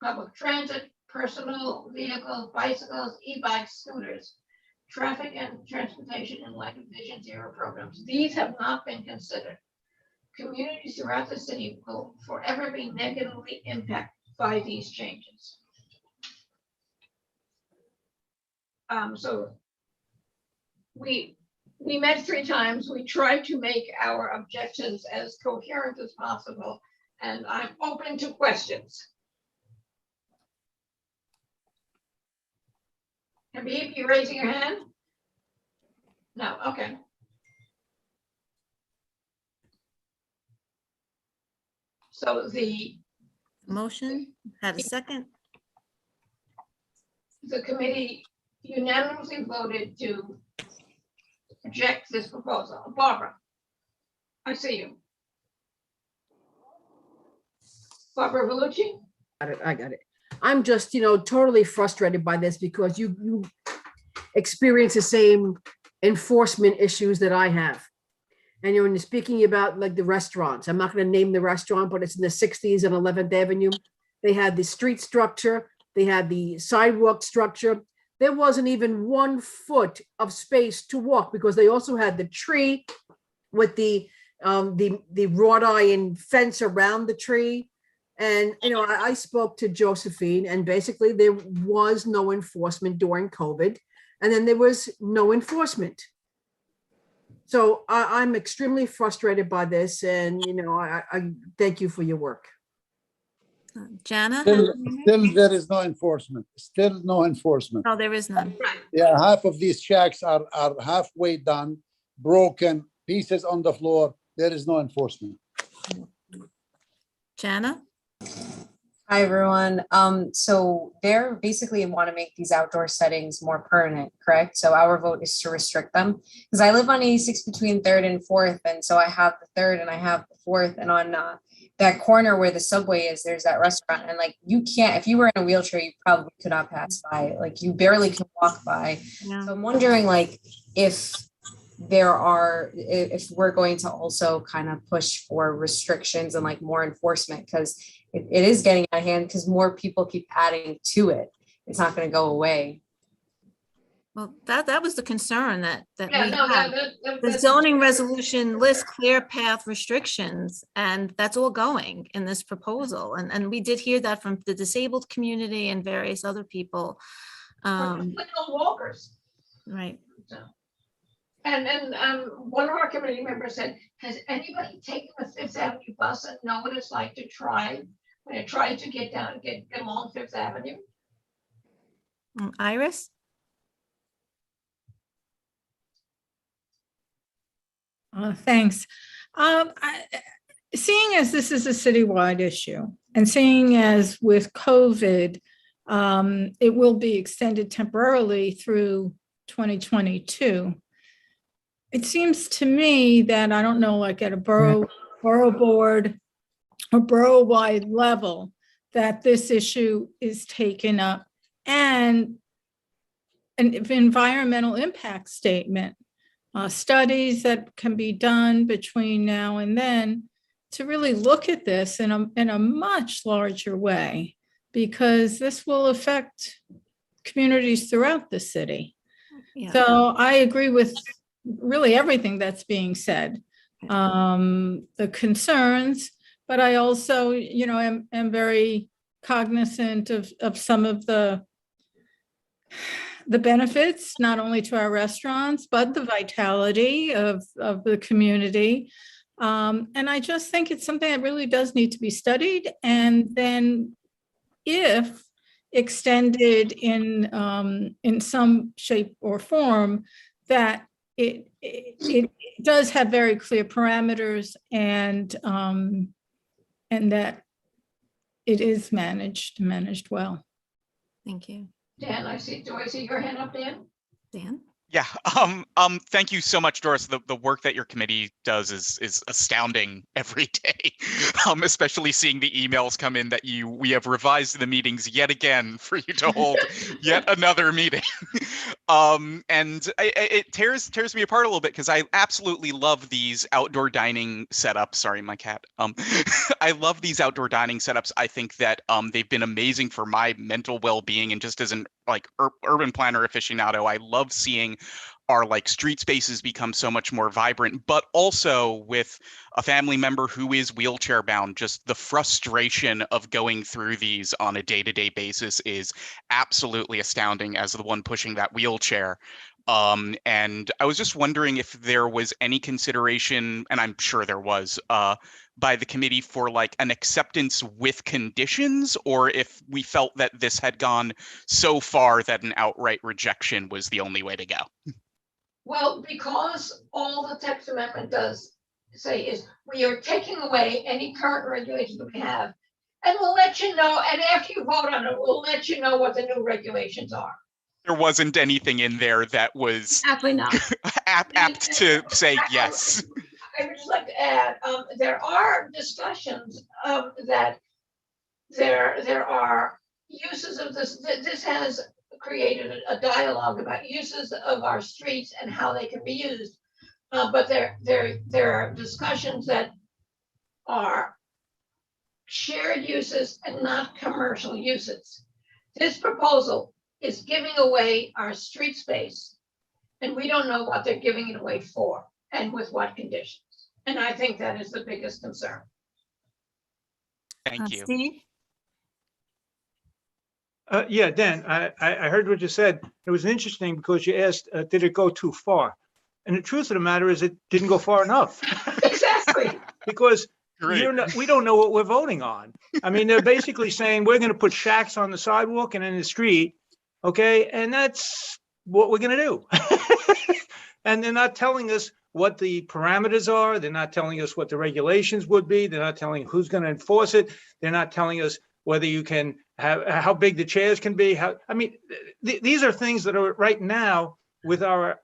public transit, personal vehicles, bicycles, e-bikes, scooters, traffic and transportation in light of Vision Zero programs. These have not been considered. Communities throughout the city will forever be negatively impacted by these changes. So we met 3 times. We tried to make our objections as coherent as possible, and I'm open to questions. Habib, you raising your hand? No, okay. So the Motion, had a second? The committee unanimously voted to reject this proposal. Barbara, I see you. Barbara Vellucci? I got it. I'm just, totally frustrated by this because you experience the same enforcement issues that I have. And when you're speaking about like the restaurants, I'm not going to name the restaurant, but it's in the 60s and 11th Avenue. They had the street structure, they had the sidewalk structure. There wasn't even 1 foot of space to walk because they also had the tree with the wrought iron fence around the tree. And, I spoke to Josephine, and basically there was no enforcement during COVID, and then there was no enforcement. So I'm extremely frustrated by this, and, I thank you for your work. Jana? Still there is no enforcement. Still no enforcement. No, there is none. Yeah, half of these shacks are halfway done, broken, pieces on the floor. There is no enforcement. Jana? Hi, everyone. So they're basically want to make these outdoor settings more permanent, correct? So our vote is to restrict them because I live on 86 between 3rd and 4th. And so I have the 3rd and I have the 4th, and on that corner where the subway is, there's that restaurant. And like, you can't, if you were in a wheelchair, you probably could not pass by, like you barely can walk by. Yeah. So I'm wondering like if we're going to also kind of push for restrictions and like more enforcement, because it is getting out of hand because more people keep adding to it. It's not going to go away. Well, that was the concern that Yeah, we no, had. The zoning resolution lists clear path restrictions, and that's all going in this proposal. And we did hear that from the disabled community and various other people. Walkers. Right. So. And one of our committee members said, has anybody taken the 5th Avenue bus and know what it's like to try to get along 5th Avenue? Iris? Thanks. Seeing as this is a citywide issue and seeing as with COVID, it will be extended temporarily through 2022. It seems to me that, I don't know, like at a borough board or borough-wide level, that this issue is taken up, and an environmental impact statement, studies that can be done between now and then to really look at this in a much larger way, because this will affect communities throughout the city. Yeah. So I agree with really everything that's being said, the concerns, but I also, am very cognizant of some of the benefits, not only to our restaurants, but the vitality of the community. And I just think it's something that really does need to be studied. And then if extended in some shape or form, that it does have very clear parameters, and that it is managed well. Thank you. Dan, do I see your hand up, Dan? Dan? Yeah, thank you so much, Doris. The work that your committee does is astounding every day, especially seeing the emails come in that we have revised the meetings yet again for you to hold yet another meeting. And it tears me apart a little bit, because I absolutely love these outdoor dining setups. Sorry, my cat. I love these outdoor dining setups. I think that they've been amazing for my mental well-being, and just as an urban planner aficionado, I love seeing our street spaces become so much more vibrant. But also with a family member who is wheelchair bound, just the frustration of going through these on a day-to-day basis is absolutely astounding, as the one pushing that wheelchair. And I was just wondering if there was any consideration, and I'm sure there was, by the committee for an acceptance with conditions, or if we felt that this had gone so far that an outright rejection was the only way to go. Well, because all the text amendment does say is we are taking away any current regulations that we have, and we'll let you know, and after you vote on it, we'll let you know what the new regulations are. There wasn't anything in there that was Absolutely not. apt to say yes. I would just like to add, there are discussions that there are uses of this. This has created a dialogue about uses of our streets and how they can be used. But there are discussions that are shared uses and not commercial uses. This proposal is giving away our street space, and we don't know what they're giving it away for and with what conditions. And I think that is the biggest concern. Thank you. Steve? Yeah, Dan, I heard what you said. It was interesting because you asked, did it go too far? And the truth of the matter is it didn't go far enough. Exactly. Because we don't know what we're voting on. I mean, they're basically saying we're going to put shacks on the sidewalk and in the street. Okay. And that's what we're going to do. And they're not telling us what the parameters are. They're not telling us what the regulations would be. They're not telling who's going to enforce it. They're not telling us whether you can have, how big the chairs can be. These are things that are right now with our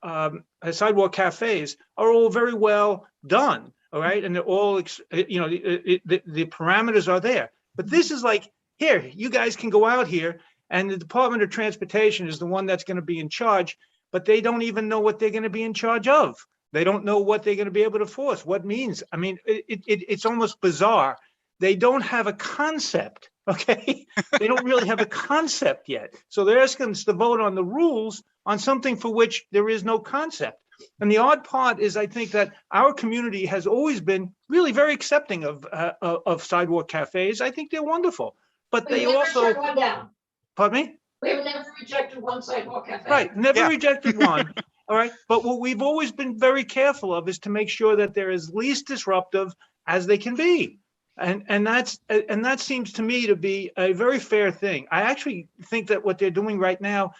sidewalk cafes are all very well done. All right. And they're all, the parameters are there. But this is like, here, you guys can go out here, and the Department of Transportation is the one that's going to be in charge, but they don't even know what they're going to be in charge of. They don't know what they're going to be able to force, what means. I mean, it's almost bizarre. They don't have a concept, okay? They don't really have a concept yet. So they're asking us to vote on the rules on something for which there is no concept. And the odd part is, I think that our community has always been really very accepting of sidewalk cafes. I think they're wonderful, but they also. Shut one down. Pardon me? We have never rejected one sidewalk cafe. Right, never rejected one. All right, but what we've always been very careful of is to make sure that they're as least disruptive as they can be, and that seems to me to be a very fair thing. I actually think that what they're doing right now,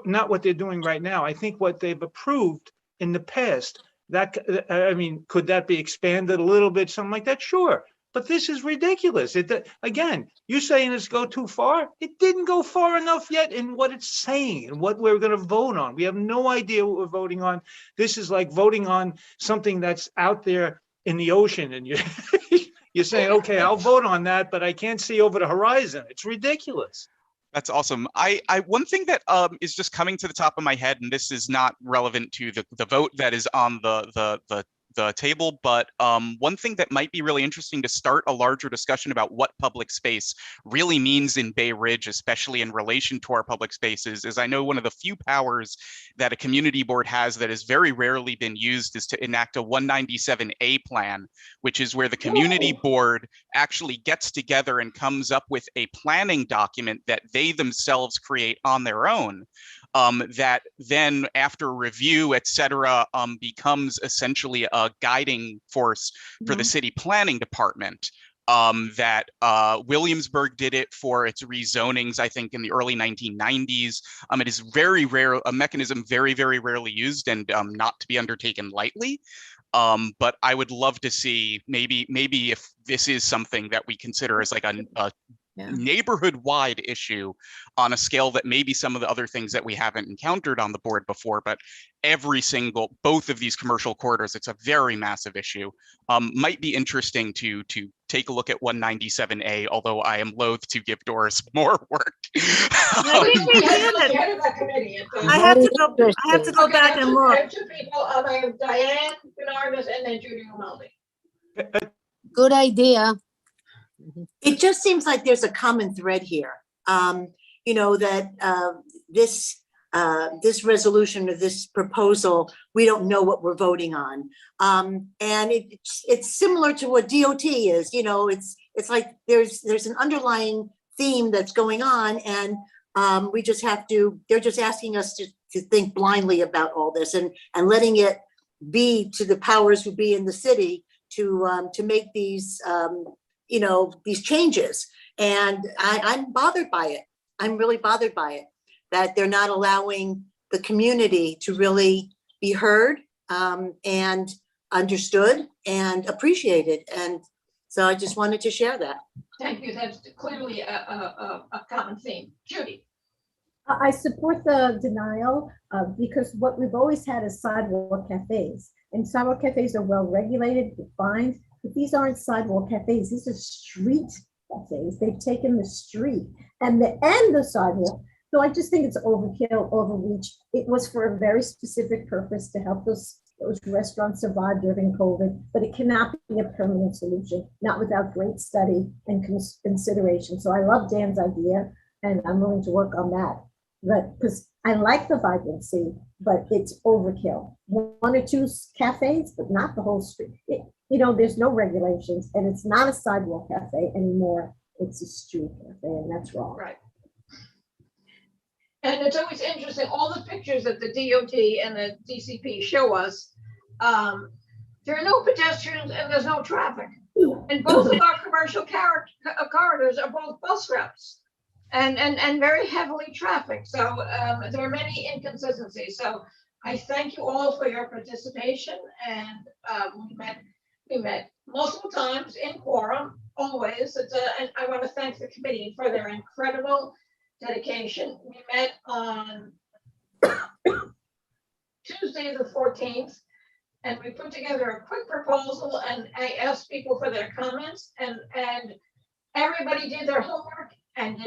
not what they're doing right now, I think what they've approved in the past I mean, could that be expanded a little bit, something like that? Sure. But this is ridiculous. Again, you saying it's go too far? It didn't go far enough yet in what it's saying and what we're going to vote on. We have no idea what we're voting on. This is like voting on something that's out there in the ocean, and you're saying, okay, I'll vote on that, but I can't see over the horizon. It's ridiculous. That's awesome. One thing that is just coming to the top of my head, and this is not relevant to the vote that is on the table, but one thing that might be really interesting to start a larger discussion about what public space really means in Bay Ridge, especially in relation to our public spaces, is I know one of the few powers that a community board has that has very rarely been used is to enact a 197A plan, which is where the community board actually gets together and comes up with a planning document that they themselves create on their own. That then after review, et cetera, becomes essentially a guiding force for the city planning department. That Williamsburg did it for its rezonings, I think in the early 1990s. It is very rare, a mechanism very, very rarely used and not to be undertaken lightly. But I would love to see maybe if this is something that we consider as like a neighborhood-wide issue on a scale that maybe some of the other things that we haven't encountered on the board before, but both of these commercial corridors, it's a very massive issue. Might be interesting to take a look at 197A, although I am loath to give Doris more work. I think we did it. I have to go back and look. I have two people, I have Diane Bernardus and then Judy Romaldi. Good idea. It just seems like there's a common thread here. You know, that this resolution or this proposal, we don't know what we're voting on. And it's similar to what DOT is, you know, it's like there's an underlying theme that's going on, and we just have to, they're just asking us to think blindly about all this and letting it be to the powers who be in the city to make these you know, these changes. And I'm bothered by it. I'm really bothered by it, that they're not allowing the community to really be heard and understood and appreciated. And so I just wanted to share that. Thank you. That's clearly a common theme. Judy. I support the denial because what we've always had is sidewalk cafes, and sidewalk cafes are well regulated, defined. But these aren't sidewalk cafes, these are street cafes. They've taken the street and the sidewalk. So I just think it's overkill, overreach. It was for a very specific purpose to help those restaurants survive during COVID, but it cannot be a permanent solution, not without great study and consideration. So I love Dan's idea and I'm willing to work on that. But because I like the vibrancy, but it's overkill. One or two cafes, but not the whole street. You know, there's no regulations, and it's not a sidewalk cafe anymore. It's a street cafe, and that's wrong. Right. And it's always interesting, all the pictures that the DOT and the DCP show us, there are no pedestrians and there's no traffic. And both of our commercial corridors are both bus routes and very heavily trafficked. So there are many inconsistencies. So I thank you all for your participation, and we met multiple times in quorum, always. And I want to thank the committee for their incredible dedication. We met on Tuesday the 14th, and we put together a quick proposal, and I asked people for their comments, and everybody did their homework and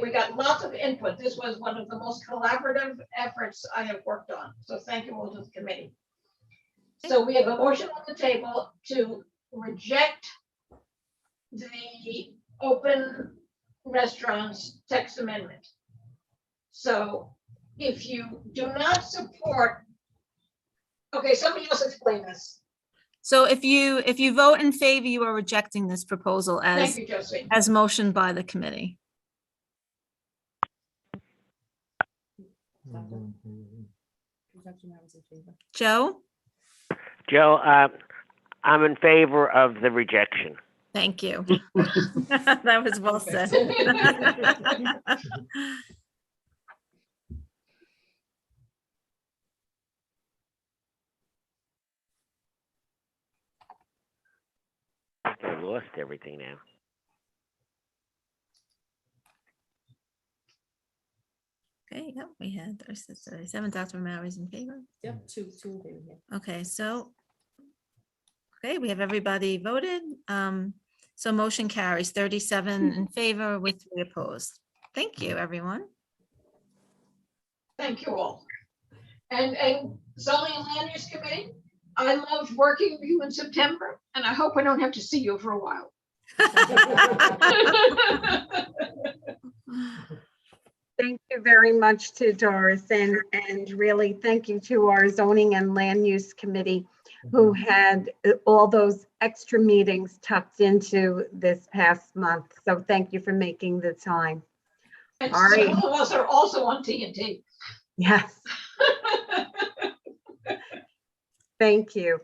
we got lots of input. This was one of the most collaborative efforts I have worked on. So thank you all to the committee. So we have a motion on the table to reject the open restaurants text amendment. So if you do not support, okay, somebody else explain this. So if you vote in favor, you are rejecting this proposal Thank you, Josephine. as motioned by the committee. Joe? Joe, I'm in favor of the rejection. Thank you. That was well said. lost everything now. Okay, yep, we had 37. Dr. Maury's in favor. Yep, two in favor, yeah. Okay, so, okay, we have everybody voted. So motion carries 37 in favor with 3 opposed. Thank you, everyone. Thank you all. And zoning and land use committee, I loved working with you in September, and I hope I don't have to see you for a while. Thank you very much to Doris, and really thank you to our zoning and land use committee who had all those extra meetings tucked into this past month. So thank you for making the time. And All right. some of us are also on TNT. Yes. Thank you.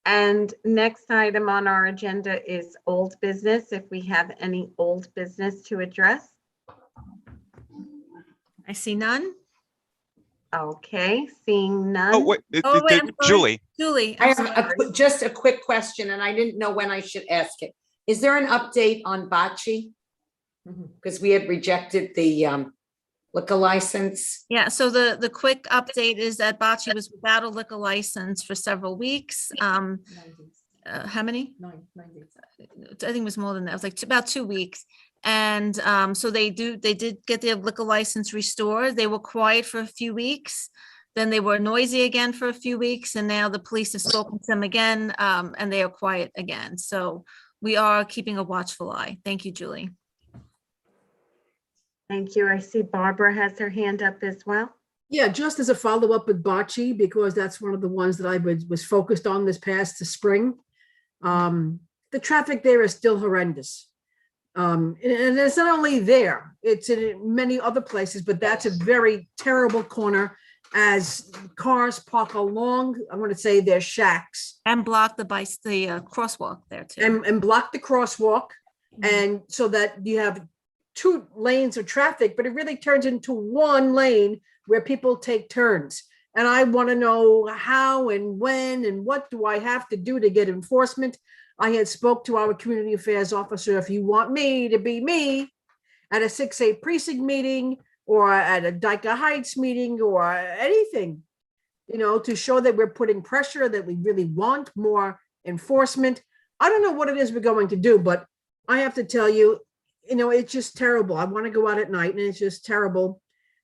And next item on our agenda is old business. If we have any old business to address. I see none. Okay, seeing none. Oh, wait, Oh, wait, I'm sorry. Julie. Julie, I I'm have sorry. just a quick question, and I didn't know when I should ask it. Is there an update on Bocce? Because we had rejected the liquor license. Yeah, so the quick update is that Bocce was without a liquor license for several weeks. How many? 9 days. I think it was more than that. It was like about 2 weeks. And so they did get their liquor license restored. They were quiet for a few weeks. Then they were noisy again for a few weeks. And now the police have spoken to them again, and they are quiet again. So we are keeping a watchful eye. Thank you, Julie. Thank you. I see Barbara has her hand up as well. Yeah, just as a follow-up with Bocce, because that's one of the ones that I was focused on this past spring. The traffic there is still horrendous. And it's not only there, it's in many other places, but that's a very terrible corner as cars park along, I'm going to say their shacks. And block the crosswalk there too. And block the crosswalk. And so that you have 2 lanes of traffic, but it really turns into 1 lane where people take turns. And I want to know how and when and what do I have to do to get enforcement. I had spoke to our community affairs officer, if you want me to be me at a 6A precinct meeting or at a Dyker Heights meeting or anything, to show that we're putting pressure, that we really want more enforcement. I don't know what it is we're going to do, but I have to tell you, it's just terrible. I want to go out at night and it's just terrible.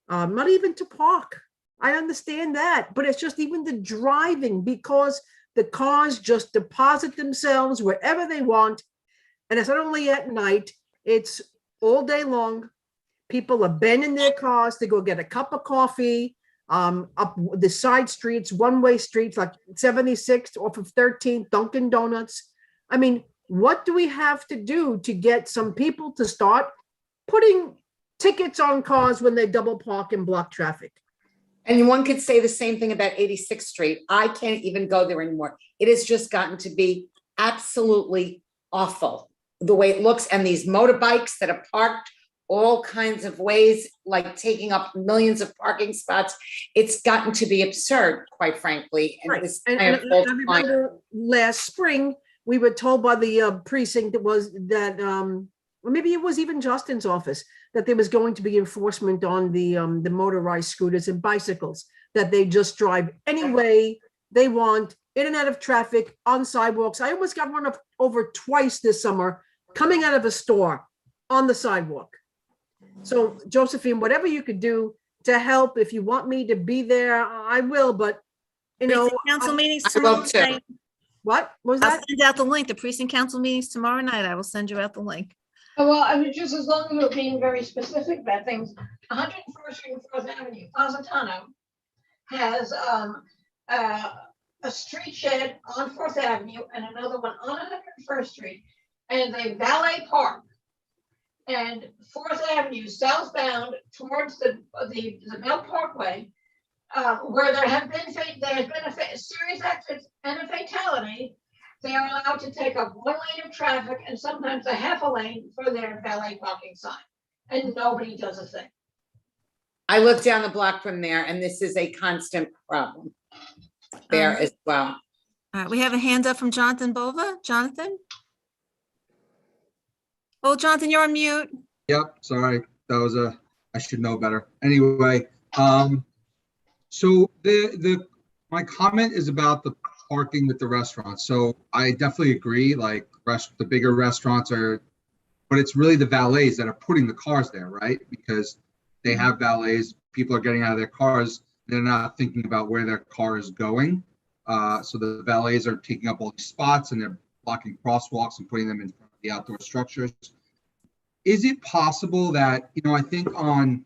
Not even to park. I understand that, but it's just even the driving, because the cars just deposit themselves wherever they want. And it's not only at night, it's all day long. People are bending their cars to go get a cup of coffee up the side streets, one-way streets like 76th off of 13th, Dunkin' Donuts. I mean, what do we have to do to get some people to start putting tickets on cars when they double park and block traffic? And one could say the same thing about 86th Street. I can't even go there anymore. It has just gotten to be absolutely awful, the way it looks. And these motorbikes that are parked all kinds of ways, like taking up millions of parking spots. It's gotten to be absurd, quite frankly. And, right. And I remember last spring, we were told by the precinct or maybe it was even Justin's office, that there was going to be enforcement on the motorized scooters and bicycles, that they just drive any way they want, in and out of traffic, on sidewalks. I almost got run over twice this summer, coming out of a store on the sidewalk. So Josephine, whatever you could do to help, if you want me to be there, I will, but council meetings tomorrow night. What was that? I'll send out the link. The precinct council meetings tomorrow night. I will send you out the link. Well, I mean, just as long as we're being very specific about things, 101st Street and 4th Avenue, Positano has a street shed on 4th Avenue and another one on 101st Street, and they valet park. And 4th Avenue southbound towards the Mill Parkway, where there has been a serious accident and a fatality. They are allowed to take up 1 lane of traffic and sometimes a half a lane for their valet parking sign, and nobody does a thing. I live down the block from there, and this is a constant problem there as well. All right, we have a hand up from Jonathan Bova. Jonathan? Oh, Jonathan, you're on mute. Yep, sorry. That was I should know better. Anyway, so my comment is about the parking with the restaurants. So I definitely agree, like the bigger restaurants are, but it's really the valets that are putting the cars there, right? Because they have valets, people are getting out of their cars, they're not thinking about where their car is going. So the valets are taking up all these spots and they're blocking crosswalks and putting them in front of the outdoor structures. Is it possible that, I think on,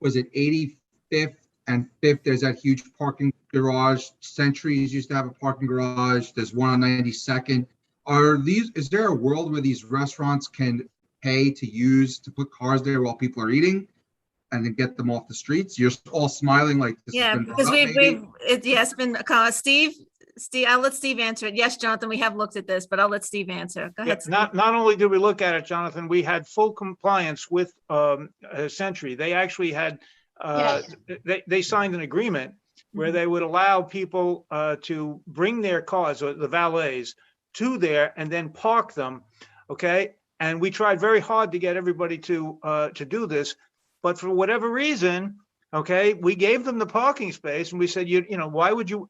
was it 85th and 5th, there's that huge parking garage. Centuries used to have a parking garage. There's one on 92nd. Is there a world where these restaurants can pay to put cars there while people are eating and then get them off the streets? You're all smiling like this has Yeah, been because brought up, maybe? it's been, Steve, I'll let Steve answer it. Yes, Jonathan, we have looked at this, but I'll let Steve answer. Go Yeah, ahead. Steve. not only did we look at it, Jonathan, we had full compliance with Century. They actually had, they signed an agreement where they would allow people to bring their cars, or the valets, to there and then park them, okay? And we tried very hard to get everybody to do this, but for whatever reason, okay, we gave them the parking space and we said, why would you?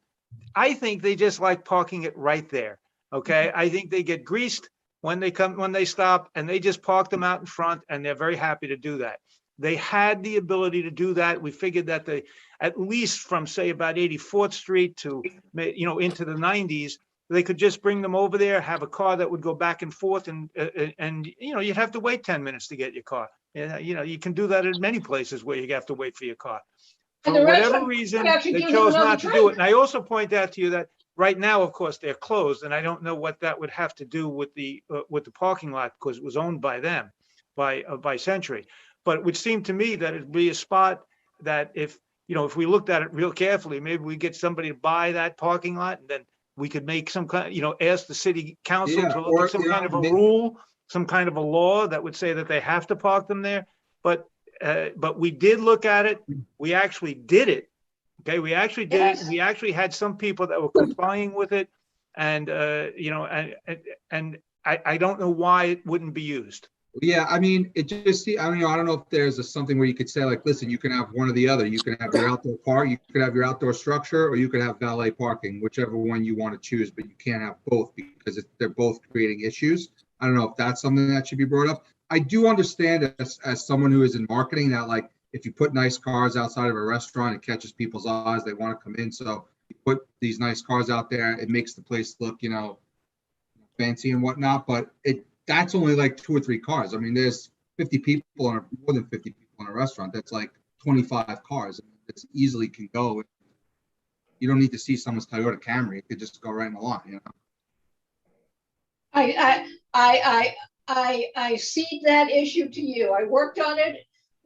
I think they just like parking it right there. Okay. I think they get greased when they stop, and they just park them out in front, and they're very happy to do that. They had the ability to do that. We figured that at least from, say, about 84th Street to, into the 90s, they could just bring them over there, have a car that would go back and forth, and you'd have to wait 10 minutes to get your car. You can do that at many places where you have to wait for your car. For whatever reason, they chose not to do it. And I also point out to you that right now, of course, they're closed, and I don't know what that would have to do with the parking lot, because it was owned by them, by Century. But it would seem to me that it'd be a spot that if we looked at it real carefully, maybe we get somebody to buy that parking lot, and then we could make some kind, ask the city council to look at some kind of a rule, some kind of a law that would say that they have to park them there. But we did look at it. We actually did it. Okay, we actually did it. We actually had some people that were complying with it, and and I don't know why it wouldn't be used. Yeah, I mean, I don't know if there's something where you could say, like, listen, you can have one or the other. You can have your outdoor park, you could have your outdoor structure, or you could have valet parking, whichever one you want to choose, but you can't have both because they're both creating issues. I don't know if that's something that should be brought up. I do understand as someone who is in marketing that, like, if you put nice cars outside of a restaurant, it catches people's eyes. They want to come in. So you put these nice cars out there, it makes the place look, fancy and whatnot. But that's only like 2 or 3 cars. I mean, there's 50 people more than 50 people in a restaurant. That's like 25 cars. It easily can go. You don't need to see someone's Toyota Camry. It could just go right in the line, I cede that issue to you. I worked on it.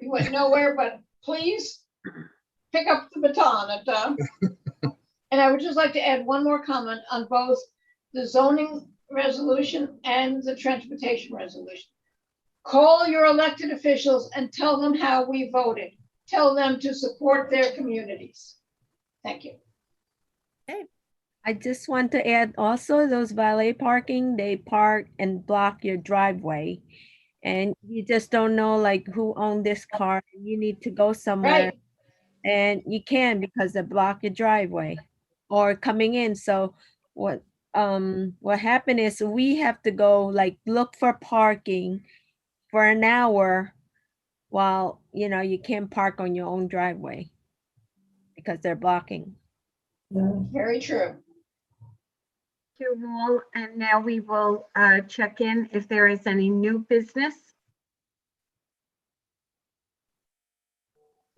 We went nowhere, but please pick up the baton. And I would just like to add one more comment on both the zoning resolution and the transportation resolution. Call your elected officials and tell them how we voted. Tell them to support their communities. Thank you. I just want to add also those valet parking, they park and block your driveway. And you just don't know like who owned this car. You need to go somewhere. Right. And you can because they block your driveway or coming in. So what happened is we have to go like look for parking for an hour while you can't park on your own driveway because they're blocking. Very true. Thank you all. And now we will check in if there is any new business.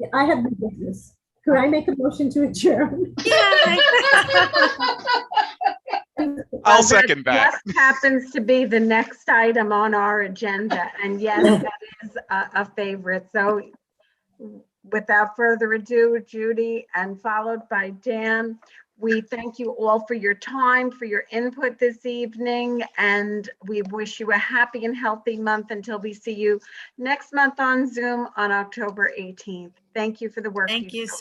Yeah, I have new business. Could I make a motion to adjourn? I'll second that. Just happens to be the next item on our agenda. And yes, that is a favorite. So without further ado, Judy, and followed by Dan, we thank you all for your time, for your input this evening, and we wish you a happy and healthy month until we see you next month on Zoom on October 18th. Thank you for the work. Thank you.